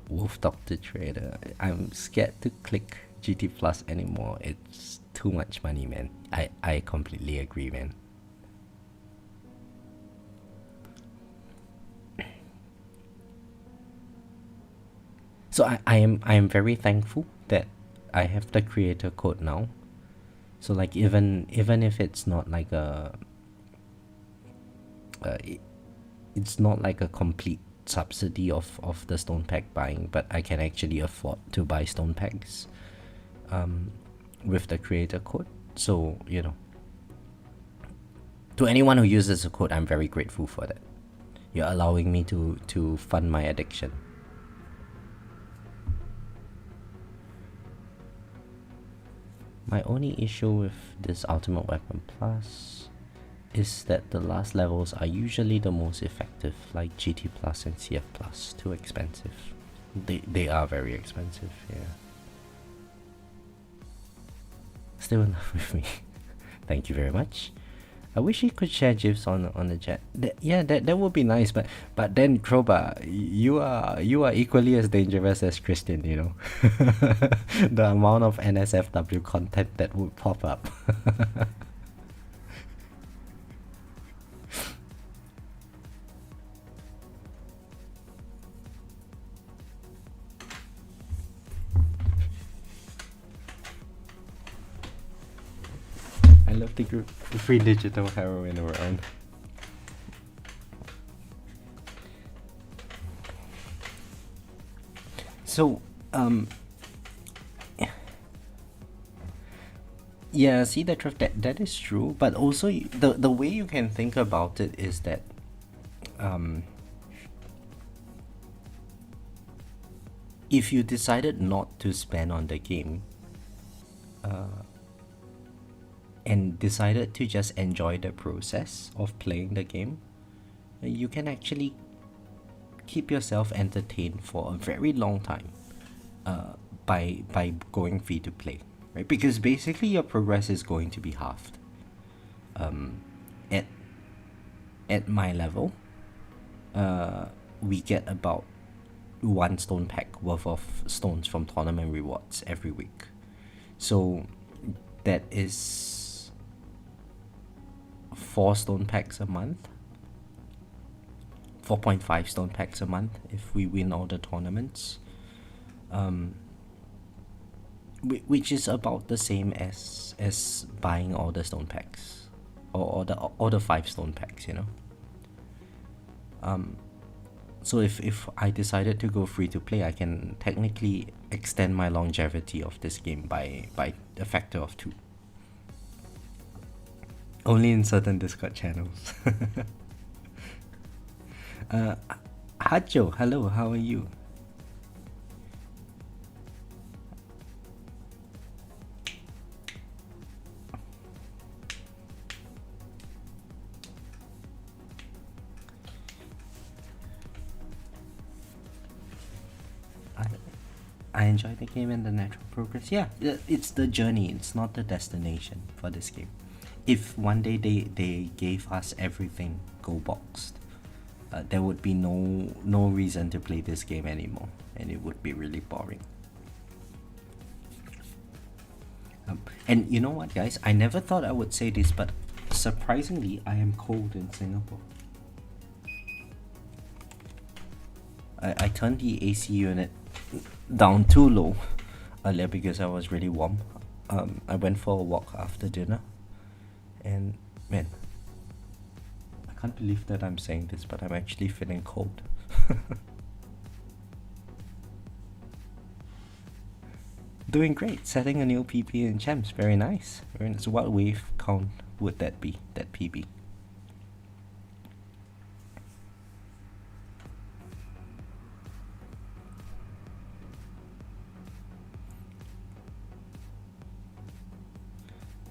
Wolf Doctor Trader. I'm scared to click GT Plus anymore. It's too much money, man. I completely agree, man. So I am very thankful that I have the creator code now. So like even if it's not like it's not like a complete subsidy of the stone pack buying, but I can actually afford to buy stone packs with the creator code. So, you know, To anyone who uses the code, I'm very grateful for that. You're allowing me to fund my addiction. My only issue with this Ultimate Weapon Plus is that the last levels are usually the most effective, like GT Plus and CF Plus. Too expensive. They are very expensive, yeah. Still enough with me. Thank you very much. I wish you could share gifs on the chat. That would be nice, but then Crowbar, you are equally as dangerous as Christian, you know. The amount of NSFW content that would pop up. I love the group free digital heroin around. So, yeah, see that that is true, but also the way you can think about it is that, if you decided not to spend on the game, and decided to just enjoy the process of playing the game, you can actually keep yourself entertained for a very long time, by going free to play, right? Because basically your progress is going to be halved. At my level, we get about 1 stone pack worth of stones from tournament rewards every week. So that is 4 stone packs a month, 4.5 stone packs a month if we win all the tournaments, which is about the same as buying all the stone packs, or the 5 stone packs, you know. So if I decided to go free to play, I can technically extend my longevity of this game by a factor of 2. Only in certain Discord channels. Hajo, hello, how are you? I enjoy the game and the natural progress. Yeah, it's the journey, it's not the destination for this game. If one day they gave us everything go boxed, there would be no reason to play this game anymore, and it would be really boring. And you know what, guys? I never thought I would say this, but surprisingly, I am cold in Singapore. I turned the AC unit down too low earlier because I was really warm. I went for a walk after dinner, and man, I can't believe that I'm saying this, but I'm actually feeling cold. Doing great, setting a new PP in champs, very nice. Very nice. What wave count would that be, that PB?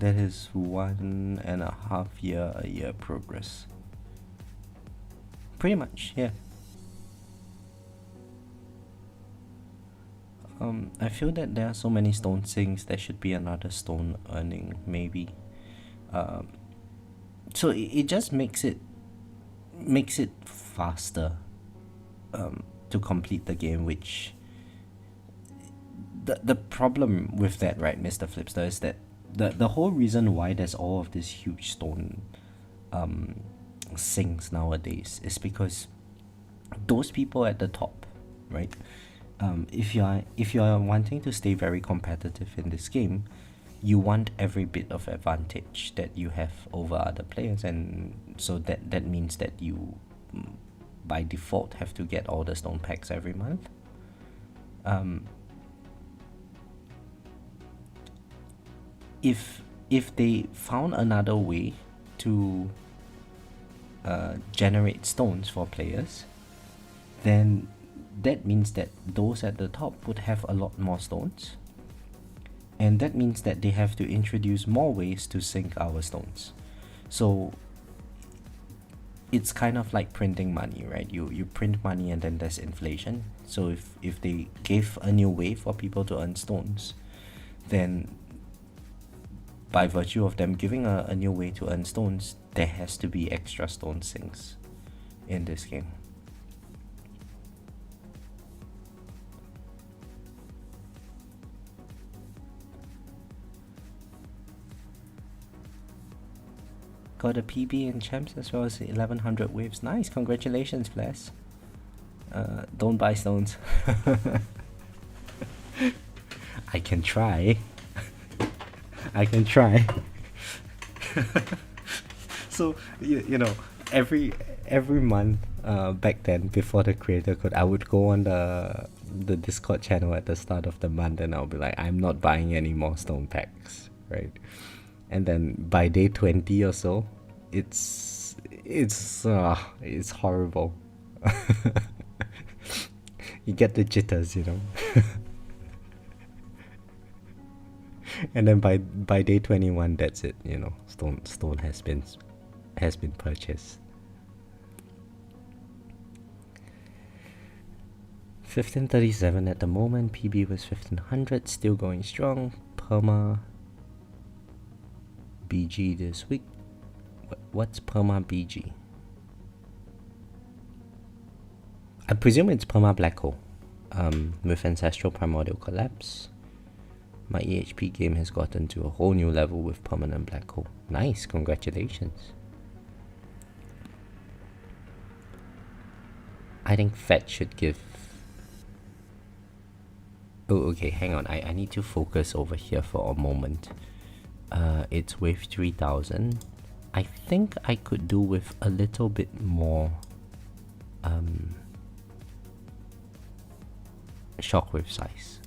That is 1.5 year progress. Pretty much, yeah. I feel that there are so many stone sinks, there should be another stone earning, maybe. So it just makes it faster to complete the game, which the problem with that, right, Mr. Flipster, is that the whole reason why there's all of this huge stone sinks nowadays is because those people at the top, right, if you're wanting to stay very competitive in this game, you want every bit of advantage that you have over other players, and so that means that you by default have to get all the stone packs every month. If they found another way to generate stones for players, then that means that those at the top would have a lot more stones. And that means that they have to introduce more ways to sink our stones. So it's kind of like printing money, right? You print money and then there's inflation. So if they gave a new way for people to earn stones, then by virtue of them giving a new way to earn stones, there has to be extra stone sinks in this game. Got a PB in champs as well as 1100 waves. Nice, congratulations, Flash. Don't buy stones. I can try. I can try. So you know, every month back then, before the creator code, I would go on the Discord channel at the start of the month and I'll be like, I'm not buying any more stone packs, right? And then by day 20 or so, it's horrible. You get the jitters, you know. And then by day 21, that's it, you know. Stone has been purchased. 1537 at the moment. PB was 1500, still going strong. Perma BG this week. What's Perma BG? I presume it's Perma Black Hole. With Ancestral Primordial Collapse, my EHP game has gotten to a whole new level with Permanent Black Hole. Nice, congratulations. I think Fed should give... Oh, okay, hang on. I need to focus over here for a moment. It's with 3000. I think I could do with a little bit more shockwave size.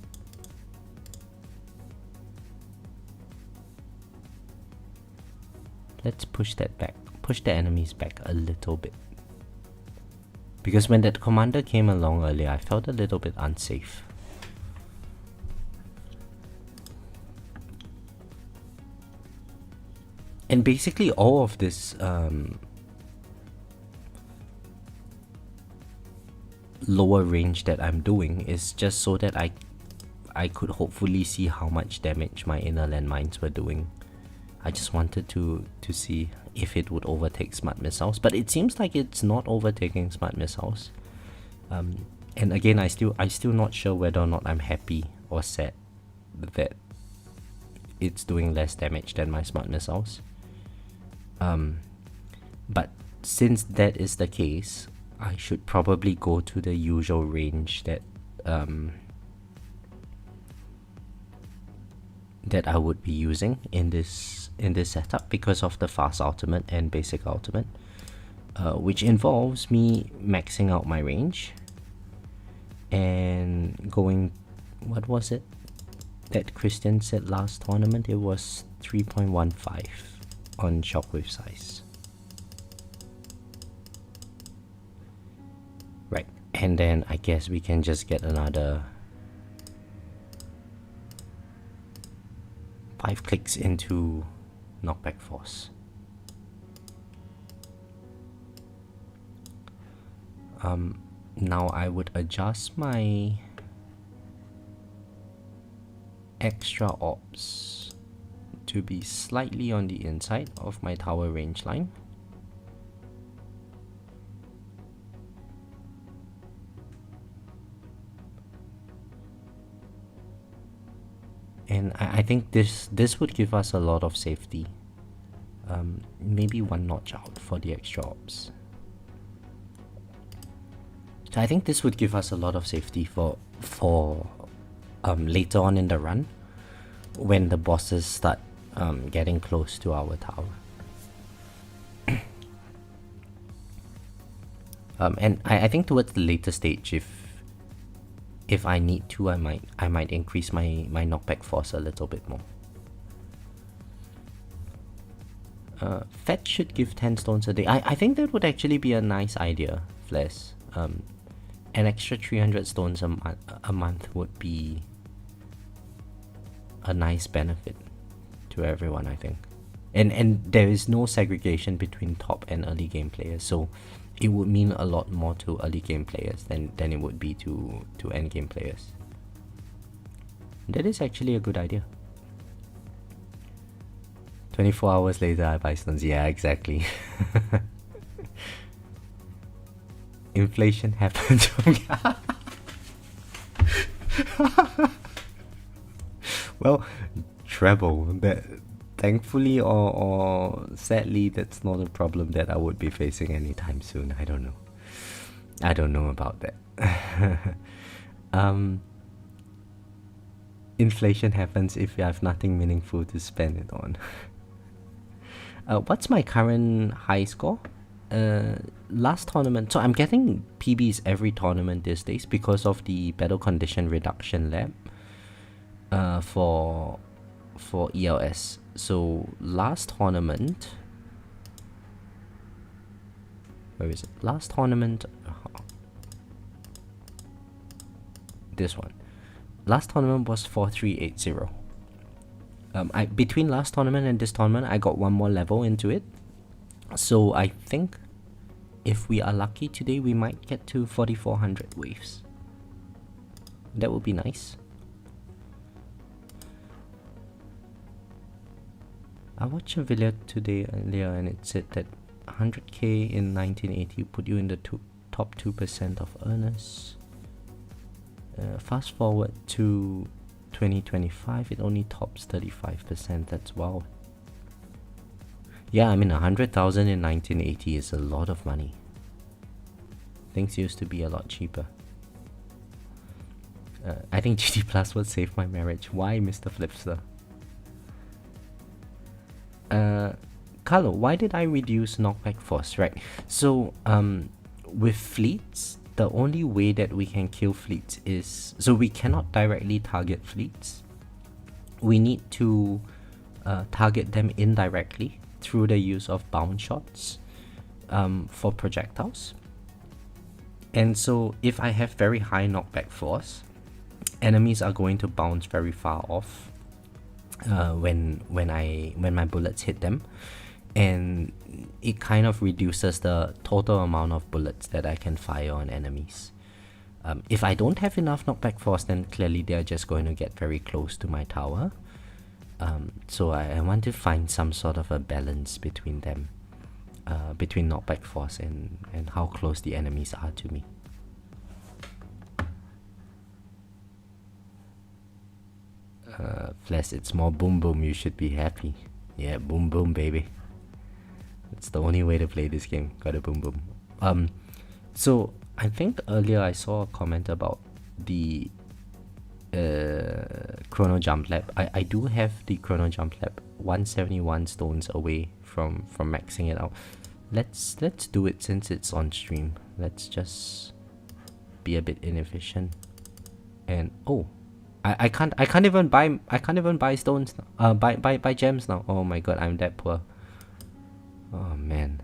Let's push that back. Push the enemies back a little bit. Because when that commander came along earlier, I felt a little bit unsafe. And basically all of this lower range that I'm doing is just so that I could hopefully see how much damage my inner landmines were doing. I just wanted to see if it would overtake smart missiles, but it seems like it's not overtaking smart missiles. And again, I still not sure whether or not I'm happy or sad that it's doing less damage than my smart missiles. But since that is the case, I should probably go to the usual range that that I would be using in this setup because of the fast ultimate and basic ultimate, which involves me maxing out my range and going, what was it that Christian said last tournament? It was 3.15 on shockwave size. Right, and then I guess we can just get another 5 clicks into knockback force. Now I would adjust my extra orbs to be slightly on the inside of my tower range line. And I think this would give us a lot of safety. Maybe one notch out for the extra orbs. So I think this would give us a lot of safety for later on in the run, when the bosses start getting close to our tower. And I think towards the later stage, if I need to, I might increase my knockback force a little bit more. Fetch should give 10 stones a day. I think that would actually be a nice idea, Fles. An extra 300 stones a month would be a nice benefit to everyone, I think. And there is no segregation between top and early game players, so it would mean a lot more to early game players than it would be to end game players. That is actually a good idea. 24 hours later I buy stones. Yeah, exactly. Inflation happens. Well, treble. That thankfully or sadly, that's not a problem that I would be facing anytime soon. I don't know. I don't know about that. Inflation happens if you have nothing meaningful to spend it on. What's my current high score? Last tournament, so I'm getting PBs every tournament these days because of the battle condition reduction lab for ELS. So last tournament, where is it? Last tournament, this one. Last tournament was 4380. Between last tournament and this tournament, I got one more level into it. So I think if we are lucky today, we might get to 4400 waves. That would be nice. I watched a video today earlier and it said that 100k in 1980 put you in the top 2% of earners. Fast forward to 2025, it only tops 35%. That's wow. Yeah, I mean 100,000 in 1980 is a lot of money. Things used to be a lot cheaper. I think GT Plus would save my marriage. Why, Mr. Flipster? Carlo, why did I reduce knockback force? Right, so with fleets, the only way that we can kill fleets is, so we cannot directly target fleets. We need to target them indirectly through the use of bounce shots for projectiles. And so if I have very high knockback force, enemies are going to bounce very far off when my bullets hit them, and it kind of reduces the total amount of bullets that I can fire on enemies. If I don't have enough knockback force, then clearly they're just going to get very close to my tower. So I want to find some sort of a balance between them, between knockback force and how close the enemies are to me. Flash, it's more boom boom, you should be happy. Yeah, boom boom baby. It's the only way to play this game. Gotta boom boom. So I think earlier I saw a comment about the chrono jump lab. I do have the chrono jump lab 171 stones away from maxing it out. Let's do it since it's on stream. Let's just be a bit inefficient. And oh, I can't even buy stones now. Buy gems now. Oh my god, I'm that poor. Oh man.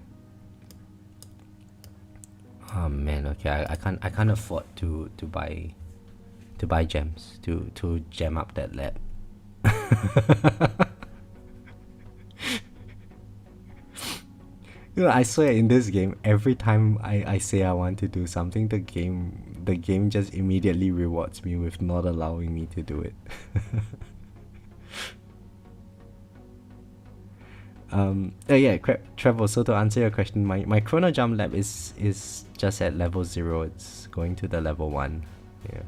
Oh man, okay, I can't afford to buy gems to gem up that lab. You know, I swear in this game, every time I say I want to do something, the game just immediately rewards me with not allowing me to do it. Yeah, Trevor, so to answer your question, my chrono jump lab is just at level 0. It's going to the level 1. Yeah.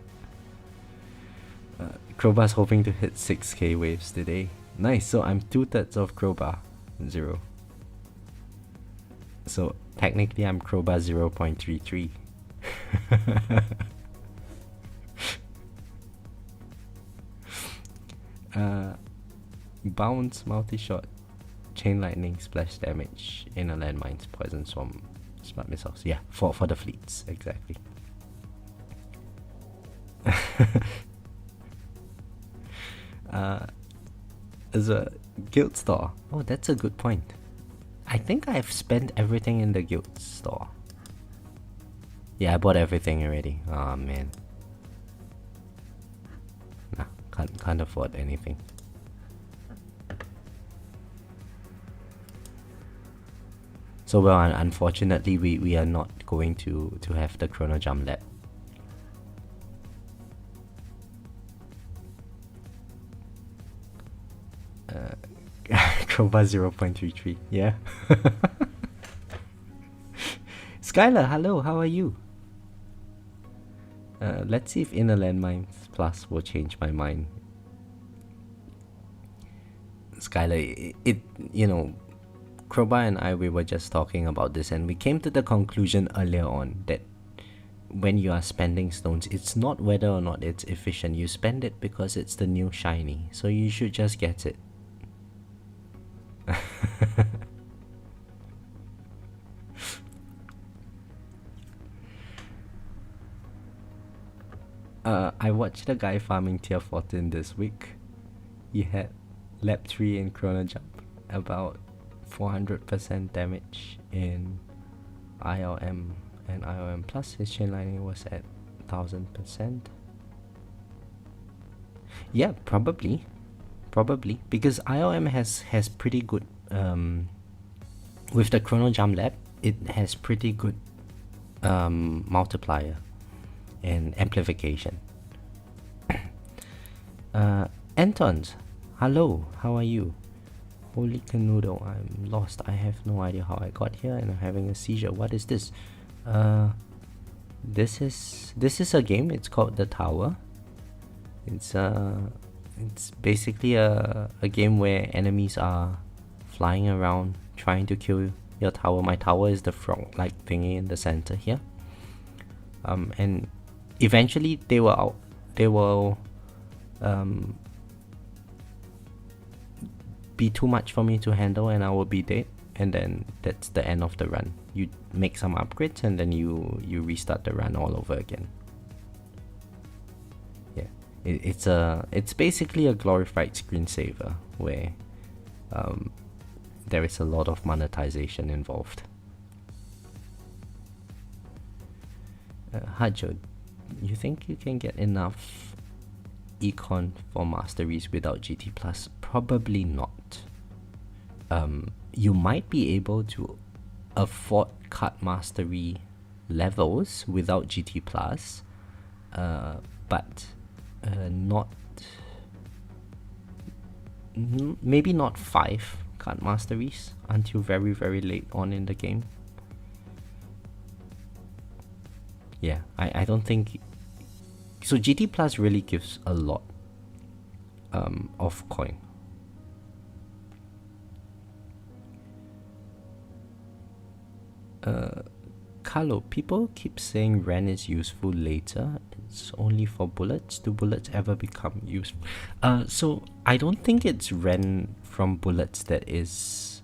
Crowbar's hoping to hit 6k waves today. Nice, so I'm 2/3 of Crowbar 0. So technically I'm Crowbar 0.33. Bounce, multi-shot, chain lightning, splash damage, inner landmines, poison swarm, smart missiles. Yeah, for the fleets, exactly. As a guild store. Oh, that's a good point. I think I've spent everything in the guild store. Yeah, I bought everything already. Oh man. Nah, can't afford anything. So well, unfortunately, we are not going to have the chrono jump lab. Crowbar 0.33. Yeah. Skylar, hello. How are you? Let's see if Inner Landmines Plus will change my mind. Skylar, it you know, Crowbar and I, we were just talking about this, and we came to the conclusion earlier on that when you are spending stones, it's not whether or not it's efficient. You spend it because it's the new shiny, so you should just get it. I watched a guy farming tier 14 this week. He had lap 3 in chrono jump, about 400% damage in ILM and ILM plus. His chain lightning was at 1000%. Yeah, probably because ILM has pretty good with the chrono jump lab. It has pretty good multiplier and amplification. Antons, hello, how are you? Holy canoodle, I'm lost. I have no idea how I got here and I'm having a seizure. What is this? This is a game. It's called The Tower. It's basically a game where enemies are flying around trying to kill your tower. My tower is the frog-like thingy in the center here. And eventually they will be too much for me to handle and I will be dead, and then that's the end of the run. You make some upgrades and then you restart the run all over again. Yeah, it's basically a glorified screensaver where there is a lot of monetization involved. Hajo, you think you can get enough econ for masteries without GT Plus? Probably not. You might be able to afford card mastery levels without GT Plus, but not maybe not 5 card masteries until very very late on in the game. Yeah, I don't think so. GT Plus really gives a lot of coin. Carlo, people keep saying Ren is useful later. It's only for bullets. Do bullets ever become useful? So I don't think it's Ren from bullets that is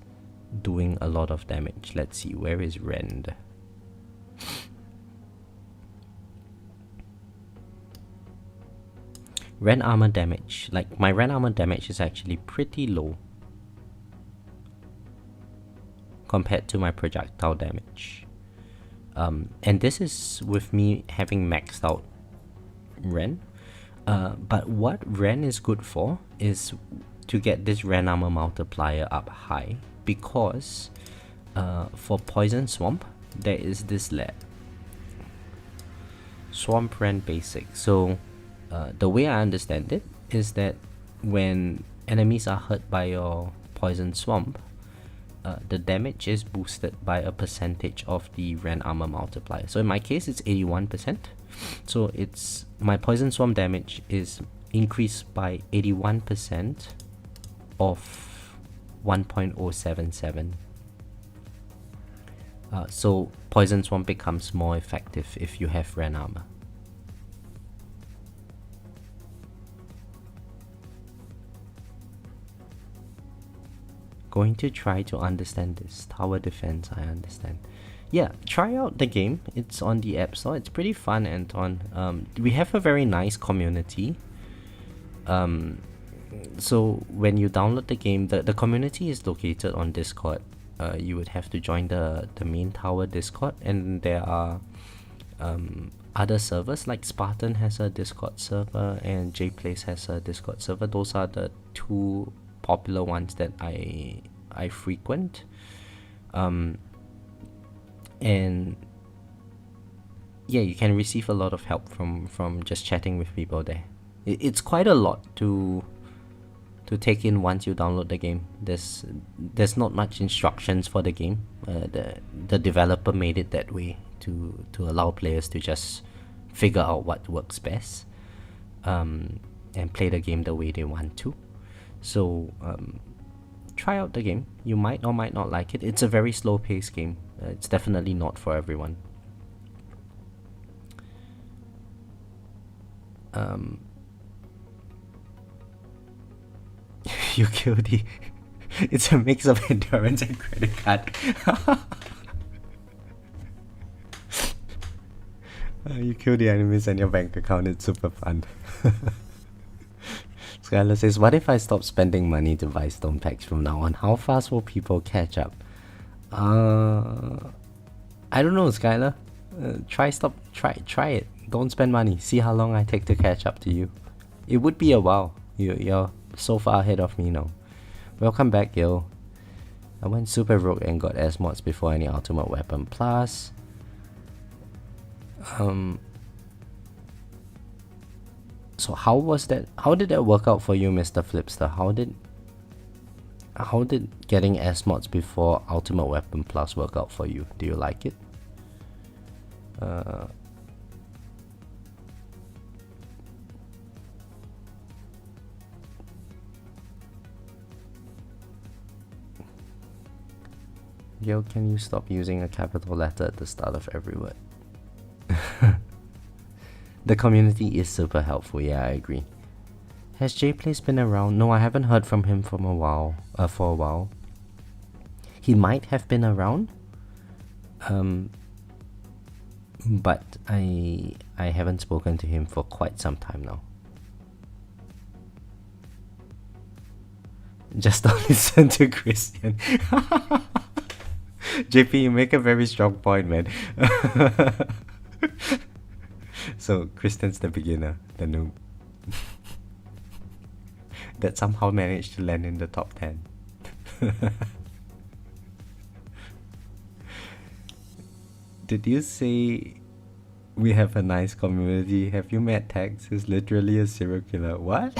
doing a lot of damage. Let's see, where is Ren? Ren armor damage. Like, my Ren armor damage is actually pretty low compared to my projectile damage. And this is with me having maxed out Ren. But what Ren is good for is to get this Ren armor multiplier up high, because for Poison Swamp, there is this lab. Swamp Ren Basic. So the way I understand it is that when enemies are hurt by your Poison Swamp, the damage is boosted by a percentage of the Ren armor multiplier. So in my case, it's 81%. So it's my Poison Swamp damage is increased by 81% of 1.077. So Poison Swamp becomes more effective if you have Ren armor. Going to try to understand this. Tower defense, I understand. Yeah, try out the game. It's on the App Store. It's pretty fun, Anton. We have a very nice community. So when you download the game, the community is located on Discord. you would have to join the main tower Discord, and there are other servers like Spartan has a Discord server and JPlace has a Discord server. Those are the two popular ones that I frequent. And yeah, you can receive a lot of help from just chatting with people there. It's quite a lot to take in once you download the game. There's not much instructions for the game. The developer made it that way to allow players to just figure out what works best, and play the game the way they want to. So try out the game. You might or might not like it. It's a very slow-paced game. It's definitely not for everyone. You killed the... It's a mix of endurance and credit card. You kill the enemies and your bank account. It's super fun. Skylar says, what if I stop spending money to buy stone packs from now on? How fast will people catch up? I don't know, Skylar. Try it. Don't spend money. See how long I take to catch up to you. It would be a while. You're so far ahead of me now. Welcome back, Gil. I went super rogue and got S mods before any ultimate weapon plus. So how was that? How did that work out for you, Mr. Flipster? How did getting S mods before ultimate weapon plus work out for you? Do you like it? Yo, can you stop using a capital letter at the start of every word? The community is super helpful, yeah, I agree. Has JPlace been around? No, I haven't heard from him for a while. He might have been around, but I haven't spoken to him for quite some time now. Just don't listen to Christian. JP, you make a very strong point, man. So, Christian's the beginner, the noob. That somehow managed to land in the top 10. Did you say we have a nice community? Have you met Tex? He's literally a serial killer. What?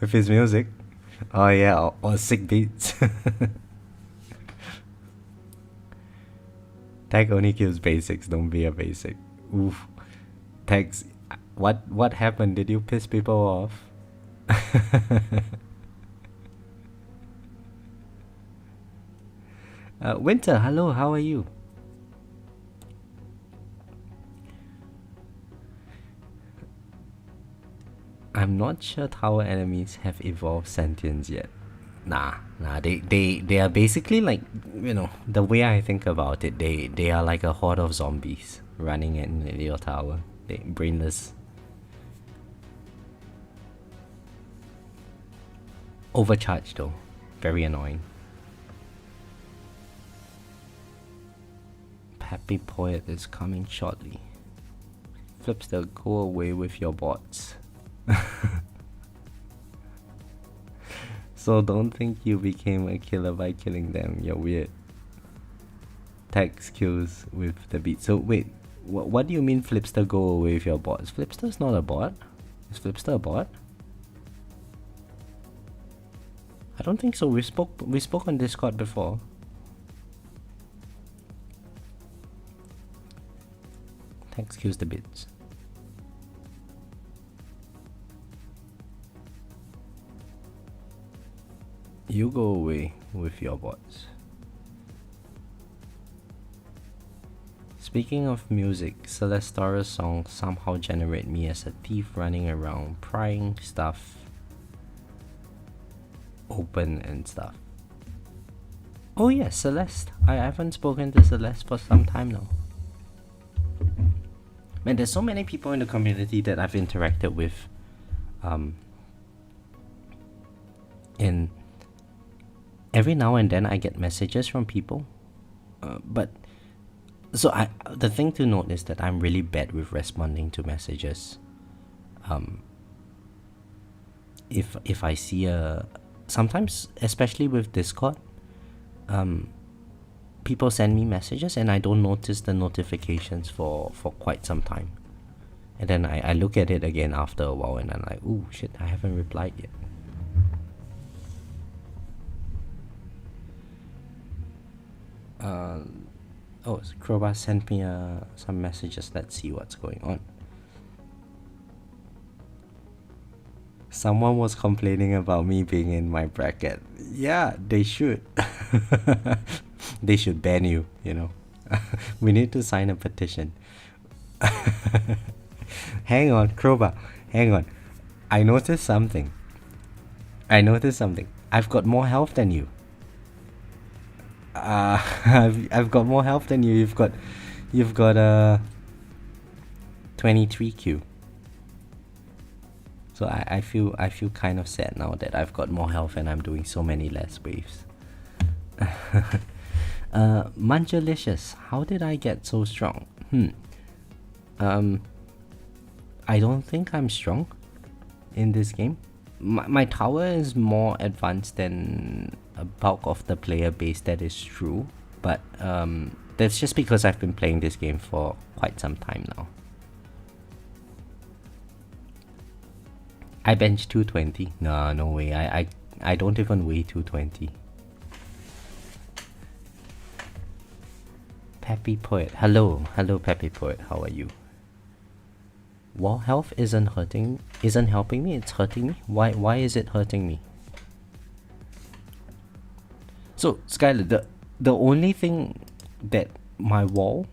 With his music? Oh yeah, or sick beats. Tag only kills basics, don't be a basic. Oof. Tags, what happened? Did you piss people off? Winter, hello, how are you? I'm not sure tower enemies have evolved sentience yet. Nah, they are basically like, you know, the way I think about it, they are like a horde of zombies running in your tower. They brainless. Overcharged though. Very annoying. Happy Poet is coming shortly. Flipster, go away with your bots. So don't think you became a killer by killing them. You're weird. Text kills with the beat. So wait, what do you mean Flipster go away with your bots? Flipster's not a bot. Is Flipster a bot? I don't think so. We spoke on Discord before. Text kills the bits. You go away with your bots. Speaking of music, Celestaura's songs somehow generate me as a thief running around, prying stuff open and stuff. Oh yeah, Celeste. I haven't spoken to Celeste for some time now. Man, there's so many people in the community that I've interacted with in every now and then I get messages from people, but so the thing to note is that I'm really bad with responding to messages. If I see sometimes, especially with Discord, people send me messages and I don't notice the notifications for quite some time, and then I look at it again after a while and I'm like, oh shit, I haven't replied yet. Oh, Crowbar sent me some messages. Let's see what's going on. Someone was complaining about me being in my bracket. Yeah, they should. They should ban you, you know. We need to sign a petition. Hang on, Crowbar. Hang on. I noticed something. I've got more health than you. I've got more health than you. You've got 23Q. So I feel kind of sad now that I've got more health and I'm doing so many less waves. Munchalicious, how did I get so strong? I don't think I'm strong in this game. My tower is more advanced than a bulk of the player base, that is true, but that's just because I've been playing this game for quite some time now. I bench 220. No way. I don't even weigh 220. Peppy Poet. Hello Peppy Poet. How are you? Wall health isn't helping me. It's hurting me. Why is it hurting me? So Skylar, the only thing that my wall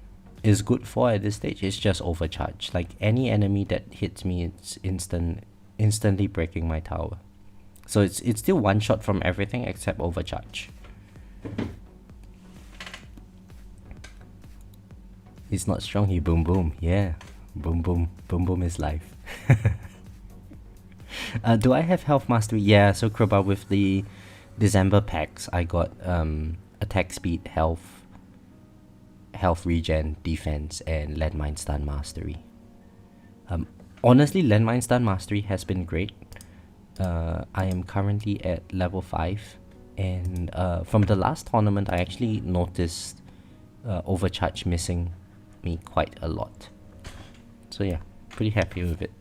is good for at this stage is just overcharge. Like any enemy that hits me, it's instantly breaking my tower. So it's still one shot from everything except overcharge. He's not strong, he boom boom. Yeah, boom boom is life. Do I have health mastery? Yeah, so Crowbar, with the December packs I got attack speed, health regen, defense, and landmine stun mastery. Honestly, landmine stun mastery has been great. I am currently at level 5, and from the last tournament I actually noticed overcharge missing me quite a lot. So yeah, pretty happy with it.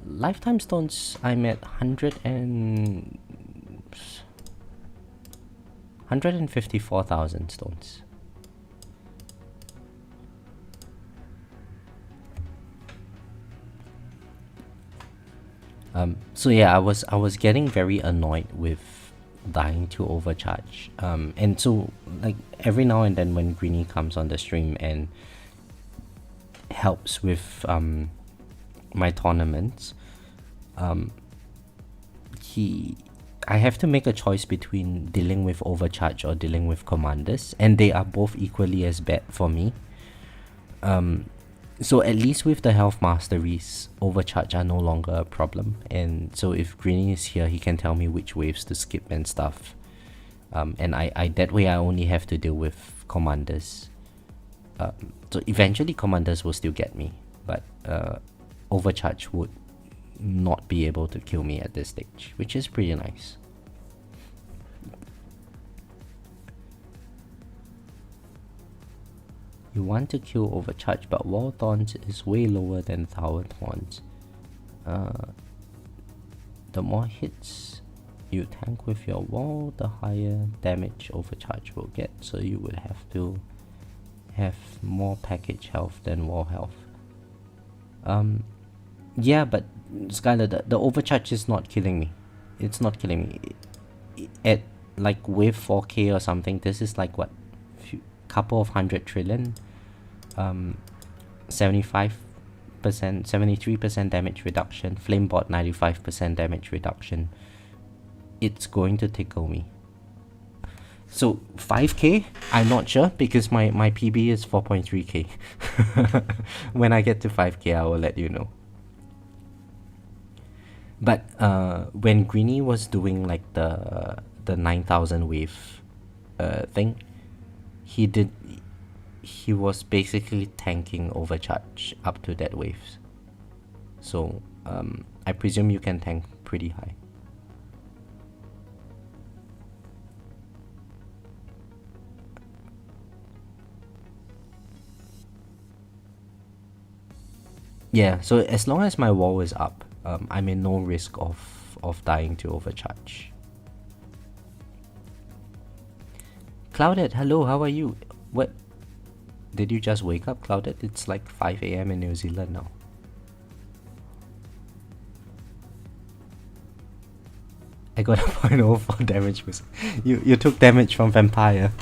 Lifetime stones, I'm at 154,000 stones. So yeah, I was getting very annoyed with dying to overcharge. And so like every now and then when Greenie comes on the stream and helps with my tournaments, I have to make a choice between dealing with overcharge or dealing with commanders, and they are both equally as bad for me. So at least with the health masteries, overcharge are no longer a problem, and so if Greenie is here, he can tell me which waves to skip and stuff. And I that way I only have to deal with commanders. So eventually commanders will still get me, but overcharge would not be able to kill me at this stage, which is pretty nice. You want to kill overcharge, but wall taunts is way lower than tower taunts. The more hits you tank with your wall, the higher damage overcharge will get, so you would have to have more package health than wall health. Yeah, but Skylar, the overcharge is not killing me. It's not killing me. At like wave 4k or something, this is like what? Couple of 100 trillion. 75%, 73% damage reduction. Flamebot 95% damage reduction. It's going to tickle me. So 5k, I'm not sure because my PB is 4.3k. When I get to 5k, I will let you know. But when Greeny was doing like the 9,000 wave thing, he was basically tanking overcharge up to that wave. So I presume you can tank pretty high. Yeah, so as long as my wall is up, I'm in no risk of dying to overcharge. Clouded, hello, how are you? What? Did you just wake up, Clouded? It's like 5 a.m. in New Zealand now. I got a 0.0 for damage. You took damage from Vampire.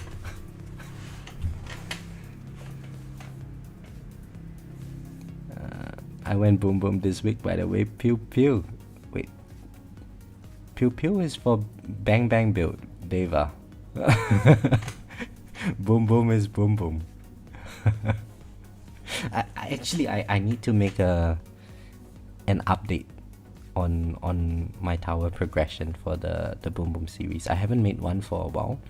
I went boom boom this week, by the way. Pew pew. Wait. Pew pew is for bang bang build, Deva. Boom boom is boom boom. I need to make an update on my tower progression for the boom boom series. I haven't made one for a while.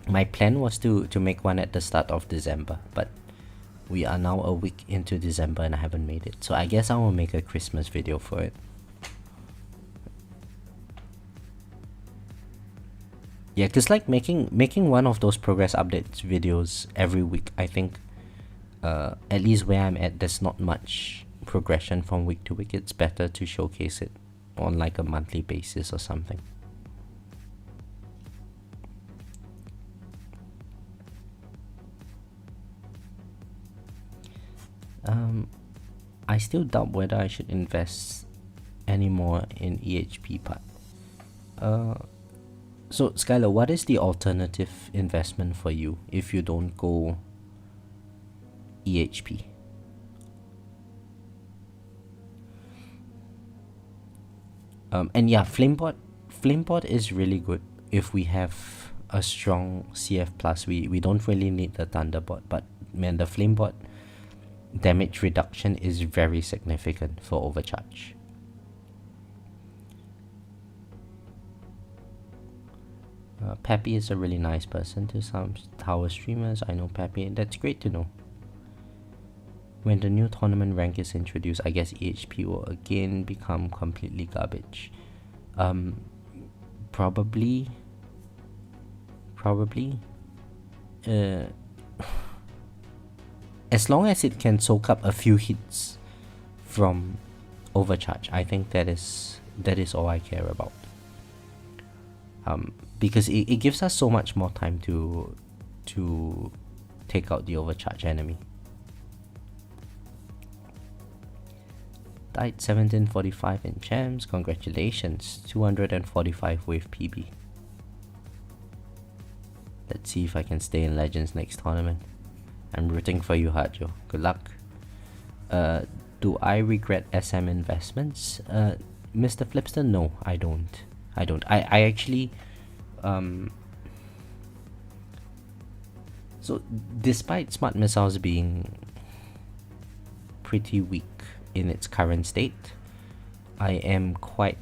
My plan was to make one at the start of December, but we are now a week into December and I haven't made it. So I guess I will make a Christmas video for it. Yeah, cause like making one of those progress updates videos every week, I think at least where I'm at, there's not much progression from week to week. It's better to showcase it on like a monthly basis or something. I still doubt whether I should invest any more in EHP part. So Skylar, what is the alternative investment for you if you don't go EHP? And yeah, Flamebot is really good if we have a strong CF plus. We don't really need the Thunderbot, but man, the Flamebot damage reduction is very significant for overcharge. Peppy is a really nice person to some tower streamers. I know Peppy. That's great to know. When the new tournament rank is introduced, I guess EHP will again become completely garbage. Probably. As long as it can soak up a few hits from overcharge, I think that is all I care about. Because it gives us so much more time to take out the overcharge enemy. Died 1745 in champs, congratulations, 245 wave PB. Let's see if I can stay in Legends next tournament. I'm rooting for you, Hajo. Good luck. Do I regret SM investments? Mr. Flipster, no, I don't. I actually... So, despite Smart Missiles being pretty weak in its current state, I am quite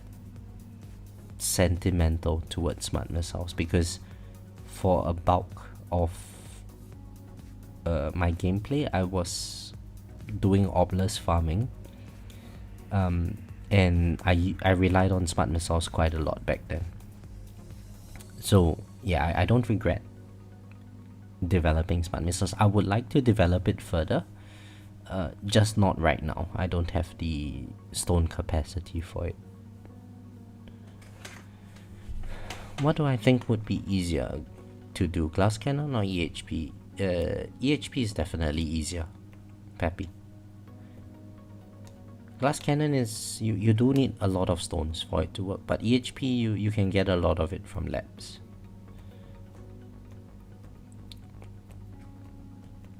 sentimental towards Smart Missiles because for a bulk of my gameplay, I was doing Obelisk farming, and I relied on Smart Missiles quite a lot back then. So yeah, I don't regret developing Smart Missiles. I would like to develop it further, just not right now. I don't have the stone capacity for it. What do I think would be easier to do, Glass Cannon or EHP? EHP is definitely easier, Peppy. Glass Cannon is, you do need a lot of stones for it to work, but EHP you can get a lot of it from labs.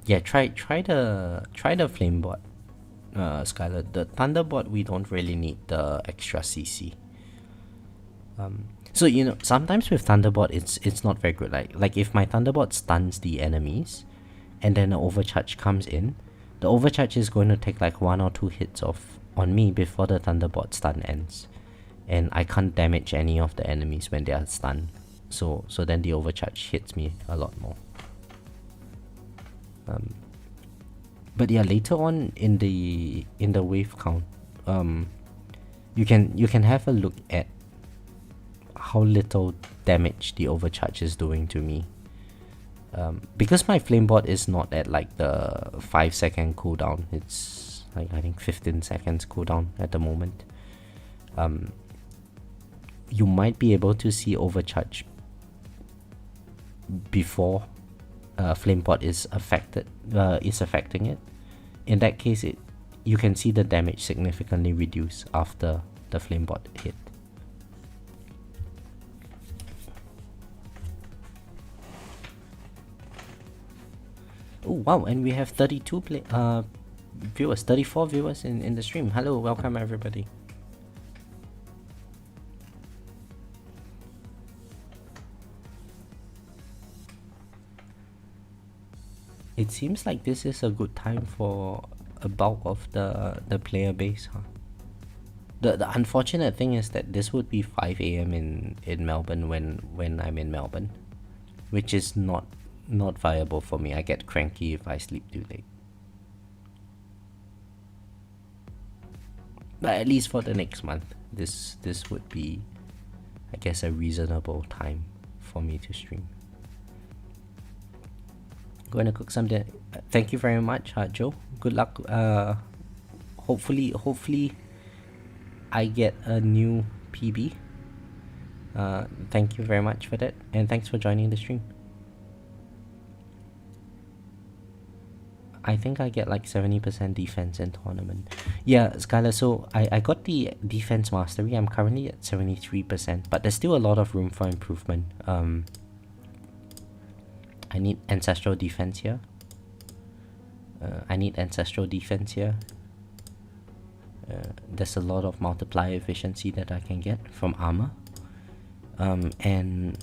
Yeah, try the Flamebot, Skylar. The Thunderbot we don't really need the extra CC. So you know, sometimes with Thunderbolt, it's not very good. Like if my Thunderbolt stuns the enemies, and then an overcharge comes in, the overcharge is going to take like 1 or 2 hits of on me before the Thunderbolt stun ends, and I can't damage any of the enemies when they are stunned. So then the overcharge hits me a lot more. But yeah, later on in the wave count, you can have a look at how little damage the overcharge is doing to me. Because my flamebot is not at like the 5-second cooldown, it's like I think 15 seconds cooldown at the moment. You might be able to see overcharge before flamebot is affecting it. In that case, you can see the damage significantly reduce after the flamebot hit. Oh wow, and we have 32 viewers, 34 viewers in the stream. Hello, welcome everybody. It seems like this is a good time for a bulk of the player base, huh? The unfortunate thing is that this would be 5 a.m. in Melbourne when I'm in Melbourne, which is not viable for me. I get cranky if I sleep too late. But at least for the next month, this would be, I guess, a reasonable time for me to stream. Going to cook some dinner. Thank you very much, Joe. Good luck. Hopefully I get a new PB. Thank you very much for that, and thanks for joining the stream. I think I get like 70% defense in tournament. Yeah, Skylar, so I got the defense mastery. I'm currently at 73%, but there's still a lot of room for improvement. I need ancestral defense here. There's a lot of multiplier efficiency that I can get from armor. And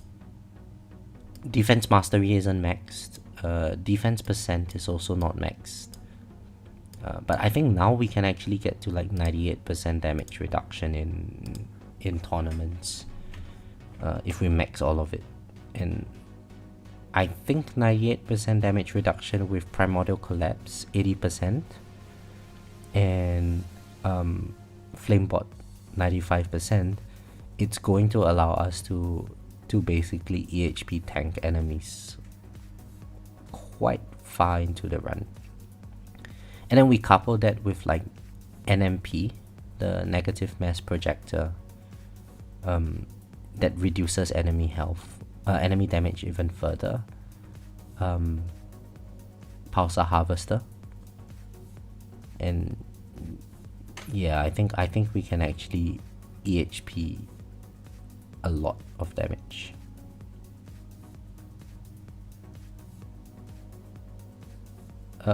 defense mastery isn't maxed. Defense percent is also not maxed. But I think now we can actually get to like 98% damage reduction in tournaments if we max all of it. And I think 98% damage reduction with Primordial Collapse, 80%, and Flamebot 95%. It's going to allow us to basically EHP tank enemies quite far into the run. And then we couple that with like NMP, the negative mass projector, that reduces enemy health, enemy damage even further. Pulsar Harvester, and yeah, I think we can actually EHP a lot of damage.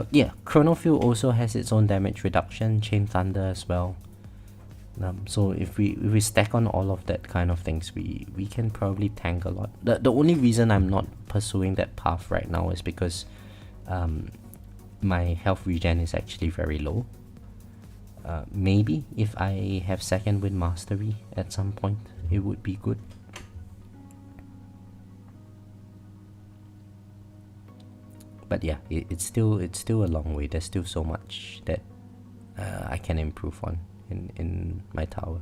Yeah, Chronofield also has its own damage reduction, Chain Thunder as well. So if we stack on all of that kind of things, we can probably tank a lot. The only reason I'm not pursuing that path right now is because my health regen is actually very low. Maybe if I have second wind mastery at some point, it would be good. But yeah, it's still a long way. There's still so much that I can improve on in my tower.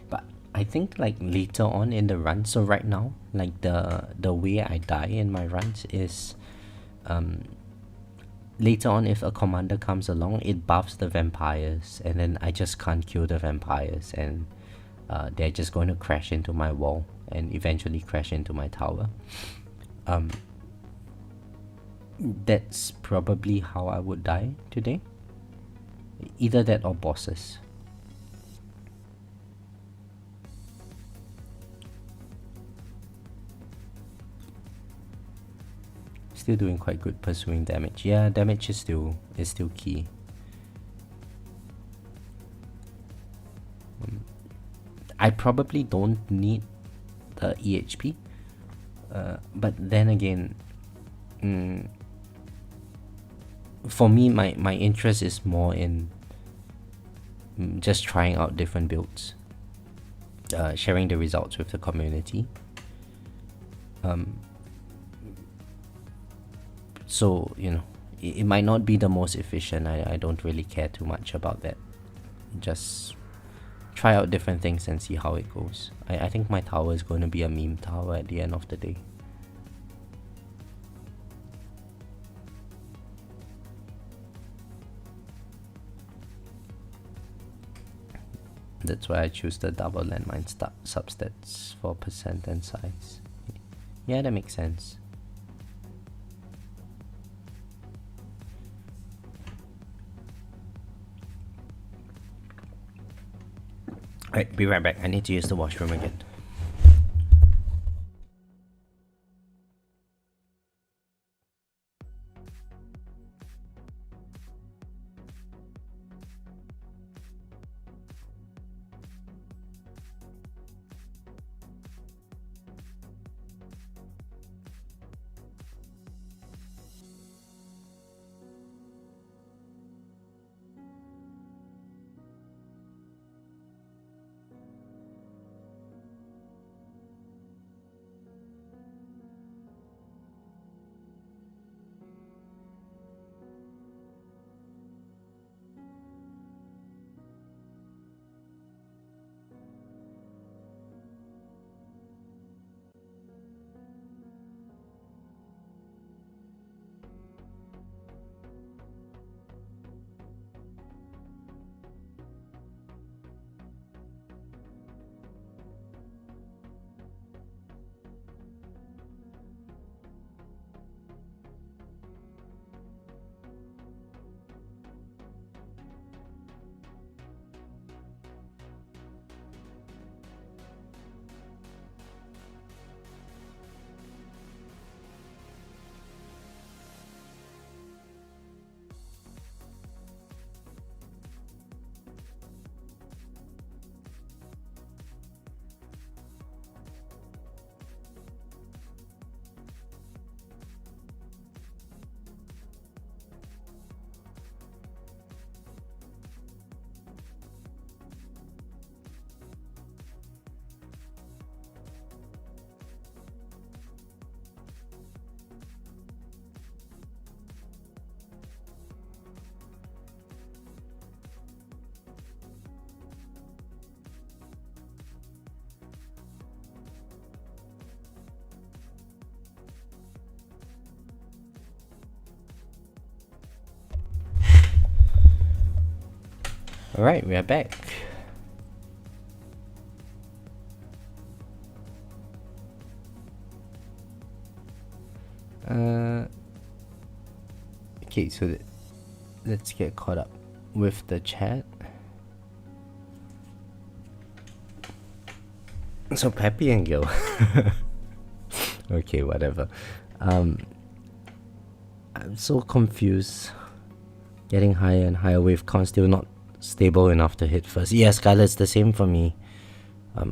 But I think like later on in the run, so right now, like the way I die in my runs is later on, if a commander comes along, it buffs the vampires, and then I just can't kill the vampires, and they're just going to crash into my wall and eventually crash into my tower. That's probably how I would die today. Either that or bosses. Still doing quite good pursuing damage. Yeah, damage is still key. I probably don't need the EHP, but then again, for me, my interest is more in just trying out different builds, sharing the results with the community. So, you know, it might not be the most efficient. I don't really care too much about that. Just try out different things and see how it goes. I think my tower is going to be a meme tower at the end of the day. That's why I choose the double landmine substats for percent and size. Yeah, that makes sense. Alright, be right back. I need to use the washroom again. Alright, we are back. Okay, so let's get caught up with the chat. So Peppy and Gil. Okay, whatever. I'm so confused. Getting higher and higher wave count, still not stable enough to hit first. Yeah, Skylar, it's the same for me.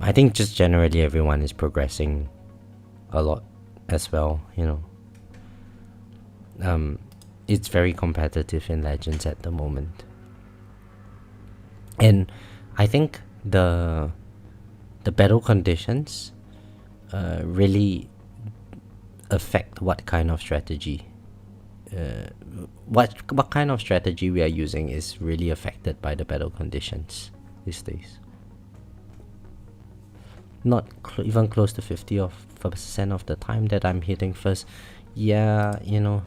I think just generally everyone is progressing a lot as well, you know. It's very competitive in Legends at the moment. And I think the battle conditions really affect what kind of strategy what kind of strategy we are using is really affected by the battle conditions these days. Not even close to 50% of the time that I'm hitting first. Yeah, you know,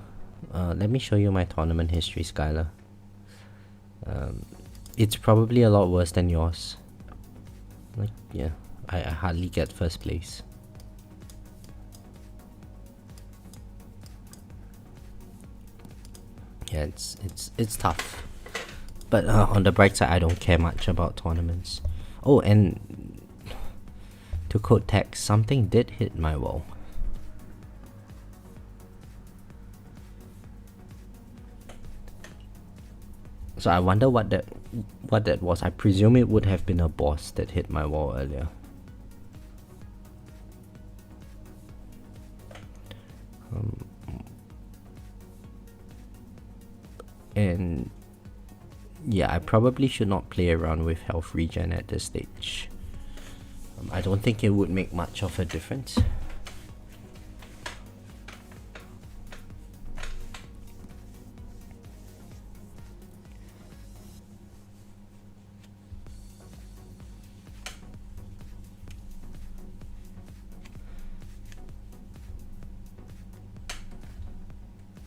let me show you my tournament history, Skylar. It's probably a lot worse than yours. Like, yeah, I hardly get first place. Yeah, it's tough. But on the bright side, I don't care much about tournaments. Oh, and to quote text, something did hit my wall. So I wonder what that was. I presume it would have been a boss that hit my wall earlier. And yeah, I probably should not play around with health regen at this stage. I don't think it would make much of a difference.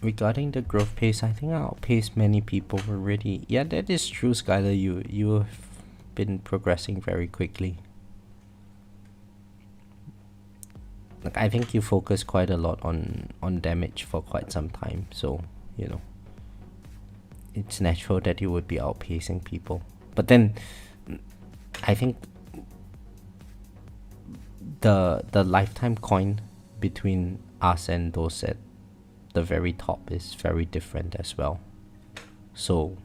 Regarding the growth pace, I think I outpaced many people already. Yeah, that is true, Skylar. You've been progressing very quickly. Like, I think you focus quite a lot on damage for quite some time, so you know it's natural that you would be outpacing people. But then I think the lifetime coin between us and those at the very top is very different as well. So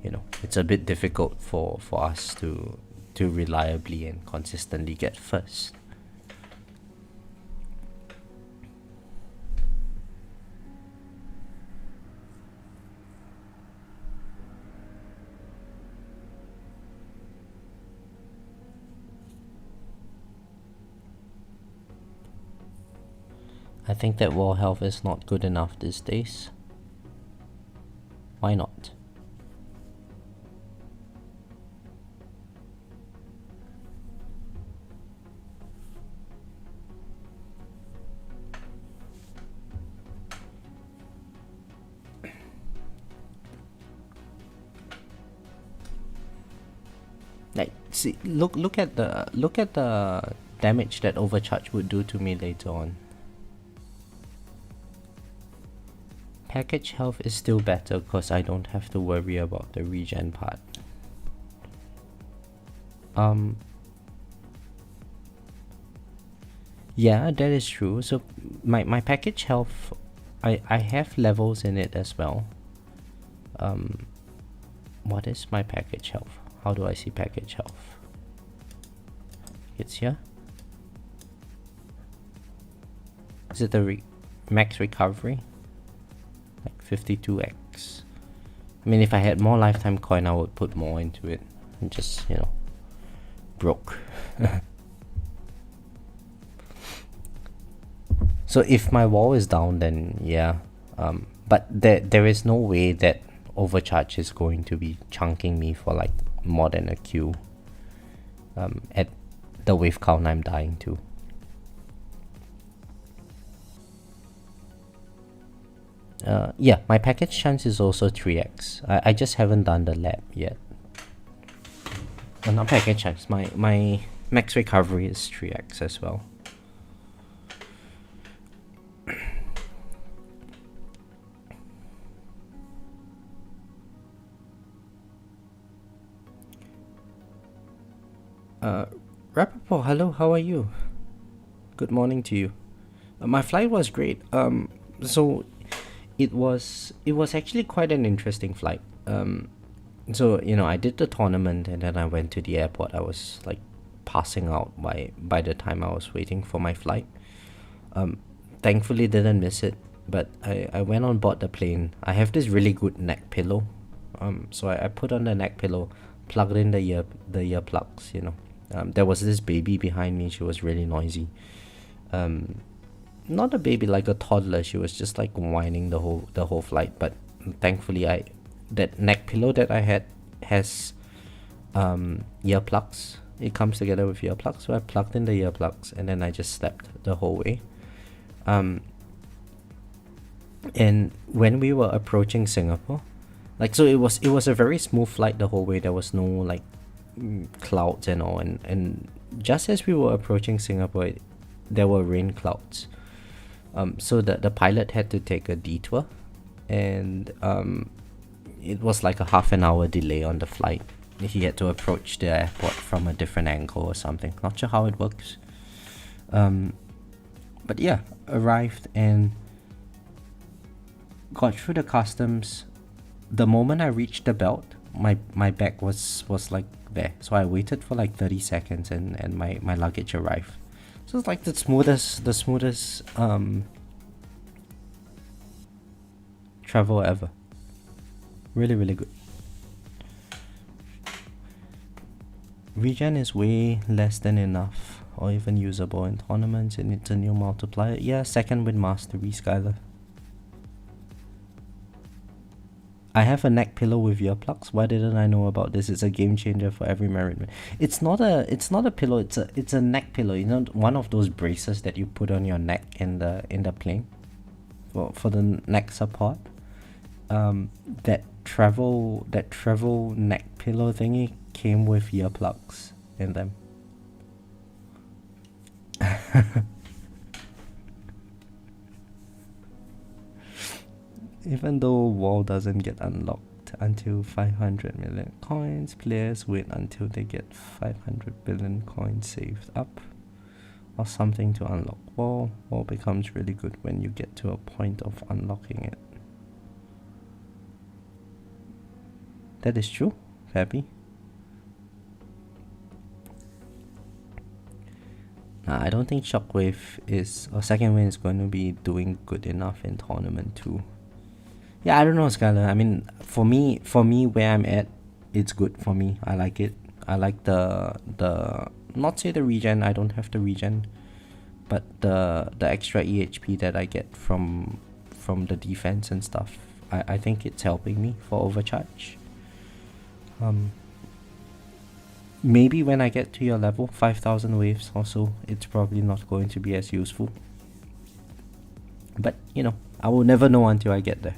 you know, it's a bit difficult for us to reliably and consistently get first. I think that wall health is not good enough these days. Why not? Like, see, look at the damage that overcharge would do to me later on. Package health is still better because I don't have to worry about the regen part. Yeah, that is true. So my package health, I have levels in it as well. What is my package health? How do I see package health? It's here. Is it the max recovery? Like 52x. I mean, if I had more lifetime coin, I would put more into it. And just, you know, broke. So if my wall is down, then yeah. But there is no way that overcharge is going to be chunking me for like more than a Q at the wave count I'm dying to. Yeah, my package chance is also 3x. I just haven't done the lab yet. Not package chance, my max recovery is 3x as well. Rappaport, hello, how are you? Good morning to you. My flight was great. So it was actually quite an interesting flight. So you know, I did the tournament and then I went to the airport. I was like passing out by the time I was waiting for my flight. Thankfully didn't miss it, but I went on board the plane. I have this really good neck pillow. So I put on the neck pillow, plugged in the ear plugs, you know. There was this baby behind me. She was really noisy. Not a baby, like a toddler. She was just like whining the whole flight. But thankfully, that neck pillow that I had has earplugs. It comes together with earplugs. So I plugged in the earplugs and then I just slept the whole way. And when we were approaching Singapore, like, so it was a very smooth flight the whole way. There was no like clouds and all, and just as we were approaching Singapore, there were rain clouds. So the pilot had to take a detour, and it was like a half an hour delay on the flight. He had to approach the airport from a different angle or something. Not sure how it works. But yeah, arrived and got through the customs. the moment I reached the belt, my bag was like there. So I waited for like 30 seconds and my luggage arrived. So it's like the smoothest travel ever. Really, really good. Regen is way less than enough or even usable in tournaments, and it's a new multiplier. Yeah, second wind mastery, Skylar. I have a neck pillow with earplugs. Why didn't I know about this? It's a game changer for every married. It's not a pillow. It's a neck pillow. You know, one of those braces that you put on your neck in the plane for the neck support. That travel neck pillow thingy came with earplugs in them. Even though wall doesn't get unlocked until 500 million coins, players wait until they get 500 billion coins saved up or something to unlock wall. Wall becomes really good when you get to a point of unlocking it. That is true, Fabi. I don't think Shockwave or Second Wind is going to be doing good enough in Tournament 2. Yeah, I don't know, Skylar. I mean, for me, where I'm at, it's good for me. I like it. I like the not say the regen. I don't have the regen, but the extra EHP that I get from the defense and stuff. I think it's helping me for overcharge. Maybe when I get to your level, 5,000 waves or so, it's probably not going to be as useful. But you know, I will never know until I get there.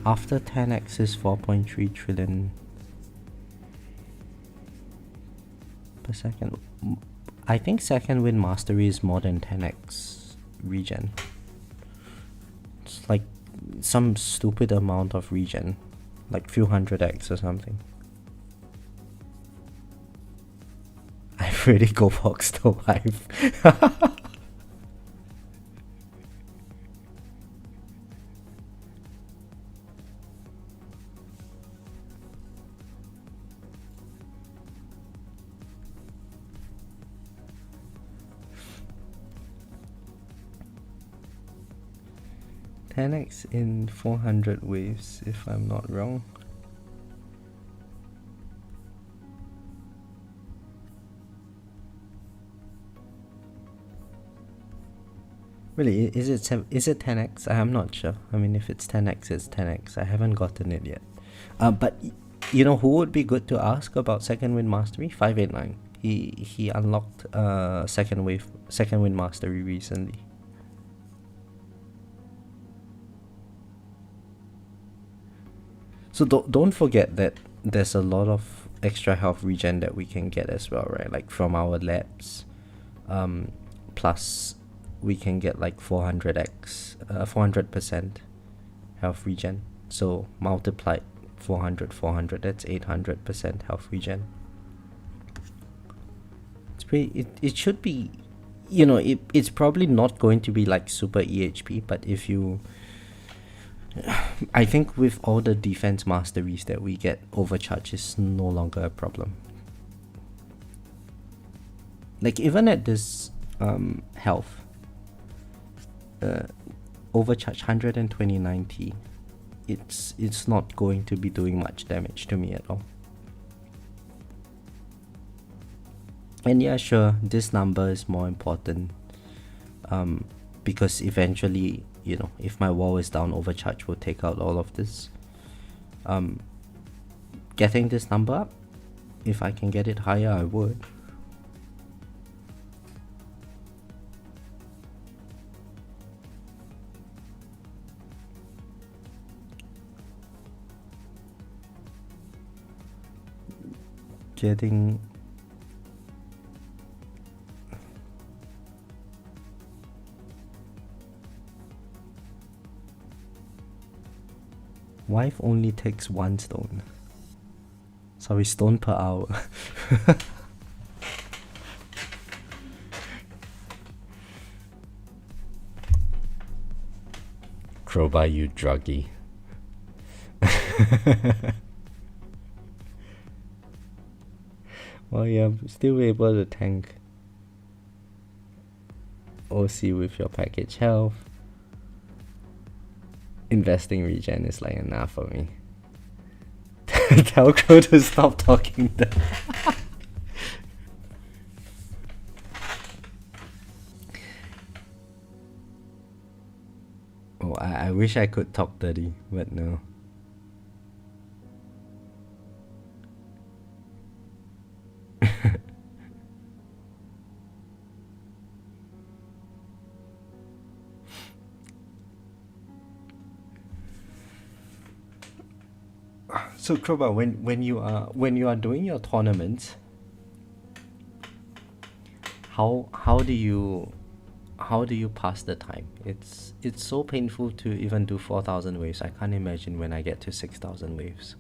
After 10x is 4.3 trillion per second. I think second wind mastery is more than 10x regen. It's like some stupid amount of regen, like few hundred x or something. I've already go box the wife. 10x in 400 waves, if I'm not wrong. Really, is it 10x? I'm not sure. I mean, if it's 10x, it's 10x. I haven't gotten it yet. But you know who would be good to ask about second wind mastery? 589. He unlocked second wind mastery recently. So don't forget that there's a lot of extra health regen that we can get as well, right? Like from our labs. Plus we can get like 400% health regen. So multiplied 400, that's 800% health regen. It's pretty, it should be, you know, it's probably not going to be like super EHP, but if you, I think with all the defense masteries that we get, overcharge is no longer a problem. Like even at this health, overcharge 120-90, it's not going to be doing much damage to me at all. And yeah, sure, this number is more important, because eventually, you know, if my wall is down, overcharge will take out all of this. Getting this number up, if I can get it higher, I would. Getting wife only takes 1 stone. Sorry, stone per hour. Crowbar, you druggie. Well, yeah, still able to tank OC with your package health. Investing regen is like enough for me. Tell Crow to stop talking then. Oh, I wish I could talk dirty, but no. So Kroba, when you are doing your tournaments, how do you pass the time? It's so painful to even do 4,000 waves. I can't imagine when I get to 6,000 waves.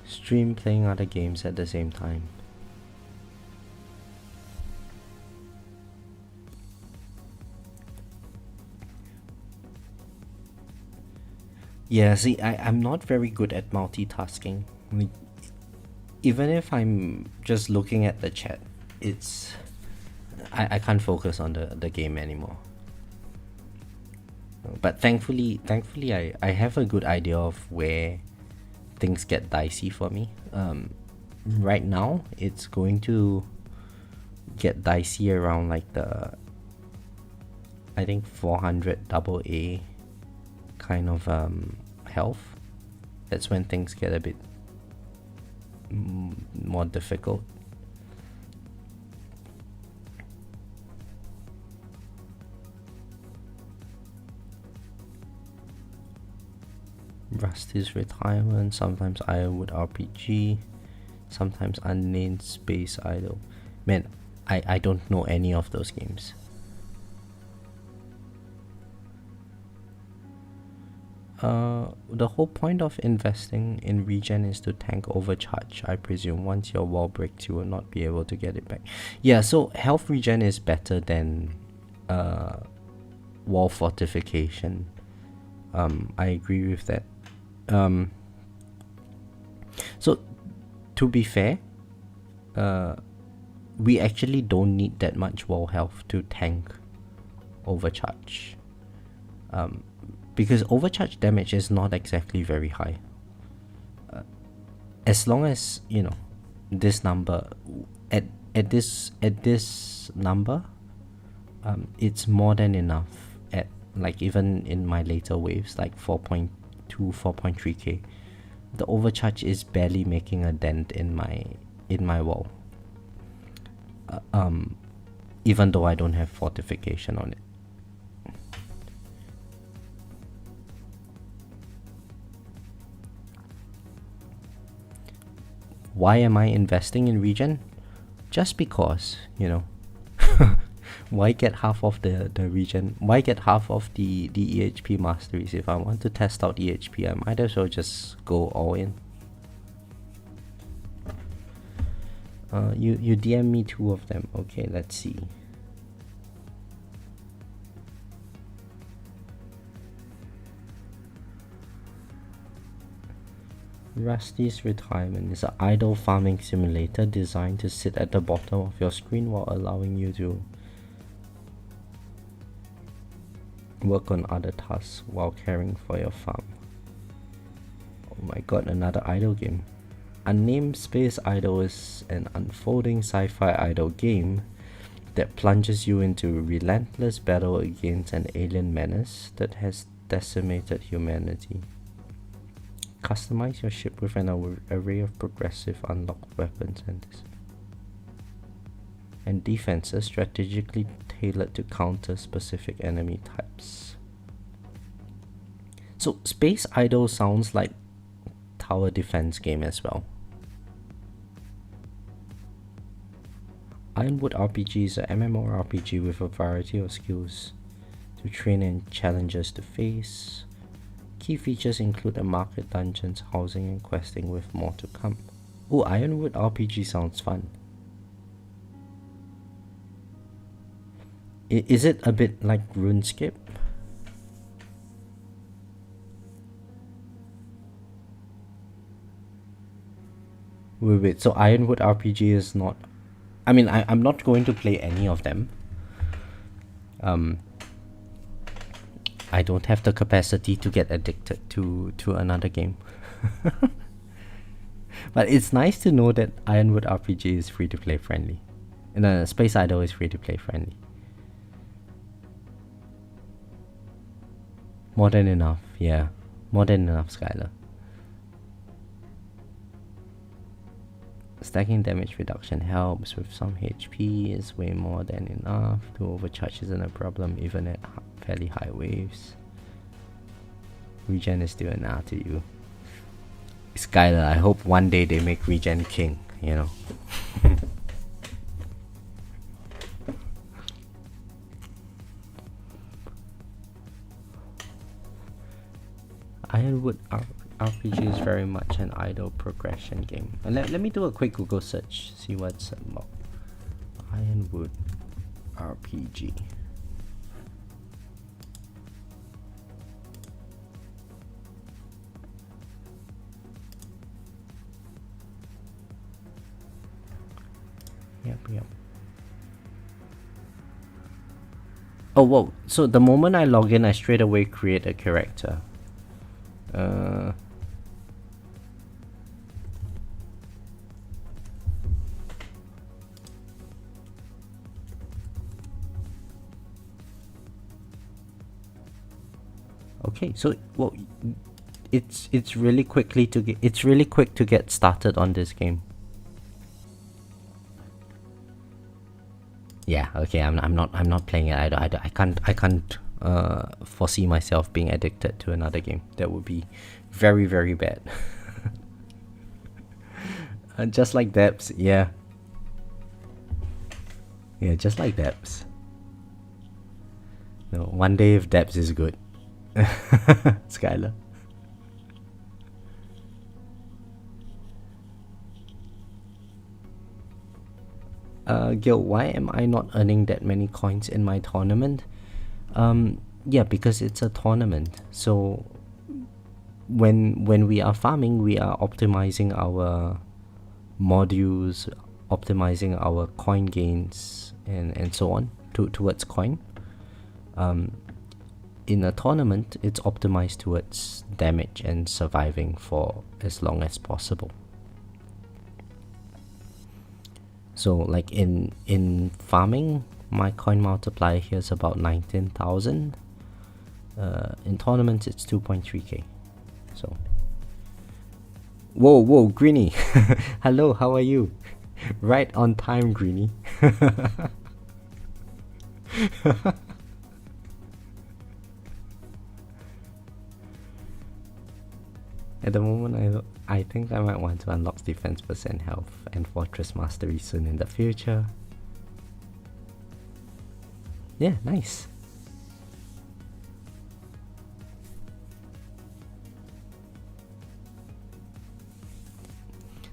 Stream playing other games at the same time. Yeah, see, I'm not very good at multitasking. Like, even if I'm just looking at the chat, I can't focus on the game anymore. But thankfully I have a good idea of where things get dicey for me. Right now it's going to get dicey around like the, I think 400 double A kind of health. That's when things get a bit more difficult. Rusty's retirement, sometimes Ironwood RPG, sometimes Unnamed Space Idol. Man, I don't know any of those games. The whole point of investing in regen is to tank overcharge, I presume. Once your wall breaks, you will not be able to get it back. Yeah, so health regen is better than wall fortification. I agree with that. So to be fair, we actually don't need that much wall health to tank overcharge, because overcharge damage is not exactly very high. As long as you know this number, at this number, it's more than enough. At like even in my later waves, like 4.2, 4.3k, the overcharge is barely making a dent in my wall. Even though I don't have fortification on it. Why am I investing in regen? Just because, you know. Why get half of the regen? Why get half of the EHP masteries? If I want to test out EHP, I might as well just go all in. You DM me 2 of them. Okay, let's see. Rusty's Retirement is an idle farming simulator designed to sit at the bottom of your screen while allowing you to work on other tasks while caring for your farm. Oh my god, another idle game. Unnamed Space Idol is an unfolding sci-fi idle game that plunges you into relentless battle against an alien menace that has decimated humanity. Customize your ship with an array of progressive unlocked weapons and defenses strategically tailored to counter specific enemy types. So Space Idol sounds like tower defense game as well. Ironwood RPG is an MMORPG with a variety of skills to to train and challenges to face. Key features include a market, dungeons, housing, and questing, with more to come. Oh, Ironwood RPG sounds fun. Is it a bit like RuneScape? Wait, so Ironwood RPG is not... I mean, I'm not going to play any of them. I don't have the capacity to get addicted to another game. But it's nice to know that Ironwood RPG is free-to-play friendly. And Space Idol is free-to-play friendly. More than enough, yeah. More than enough, Skylar. Stacking damage reduction helps with some HP, is way more than enough. To overcharge isn't a problem even at fairly high waves. Regen is still an R to you. Skylar, I hope one day they make Regen king, you know. Ironwood RPG is very much an idle progression game. And let me do a quick Google search, see what's about Ironwood RPG. Yep. Oh, whoa. So the moment I log in, I straight away create a character. Okay, so well, it's really quick to get started on this game. Yeah, okay, I'm not playing it. I can't foresee myself being addicted to another game. That would be very, very bad. Just like Debs, yeah. Yeah, just like Debs. No, one day if Debs is good. Skylar. Gil, why am I not earning that many coins in my tournament? Yeah, because it's a tournament. So when we are farming, we are optimizing our modules, optimizing our coin gains, and so on towards coin. In a tournament, it's optimized towards damage and surviving for as long as possible. So like in farming, my coin multiplier here is about 19,000. In tournaments, it's 2.3k. So, whoa, Greenie. Hello, how are you? Right on time, Greenie. At the moment, I think I might want to unlock defense percent health and fortress mastery soon in the future. Yeah, nice.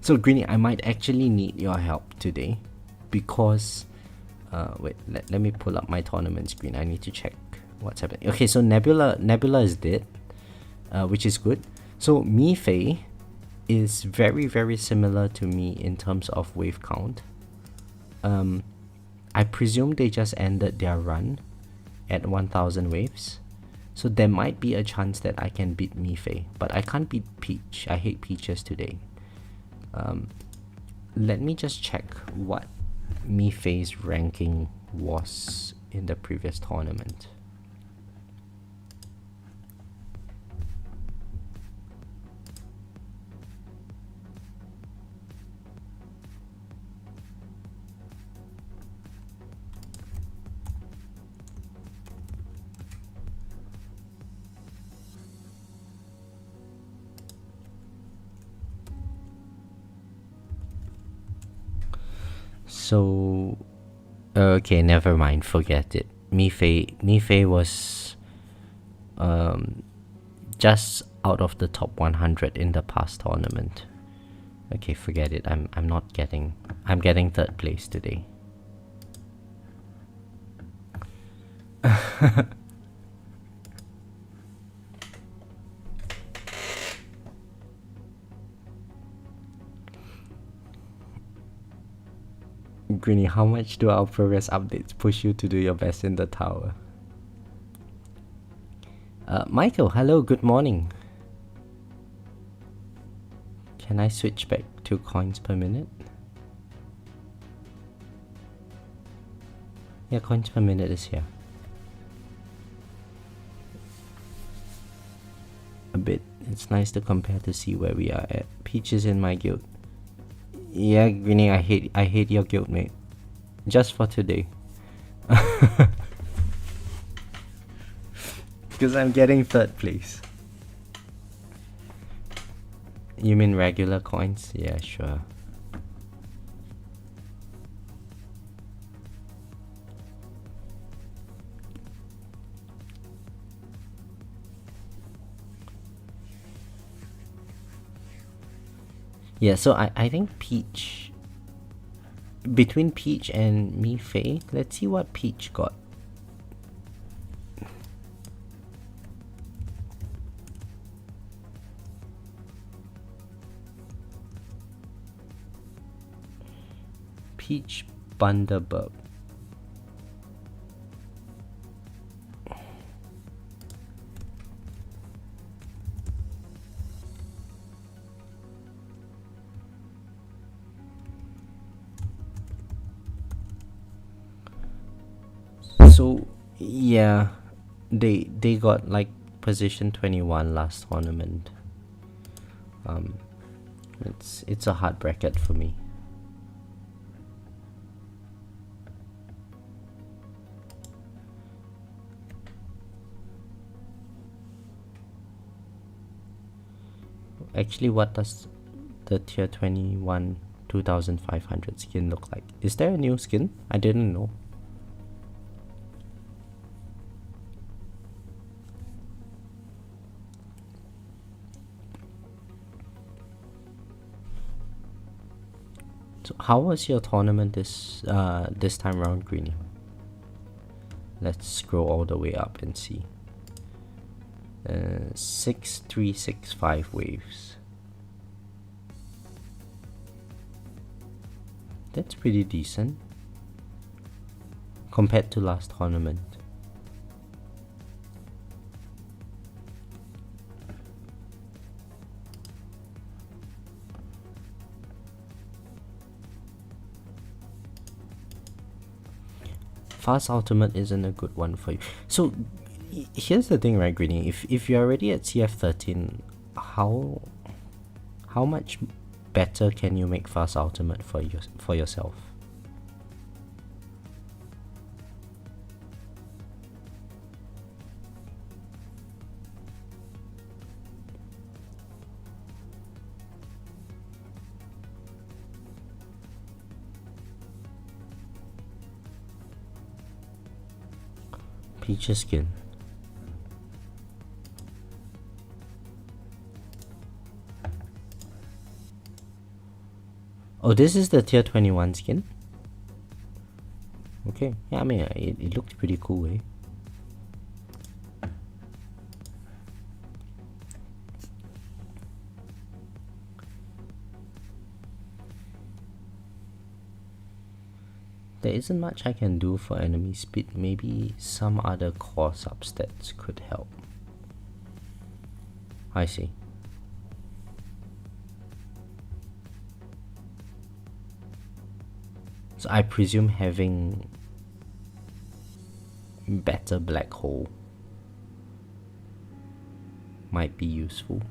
So Greenie, I might actually need your help today because wait, let me pull up my tournament screen. I need to check what's happening. Okay, so Nebula is dead, which is good. So Mi-Fei is very, very similar to me in terms of wave count. I presume they just ended their run at 1000 waves. So there might be a chance that I can beat Mi-Fei, but I can't beat Peach. I hate Peaches today. Let me just check what Mi-Fei's ranking was in the previous tournament. So, okay, never mind, forget it. Mifei was just out of the top 100 in the past tournament. Okay, forget it. I'm getting third place today. Greeny, how much do our progress updates push you to do your best in the tower? Michael, hello, good morning. Can I switch back to coins per minute? Yeah, coins per minute is here. A bit. It's nice to compare to see where we are at. Peach is in my guild. Yeah, Greeny, I hate your guild, mate. Just for today. Because I'm getting third place. You mean regular coins? Yeah, sure. Yeah, so I think Peach... Between Peach and Mifei, let's see what Peach got. Peach Bundaberg. So yeah, they got like position 21 last tournament. It's a hard bracket for me. Actually, what does the tier 21 2500 skin look like? Is there a new skin? I didn't know. So how was your tournament this time round, Greeny? Let's scroll all the way up and see. 6365 waves. That's pretty decent compared to last tournament. Fast ultimate isn't a good one for you. So here's the thing, right, Greeny? If you're already at CF 13, how much better can you make fast ultimate for yourself? Peach's skin. Oh, this is the tier 21 skin? Okay, yeah, I mean, it looked pretty cool, eh? There isn't much I can do for enemy speed. Maybe some other core substats could help. I see. So I presume having better black hole might be useful.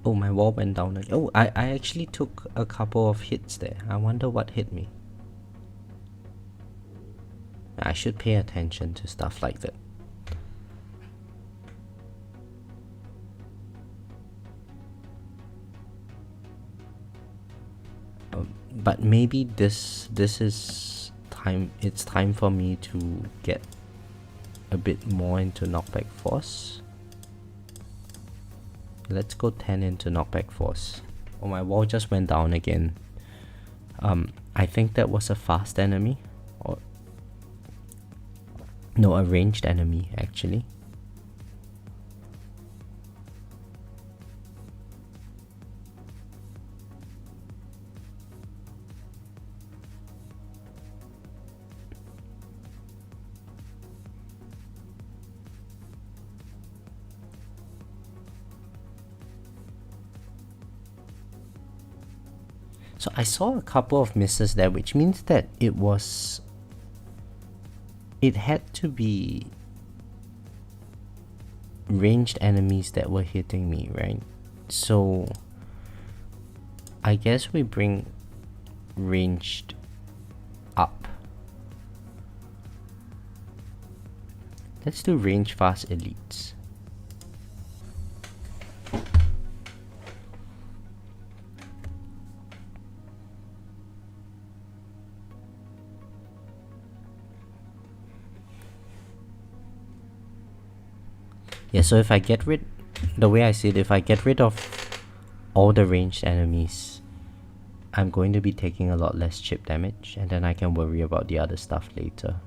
Oh, my wall went down again. Oh, I actually took a couple of hits there. I wonder what hit me. I should pay attention to stuff like that. But maybe this is time. It's time for me to get a bit more into knockback force. Let's go 10 into knockback force. Oh, my wall just went down again. I think that was a fast enemy, or no, a ranged enemy actually. So I saw a couple of misses there, which means that it had to be ranged enemies that were hitting me, right? So I guess we bring ranged up. Let's do range fast elites. Yeah, so if I get rid, the way I see it, if I get rid of all the ranged enemies, I'm going to be taking a lot less chip damage, and then I can worry about the other stuff later.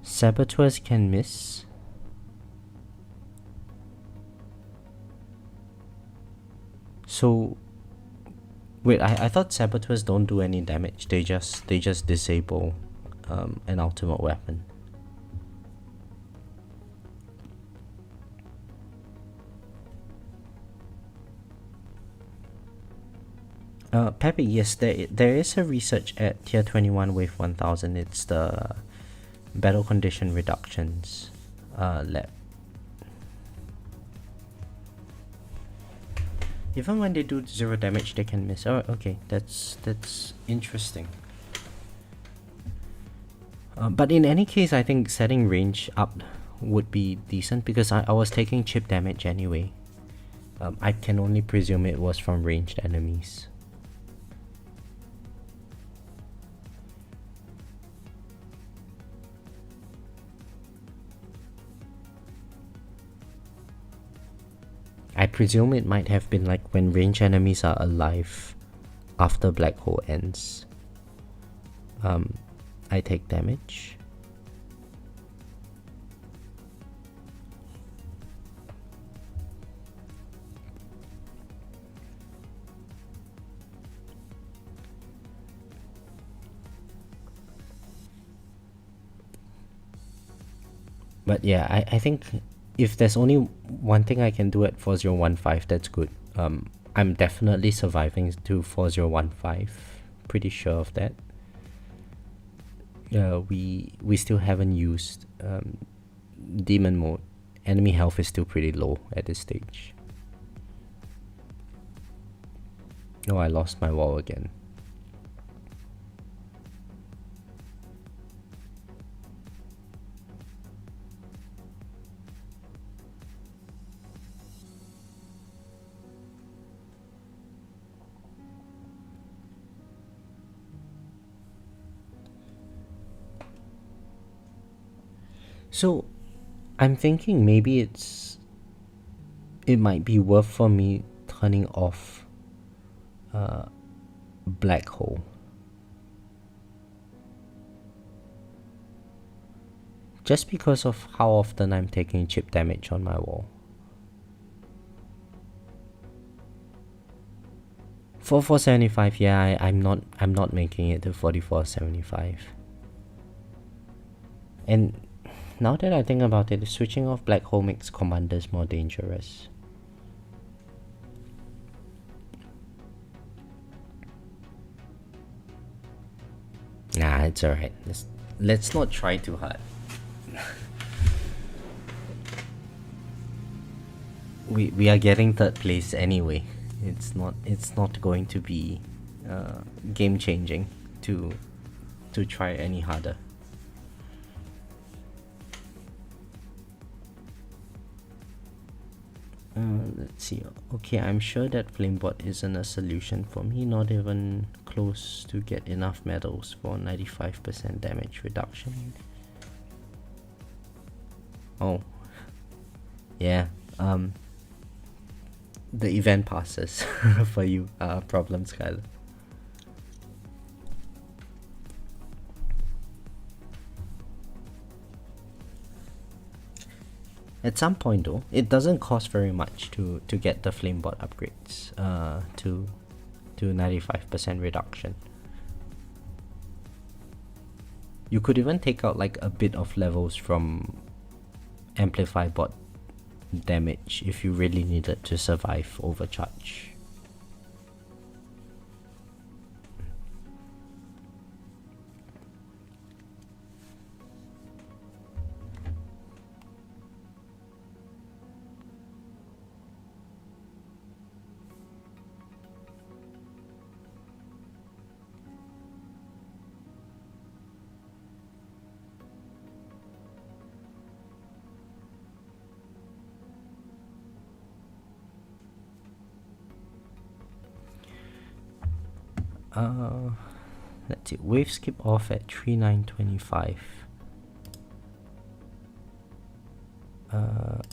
Saboteurs can miss. So wait, I thought saboteurs don't do any damage. They just disable an ultimate weapon. Pepe, yes, there is a research at tier 21 wave 1000. It's the battle condition reductions lab. Even when they do 0 damage, they can miss. Oh, okay, that's interesting. But in any case, I think setting range up would be decent because I was taking chip damage anyway. I can only presume it was from ranged enemies. I presume it might have been like when ranged enemies are alive after black hole ends. I take damage. But yeah, I think if there's only one thing I can do at 4015, that's good. I'm definitely surviving to 4015. Pretty sure of that. We still haven't used demon mode. Enemy health is still pretty low at this stage. Oh, I lost my wall again. So, I'm thinking maybe it might be worth for me turning off black hole. Just because of how often I'm taking chip damage on my wall. For 475, yeah, I'm not making it to 4475. And now that I think about it, switching off black hole makes commanders more dangerous. Nah, it's alright. Let's not try too hard. We are getting third place anyway. It's not going to be game changing to try any harder. Let's see. Okay, I'm sure that flamebot isn't a solution for me, not even close to get enough medals for 95% damage reduction. Oh. Yeah, the event passes for you, problem Skylar. At some point though, it doesn't cost very much to get the flamebot upgrades to 95% reduction. You could even take out like a bit of levels from amplify bot damage if you really needed to survive overcharge. Let's see, wave skip off at 3925.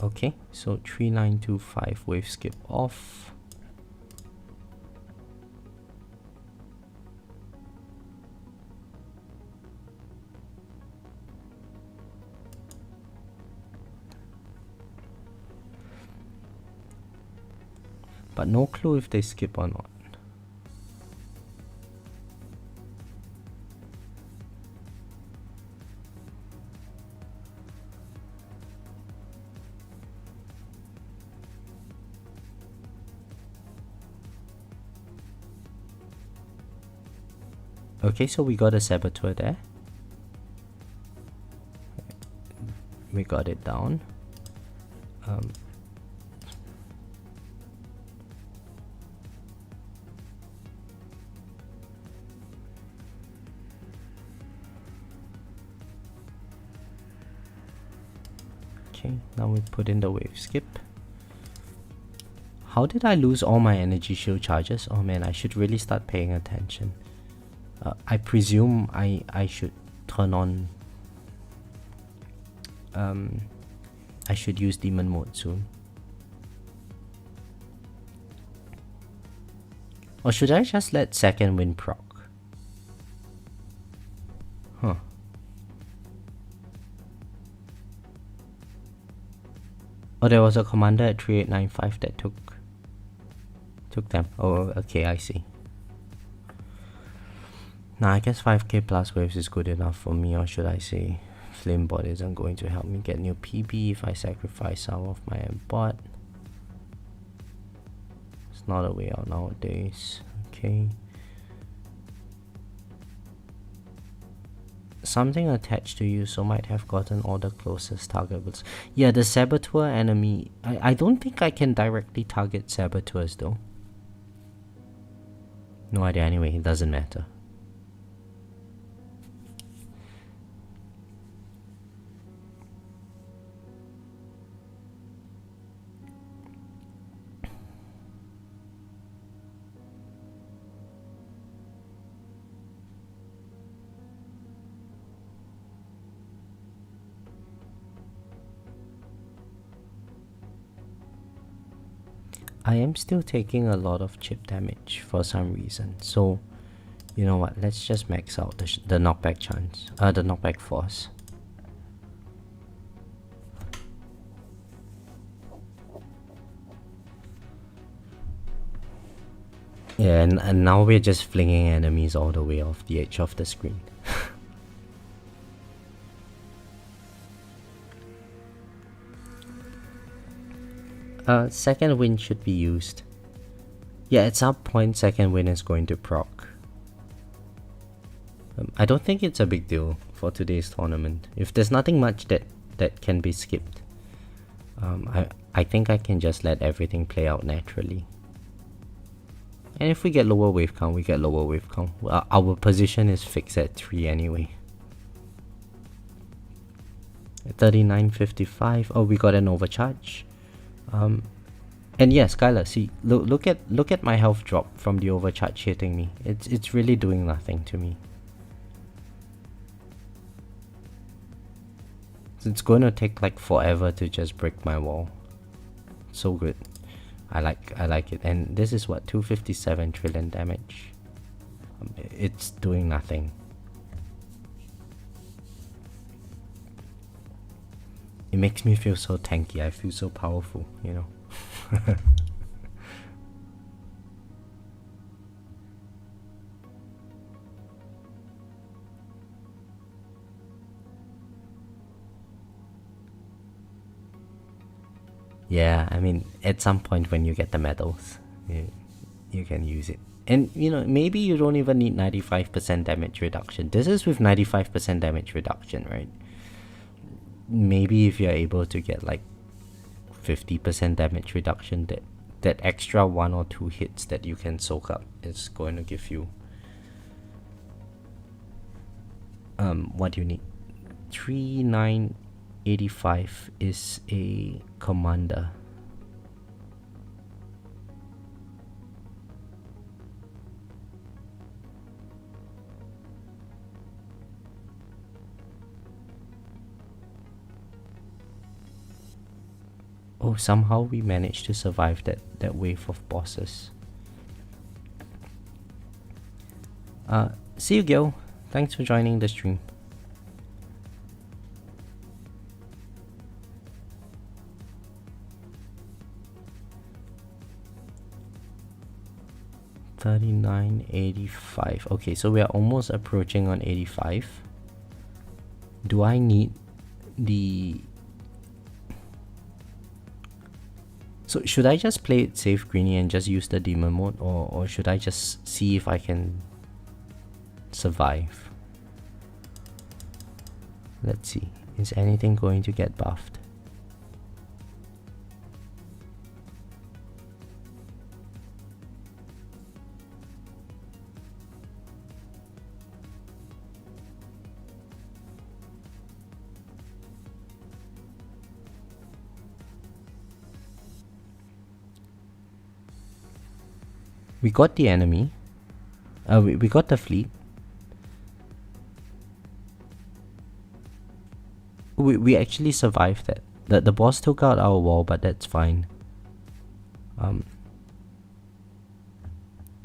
Okay, so 3925 wave skip off. But no clue if they skip or not. Okay, so we got a saboteur there. We got it down. Okay, now we put in the wave skip. How did I lose all my energy shield charges? Oh man, I should really start paying attention. I presume I should turn on I should use demon mode soon. Or should I just let second wind proc? Huh. Oh, there was a commander at 3895 that took them. Oh, okay, I see. Now I guess 5k plus waves is good enough for me, or should I say flamebot isn't going to help me get new PB if I sacrifice some of my bot. It's not a way out nowadays. Okay. Something attached to you, so might have gotten all the closest targetables. Yeah, the saboteur enemy. I don't think I can directly target saboteurs though. No idea anyway, it doesn't matter. I am still taking a lot of chip damage for some reason, so you know what, let's just max out the knockback chance, the knockback force. Yeah, and now we're just flinging enemies all the way off the edge of the screen. Second wind should be used. Yeah, at some point second wind is going to proc. I don't think it's a big deal for today's tournament. If there's nothing much that can be skipped, I think I can just let everything play out naturally. And if we get lower wave count, we get lower wave count. Our position is fixed at 3 anyway. 39.55. Oh, we got an overcharge. And yes, Skylar, see, look at my health drop from the overcharge hitting me. It's really doing nothing to me. It's gonna take like forever to just break my wall. So good. I like it. And this is what, 257 trillion damage. It's doing nothing. It makes me feel so tanky. I feel so powerful, you know. Yeah, I mean, at some point when you get the medals, you can use it. And, you know, maybe you don't even need 95% damage reduction. This is with 95% damage reduction, right? Maybe if you're able to get like 50% damage reduction, that extra 1 or 2 hits that you can soak up is going to give you what do you need? 3985 is a commander. Oh, somehow we managed to survive that wave of bosses. See you, Gil. Thanks for joining the stream. $39.85. Okay, so we are almost approaching on 85. Do I need the... So should I just play it safe, Greenie, and just use the demon mode, or should I just see if I can survive? Let's see. Is anything going to get buffed? We got the enemy. We got the fleet. We actually survived that. The boss took out our wall, but that's fine.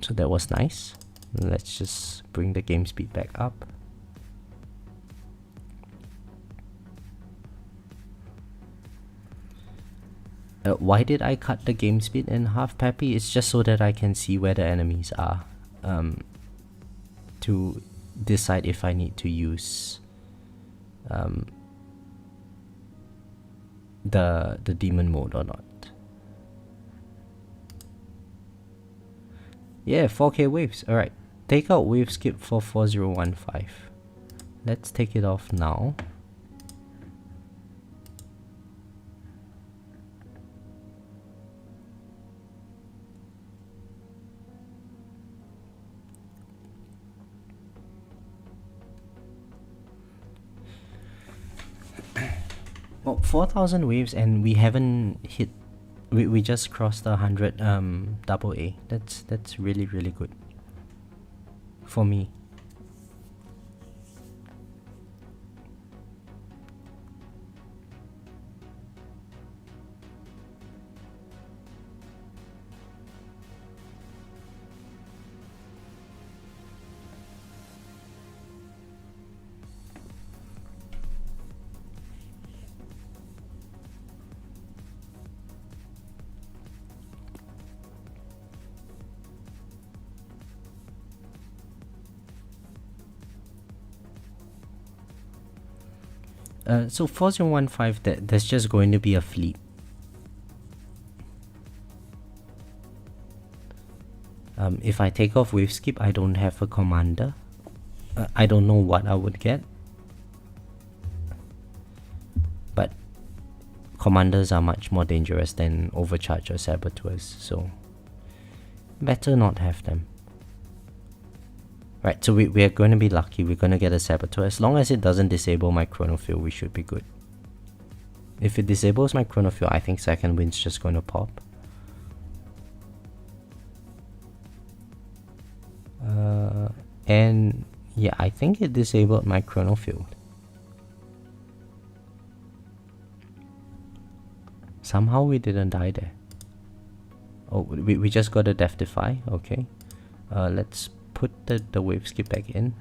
So that was nice. Let's just bring the game speed back up. Why did I cut the game speed in half, Peppy? It's just so that I can see where the enemies are, to decide if I need to use the demon mode or not. Yeah, 4K waves. Alright, take out wave skip for 4015. Let's take it off now. Well, 4,000 waves and we haven't hit. We just crossed the 100 double A. That's really good for me. So 4015, there's just going to be a fleet. If I take off wave skip, I don't have a commander. I don't know what I would get. commanders are much more dangerous than overcharge or saboteurs, so better not have them. Right, so we are going to be lucky. We're going to get a saboteur. As long as it doesn't disable my chronofield, we should be good. If it disables my chronofield, I think second wind's just going to pop. And yeah, I think it disabled my chronofield. Somehow we didn't die there. Oh, we just got a death defy. Okay. Let's put the wave skip back in.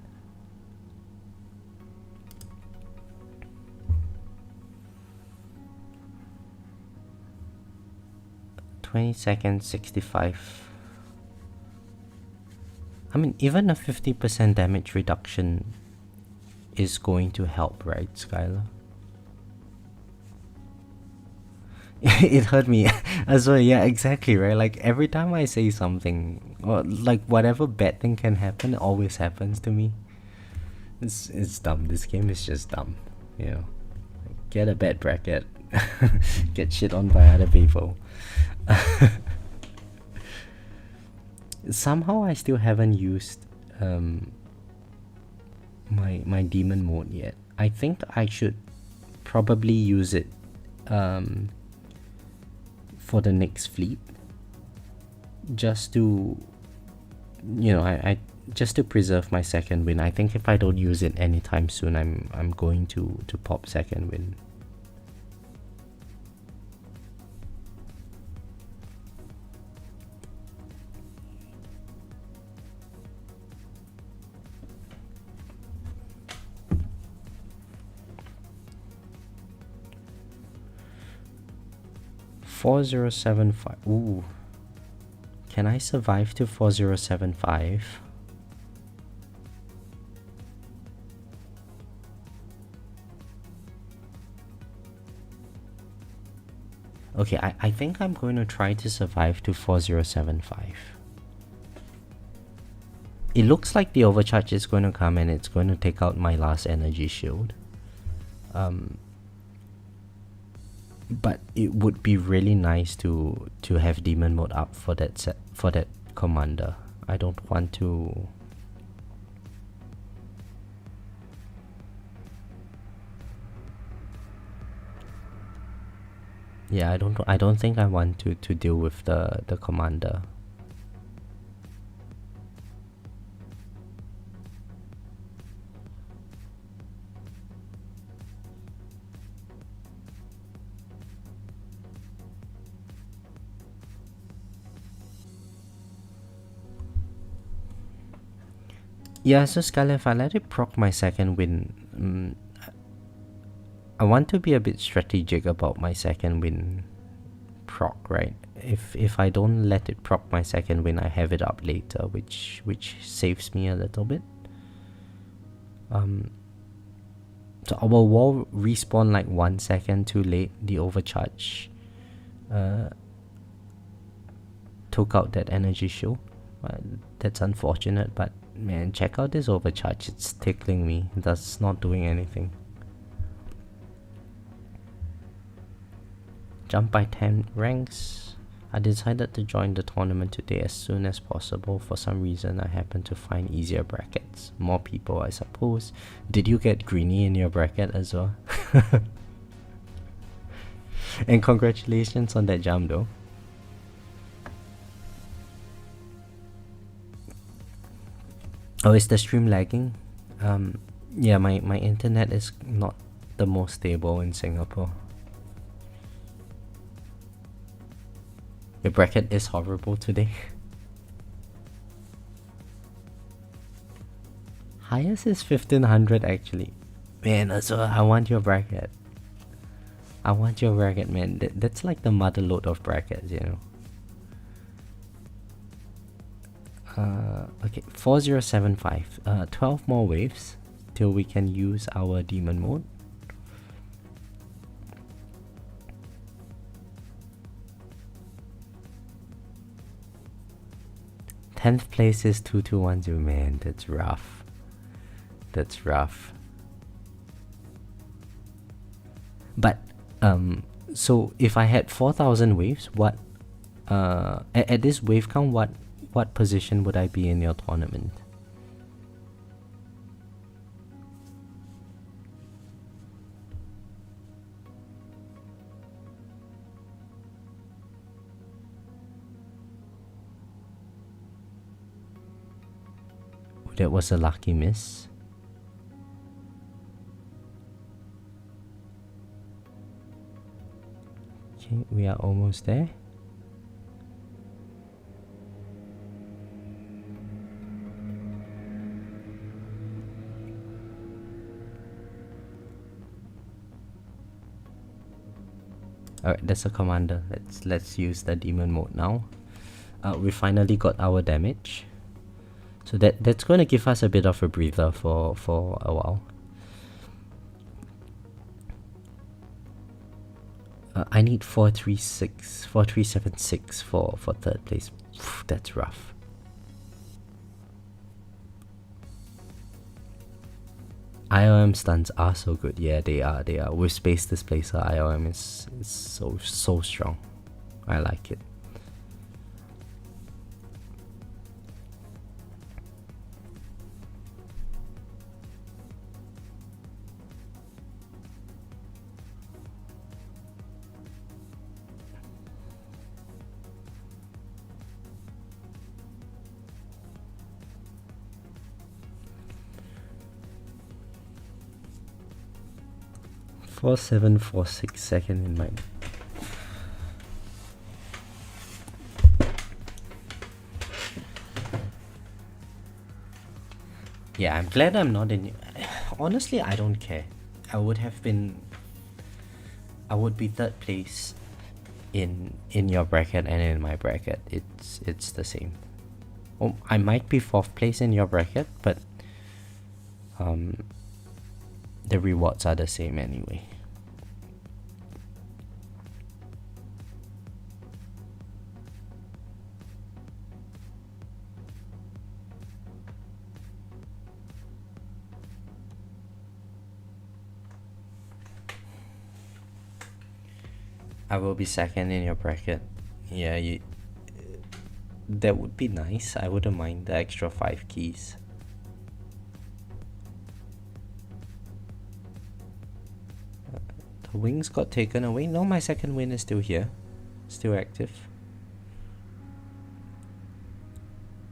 $20 seconds, 65. I mean, even a 50% damage reduction is going to help, right, Skylar? It hurt me as well. Yeah, exactly, right? Like every time I say something, or like whatever bad thing can happen, it always happens to me. It's dumb. This game is just dumb, you know. Get a bad bracket, get shit on by other people. Somehow I still haven't used my demon mode yet. I think I should probably use it for the next fleet, just to, you know, I just to preserve my second win. I think if I don't use it anytime soon, I'm going to pop second win. $4075. Ooh, can I survive to 4075? Okay, I think I'm going to try to survive to 4075. It looks like the overcharge is going to come and it's going to take out my last energy shield. But it would be really nice to have demon mode up for that commander. I don't want to. Yeah, I don't think I want to deal with the commander. Yeah, so Skylar, if I let it proc my second win, I want to be a bit strategic about my second win proc, right? If I don't let it proc my second win, I have it up later, which saves me a little bit. So our wall respawn like 1 second too late. The overcharge took out that energy shield. That's unfortunate, but man, check out this overcharge. It's tickling me. That's not doing anything. Jump by 10 ranks. I decided to join the tournament today as soon as possible. For some reason, I happened to find easier brackets. More people, I suppose. Did you get greenie in your bracket as well? And congratulations on that jump though. Oh, is the stream lagging? Yeah, my internet is not the most stable in Singapore. Your bracket is horrible today. Highest is 1500 actually. Man, also I want your bracket. I want your bracket, man. That's like the mother load of brackets, you know. Okay, 4075. 12 more waves till we can use our demon mode. Tenth place is 2210. Man, that's rough. That's rough. But So if I had 4,000 waves, what at this wave count, what position would I be in your tournament? That was a lucky miss. Okay, we are almost there. Alright, that's a commander. Let's use the demon mode now. We finally got our damage. So that's going to give us a bit of a breather for a while. I need 4376 for third place. That's rough. IOM stuns are so good. Yeah, they are. With Space Displacer, IOM is so strong. I like it. Four 746 second in mind. Yeah, I'm glad I'm not in. Honestly, I don't care. I would be third place in your bracket and in my bracket. It's the same. Oh, I might be fourth place in your bracket, but the rewards are the same anyway. I will be second in your bracket. Yeah, that would be nice. I wouldn't mind the extra 5 keys. The wings got taken away. No, my second win is still here. Still active.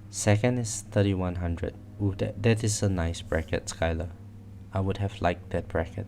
Second is 3100. Ooh, that is a nice bracket, Skylar. I would have liked that bracket.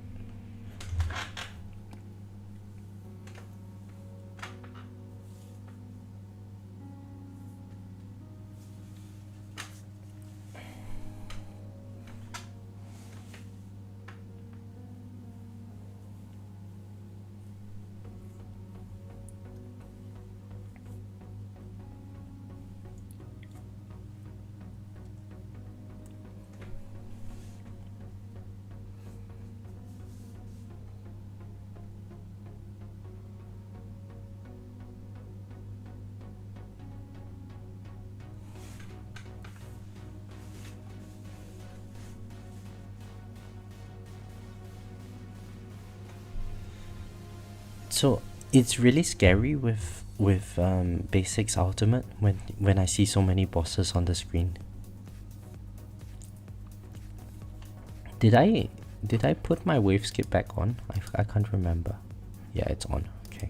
So it's really scary with Basics Ultimate when I see so many bosses on the screen. Did I put my wave skip back on? I can't remember. Yeah, it's on. Okay.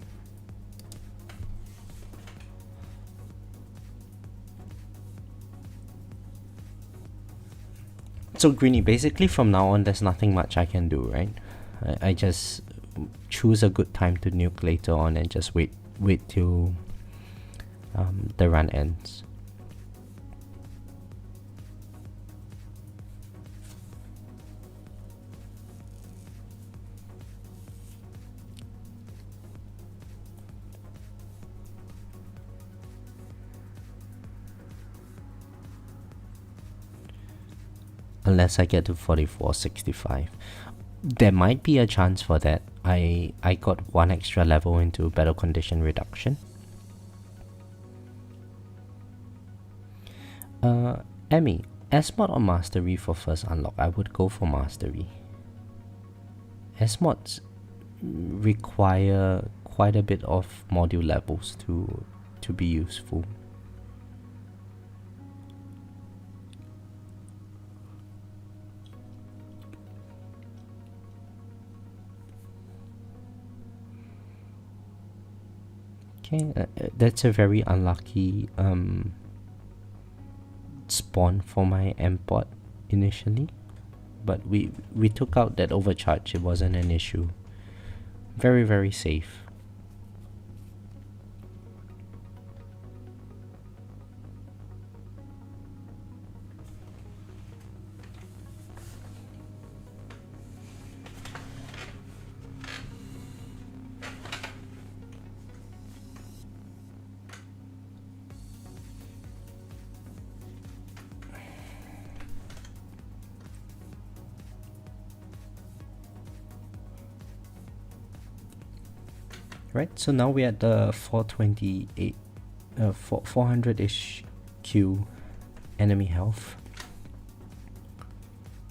So Greeny, basically from now on there's nothing much I can do, right? I just choose a good time to nuke later on and just wait till the run ends. Unless I get to 4465. There might be a chance for that. I got 1 extra level into battle condition reduction. Emmy, S-mod or mastery for first unlock? I would go for mastery. S-mods require quite a bit of module levels to be useful. Okay, that's a very unlucky spawn for my M-Pod initially, but we took out that overcharge. It wasn't an issue. Very, very safe. Right, so now we're at the 428, 400-ish Q enemy health.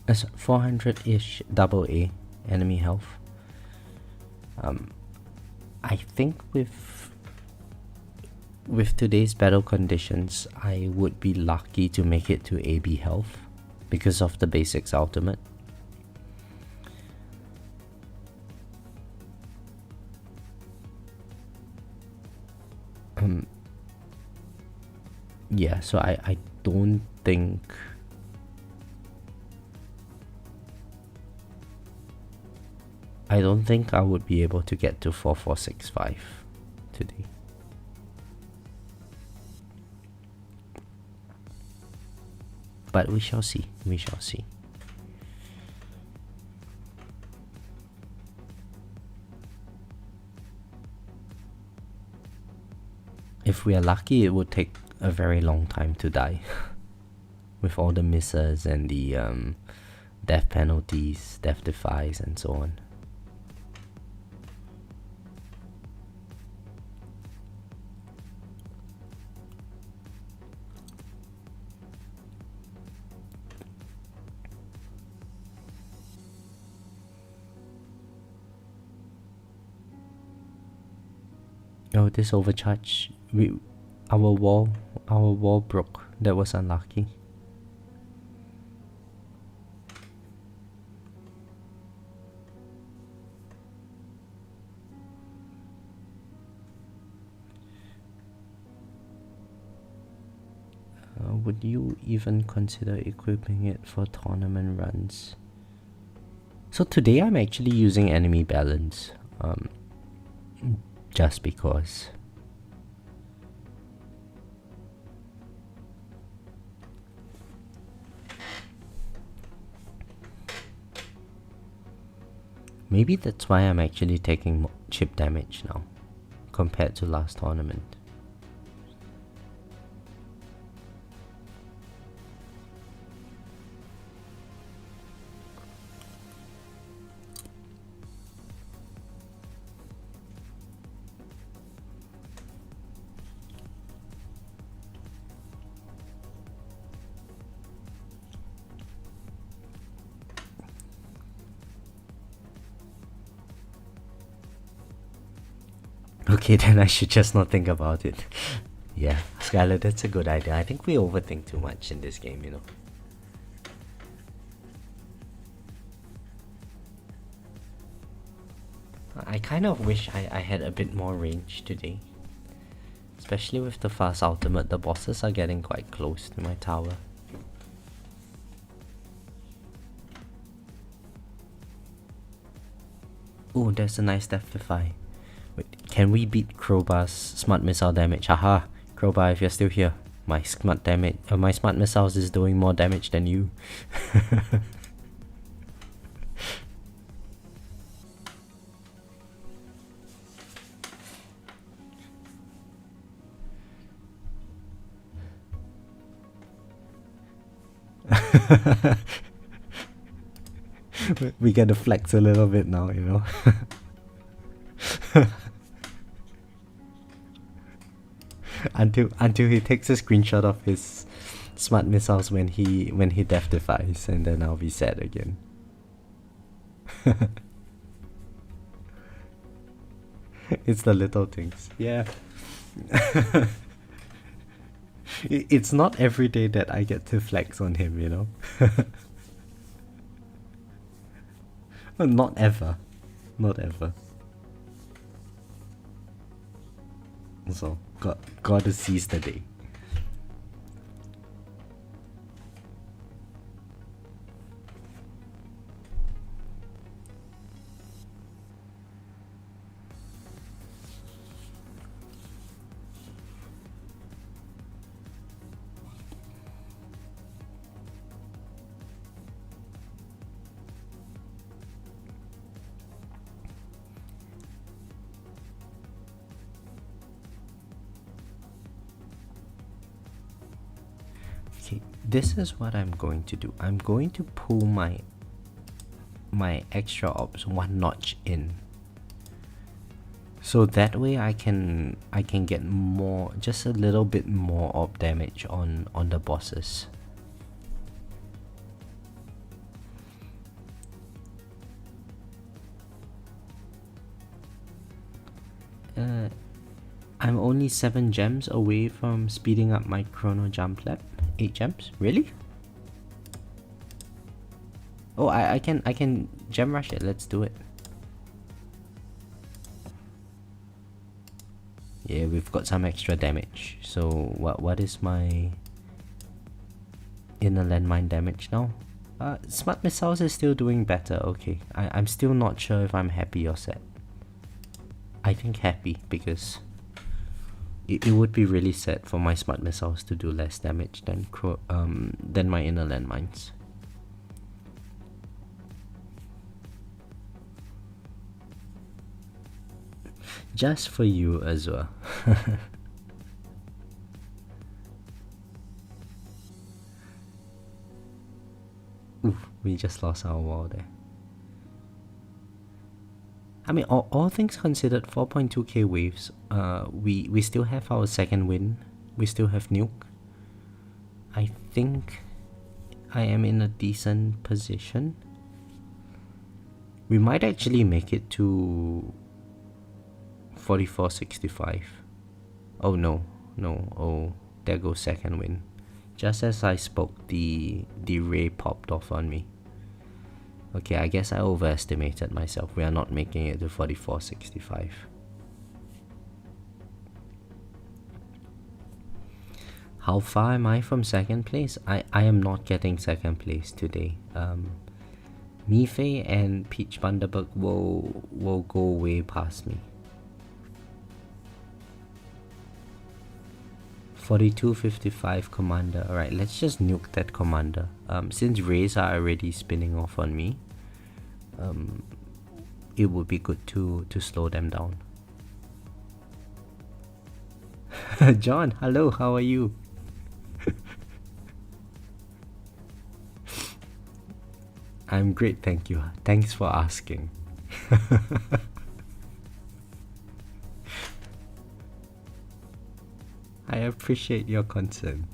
400-ish double A enemy health. I think with today's battle conditions, I would be lucky to make it to AB health because of the basics ultimate. Yeah, so I don't think I would be able to get to 4465 today. But we shall see. We shall see. If we are lucky, it would take a very long time to die. With all the misses and the death penalties, death defies, and so on. Oh, this overcharge. Our wall broke. That was unlucky. Would you even consider equipping it for tournament runs? So today I'm actually using enemy balance. Just because. Maybe that's why I'm actually taking chip damage now, compared to last tournament. Okay, then I should just not think about it. Yeah, Skylar, that's a good idea. I think we overthink too much in this game, you know. I kind of wish I had a bit more range today. Especially with the fast ultimate, the bosses are getting quite close to my tower. Ooh, there's a nice death defy. Wait, can we beat Crowbar's smart missile damage? Haha, Crowbar, if you're still here, my smart missiles is doing more damage than you. We get to flex a little bit now, you know. until he takes a screenshot of his smart missiles when he death defies, and then I'll be sad again. It's the little things. Yeah. It's not every day that I get to flex on him, you know? Not ever. Not ever. So, gotta seize the day. Okay, this is what I'm going to do. I'm going to pull my extra orbs one notch in. So that way I can get more, just a little bit more orb damage on the bosses. I'm only 7 gems away from speeding up my chrono jump lap. 8 gems? Really? Oh, I can gem rush it. Let's do it. Yeah, we've got some extra damage. So what is my inner landmine damage now? Smart missiles is still doing better. Okay, I'm still not sure if I'm happy or sad. I think happy, because it would be really sad for my smart missiles to do less damage than my inner landmines. Just for you, Azure. Oof, we just lost our wall there. I mean, all things considered, 4.2k waves, we still have our second win. We still have nuke. I think I am in a decent position. We might actually make it to 44.65. Oh no, oh, there goes second win. Just as I spoke, the ray popped off on me. Okay, I guess I overestimated myself. We are not making it to 44.65. How far am I from second place? I am not getting second place today. Mifei and Peach Bundaberg will go way past me. 42.55 commander. Alright, let's just nuke that commander. Since rays are already spinning off on me, it would be good to slow them down. John, hello, how are you? I'm great, thank you. Thanks for asking. I appreciate your concern.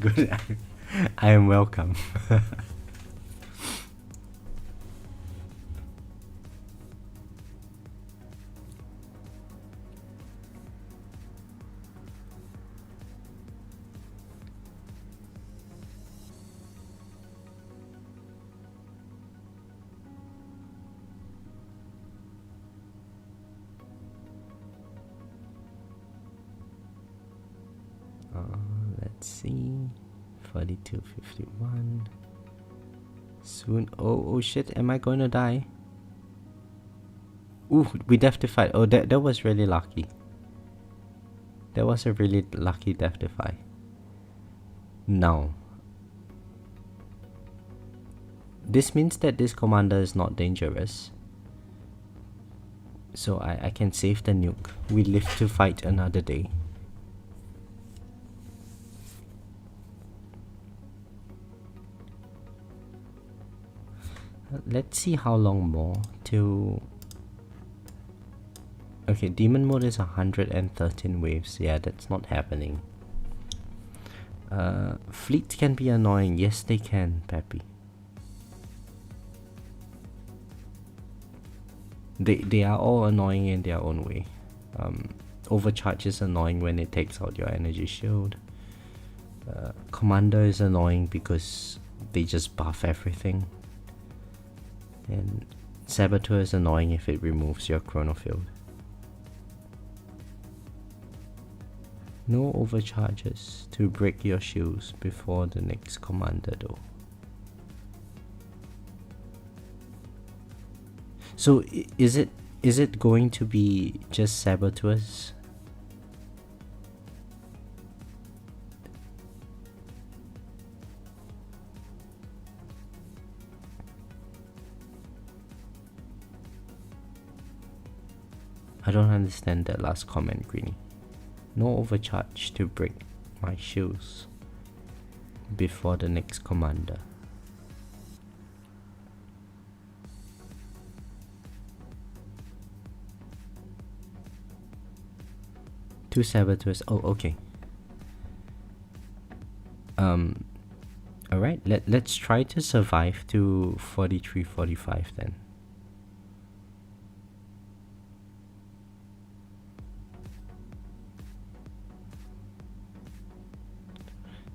Good. I am welcome. Let's see. 42.51. Soon. Oh shit, am I going to die? Ooh, we death defied. Oh, that was really lucky. That was a really lucky death defy. Now, this means that this commander is not dangerous. So I can save the nuke. We live to fight another day. Let's see how long more till Okay, demon mode is 113 waves. Yeah, that's not happening. Fleets can be annoying. Yes, they can, Peppy. They are all annoying in their own way. Overcharge is annoying when it takes out your energy shield. Commander is annoying because they just buff everything. And Saboteur is annoying if it removes your chrono field. No overcharges to break your shields before the next commander though. So is it going to be just saboteurs? I don't understand that last comment, Greenie. No overcharge to break my shields before the next commander. Two saboteurs. Oh, okay. Alright, let's try to survive to 43-45 then.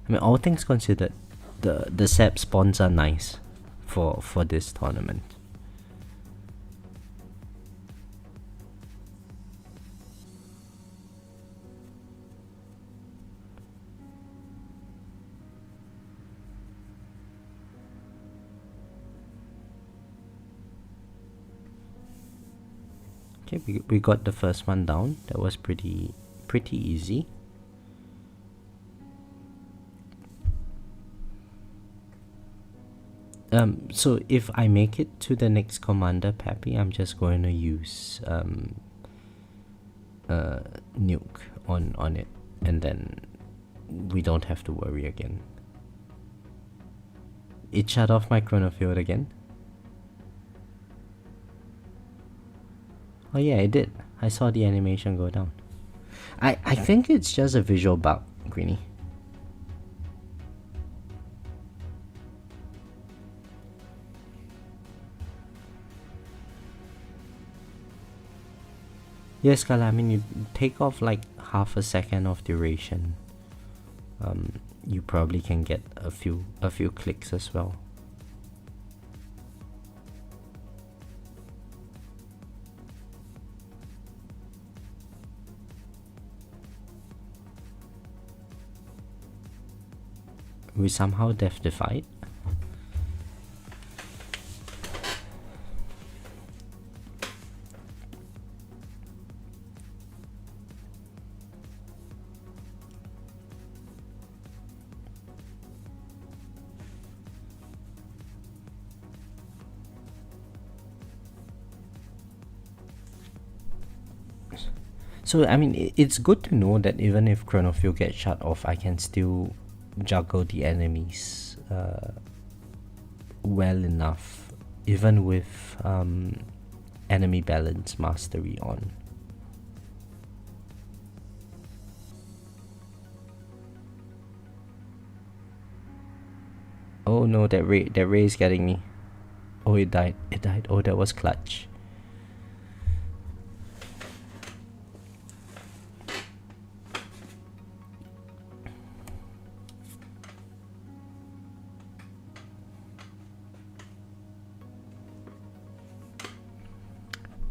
I mean, all things considered, the sap spawns are nice for this tournament. Okay, we got the first one down. That was pretty easy. So if I make it to the next commander, Pappy, I'm just going to use nuke on it, and then we don't have to worry again. It shut off my chrono field again. Oh yeah, it did. I saw the animation go down. I think it's just a visual bug, Greenie. Yes, Kala, I mean, you take off like half a second of duration. You probably can get a few clicks as well. We somehow death-defied. So, I mean, it's good to know that even if chrono field gets shut off, I can still juggle the enemies well enough, even with enemy balance mastery on. Oh no, that ray is getting me. Oh, it died. Oh, that was clutch.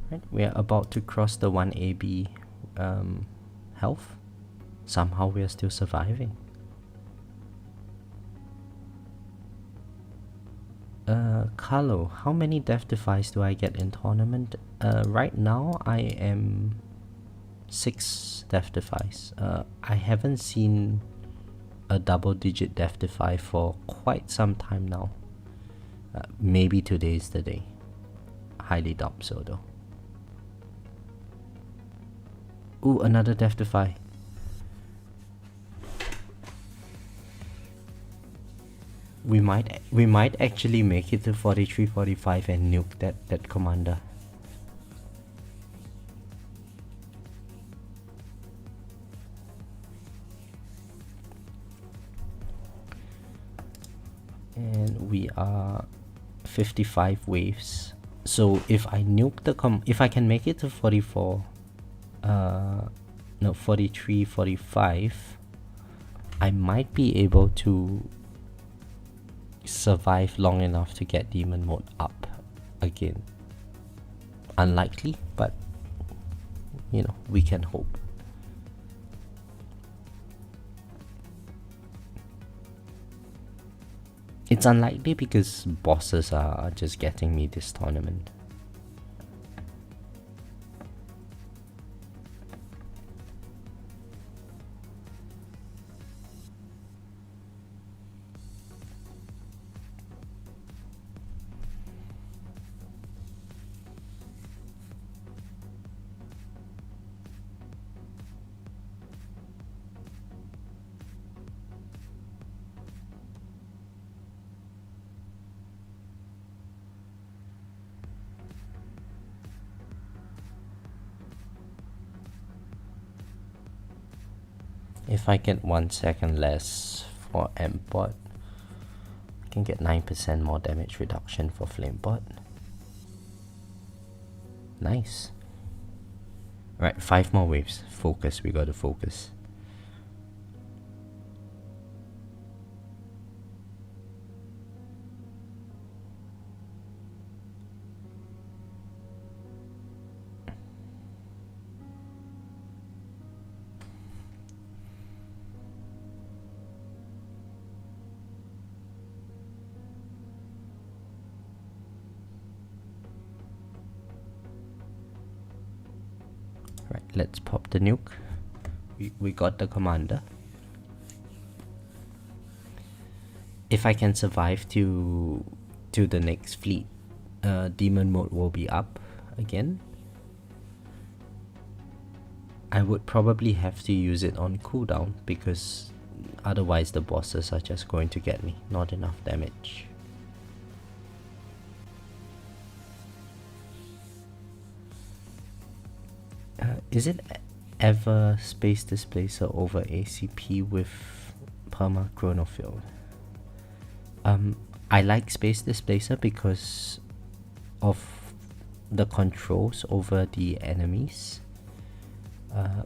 Right, we are about to cross the 1 AB health. Somehow we are still surviving. Carlo, how many death defies do I get in tournament? Right now I am 6 death defies. I haven't seen a double-digit death defy for quite some time now. Maybe today's the day. Highly doubt so though. Ooh, another death defy. We might actually make it to 43-45 and nuke that commander. and we are 55 waves. So if I nuke the if I can make it to 44, no, 43, 45, I might be able to survive long enough to get demon mode up again. Unlikely, but you know, we can hope. It's unlikely because bosses are just getting me this tournament. If I get 1 second less for Mpot, I can get 9% more damage reduction for Flamebot. Nice. Right, 5 more waves. Focus, we gotta focus. Right, let's pop the nuke. We got the commander. If I can survive to the next fleet, demon mode will be up again. I would probably have to use it on cooldown because otherwise the bosses are just going to get me. Not enough damage. Is it ever Space Displacer over ACP with Perma Chronofield? I like Space Displacer because of the controls over the enemies.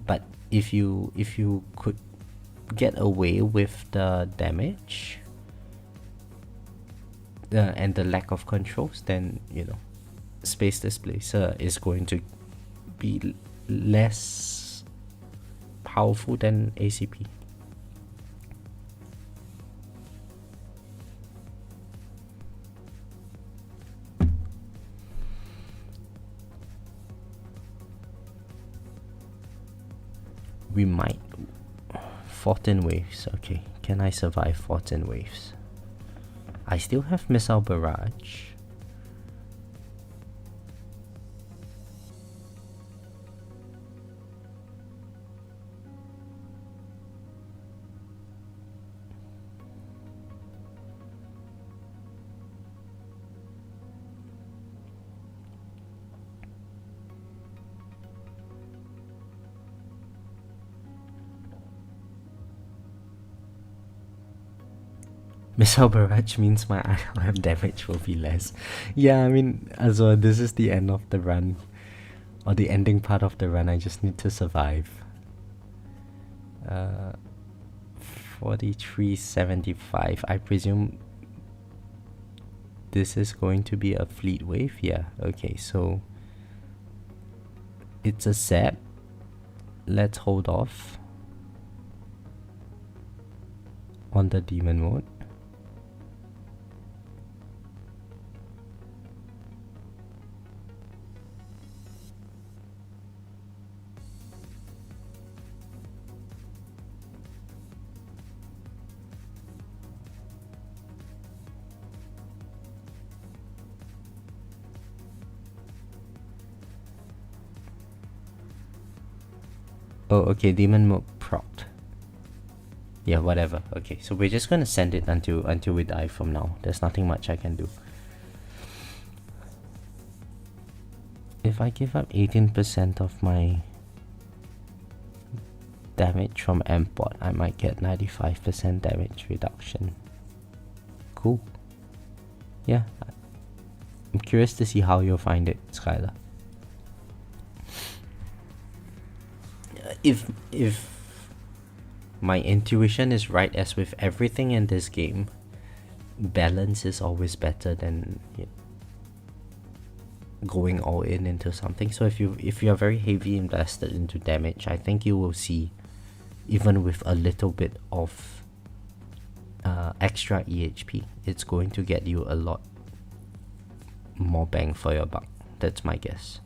But if you could get away with the damage and the lack of controls, then you know, Space Displacer is going to be less powerful than ACP. We might 14 waves. Okay, can I survive 14 waves? I still have Missile Barrage. Missile Barrage means my ILM damage will be less. Yeah, I mean, as well, this is the end of the run. Or the ending part of the run, I just need to survive. 4375, I presume this is going to be a fleet wave? Yeah, okay, so it's a set. Let's hold off on the demon mode. Oh, okay, demon mode procced. Yeah, whatever. Okay, so we're just gonna send it until we die from now. There's nothing much I can do. If I give up 18% of my damage from Mpot, I might get 95% damage reduction. Cool. yeah, I'm curious to see how you'll find it, Skylar. If my intuition is right, as with everything in this game, balance is always better than going all in into something. So if you're very heavy invested into damage, I think you will see, even with a little bit of extra EHP, it's going to get you a lot more bang for your buck. That's my guess.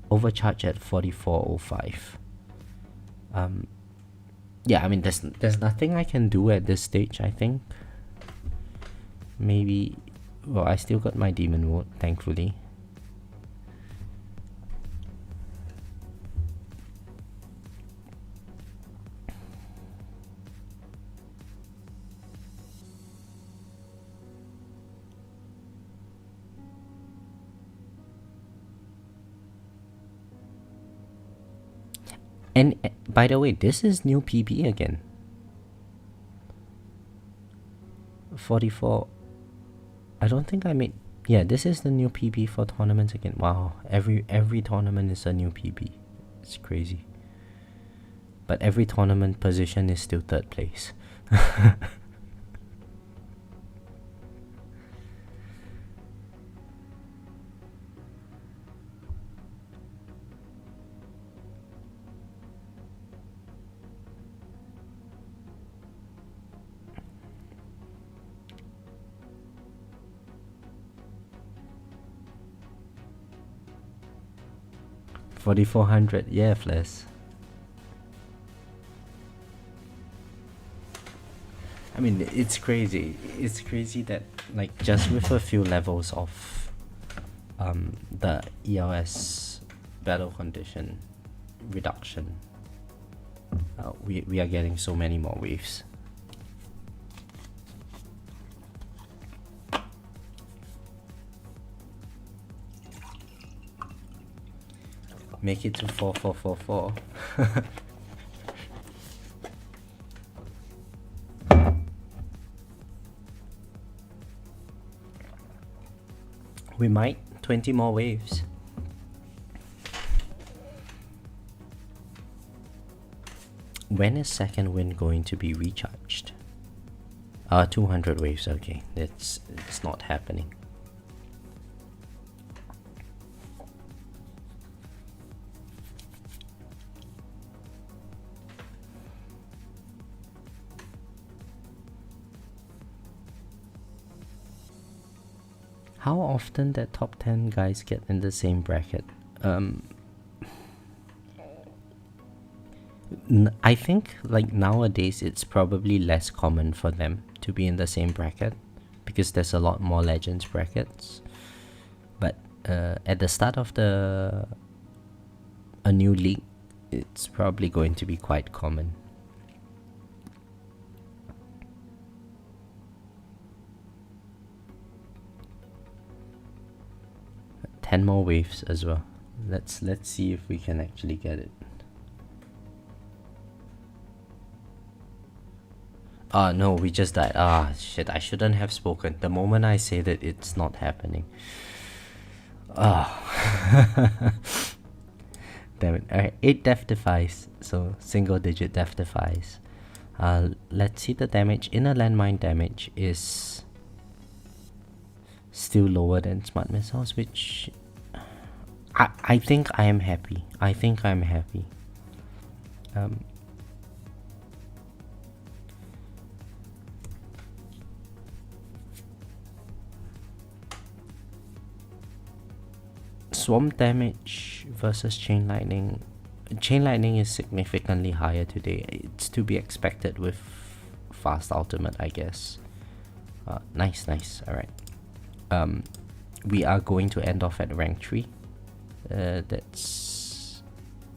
Overcharge at 4405. Yeah, I mean, there's nothing I can do at this stage, I think. Maybe, well, I still got my demon wood, thankfully. And by the way, this is new PB again. 44. I don't think I made. Yeah, this is the new PB for tournaments again. Wow, every tournament is a new PB. It's crazy. But every tournament position is still third place. $4,400, yeah, Fles. I mean, it's crazy. It's crazy that, like, just with a few levels of the ELS battle condition reduction, we are getting so many more waves. Make it to 4444. We might. 20 more waves. When is second wind going to be recharged? 200 waves. Okay, it's not happening. How often that top 10 guys get in the same bracket? I think, like, nowadays it's probably less common for them to be in the same bracket because there's a lot more Legends brackets. But at the start of a new league, it's probably going to be quite common. 10 more waves as well. Let's see if we can actually get it. No, we just died. Shit, I shouldn't have spoken. The moment I say that, it's not happening. Damn it. Alright, 8 death defies. So single digit death defies. Let's see the damage. Inner landmine damage is still lower than smart missiles, which I think I am happy. Swarm damage versus chain lightning. Chain lightning is significantly higher today. It's to be expected with fast ultimate, I guess. Nice. Alright. We are going to end off at rank 3. That's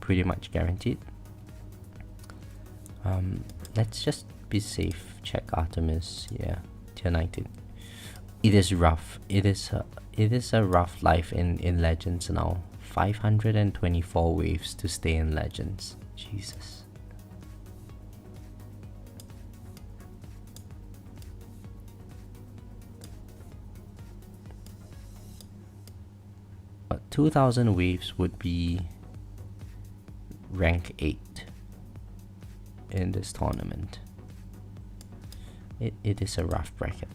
pretty much guaranteed. Let's just be safe. Check Artemis. Yeah, tier 19. It is rough. It is a rough life in Legends now. 524 waves to stay in Legends. Jesus. But 2000 waves would be rank 8 in this tournament. It is a rough bracket.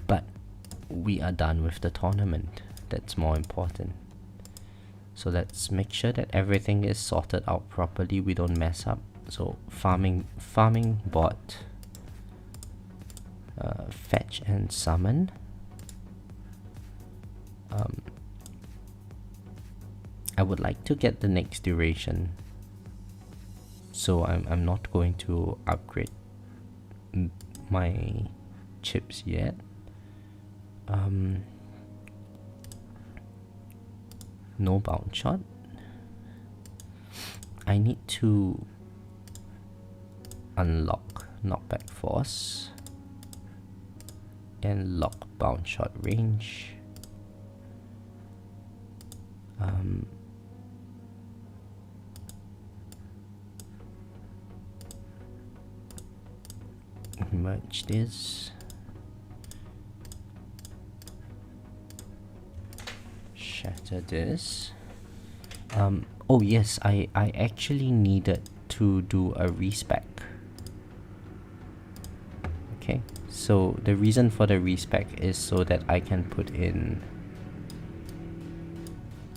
But we are done with the tournament. That's more important. So let's make sure that everything is sorted out properly. We don't mess up. So farming bot, fetch and summon. I would like to get the next duration, so I'm not going to upgrade my chips yet. No bounce shot. I need to unlock knockback force and lock bounce shot range. Merge this. Shatter this. Oh yes, I actually needed to do a respec. Okay, so the reason for the respec is so that I can put in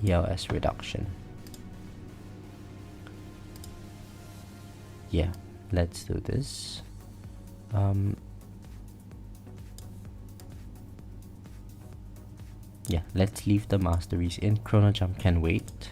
ELS reduction. Yeah, let's do this. Yeah, let's leave the masteries in. Chrono jump can wait.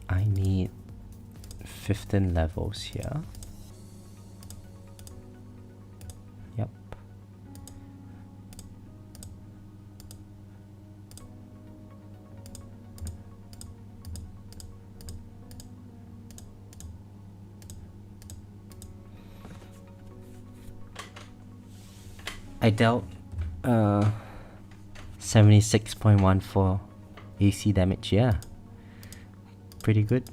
I need 15 levels here. Yep. I dealt 76.14 AC damage, yeah. Pretty good.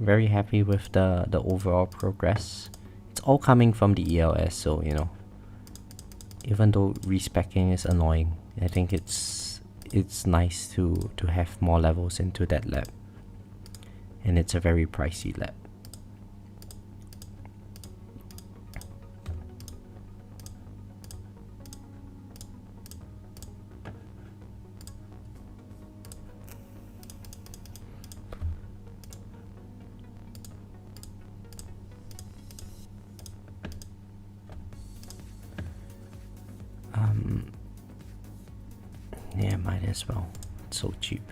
Very happy with the overall progress. It's all coming from the ELS, so you know, even though respecking is annoying, I think it's nice to have more levels into that lab. And it's a very pricey lab. Yeah, might as well. It's so cheap.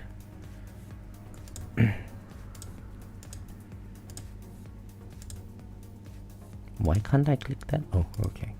Why can't I click that? Oh, okay.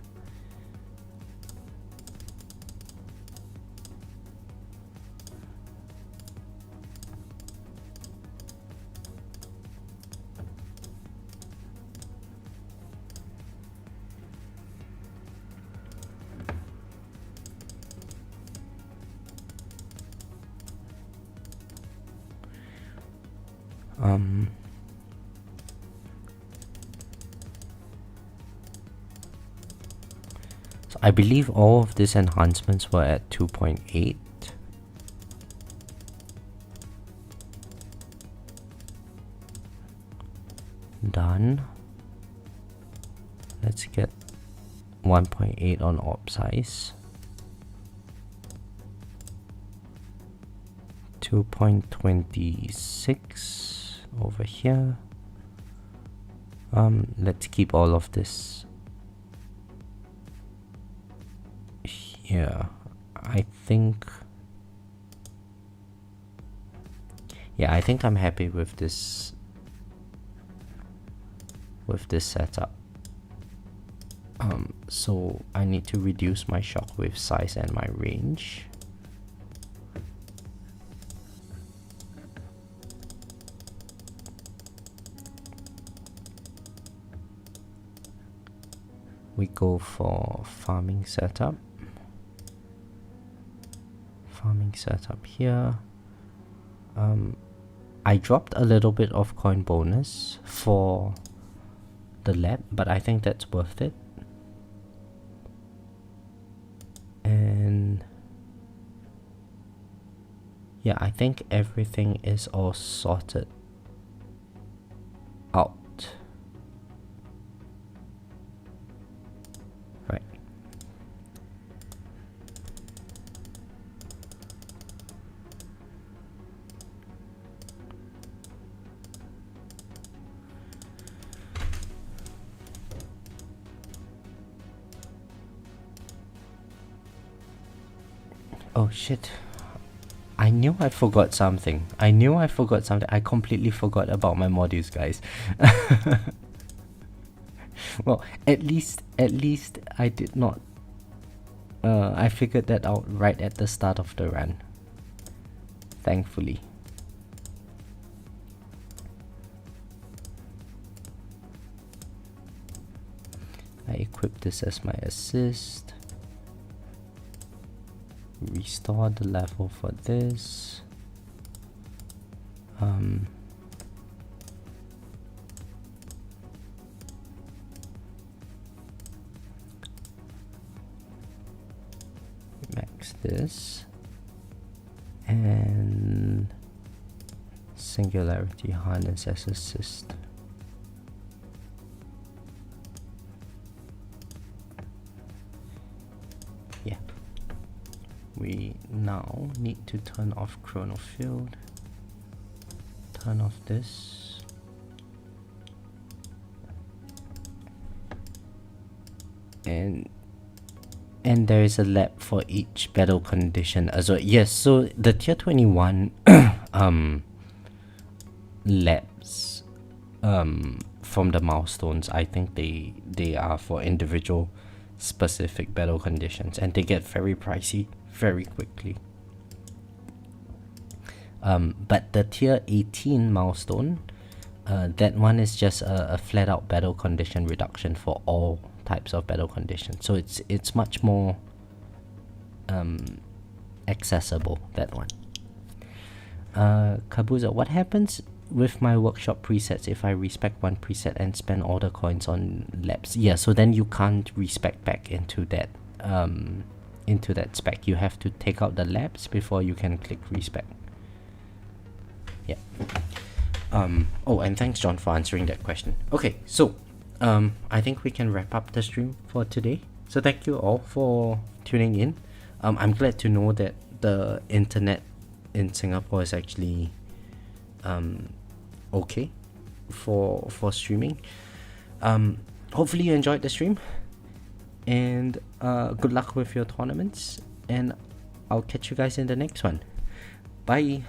So I believe all of these enhancements were at 2.8. Done. Let's get 1.8 on orb size. 2.26 over here. Let's keep all of this here. I think Yeah, I think I'm happy with this setup. So I need to reduce my shockwave size and my range. We go for farming setup. Farming setup here. I dropped a little bit of coin bonus for the lab, but I think that's worth it. And yeah, I think everything is all sorted out. Right. Oh shit. I knew I forgot something. I completely forgot about my modules, guys. Well, at least I did not. I figured that out right at the start of the run. Thankfully. I equip this as my assist. Restore the level for this. Max this. And Singularity Harness as assist. Yeah. We now need to turn off Chrono Field. Turn off this. And there is a lab for each battle condition as well. Yes, so the tier 21 labs from the milestones, I think they are for individual specific battle conditions, and they get very pricey very quickly. But the tier 18 milestone, that one is just a flat out battle condition reduction for all types of battle conditions, so it's much more accessible, that one. Kabuza, what happens with my workshop presets if I respec one preset and spend all the coins on labs? Yeah, so then you can't respec back into that spec. You have to take out the labs before you can click respec. Yeah. Oh, and thanks John for answering that question. Okay, so I think we can wrap up the stream for today. So thank you all for tuning in. I'm glad to know that the internet in Singapore is actually okay for streaming. Hopefully you enjoyed the stream, and good luck with your tournaments, and I'll catch you guys in the next one. Bye.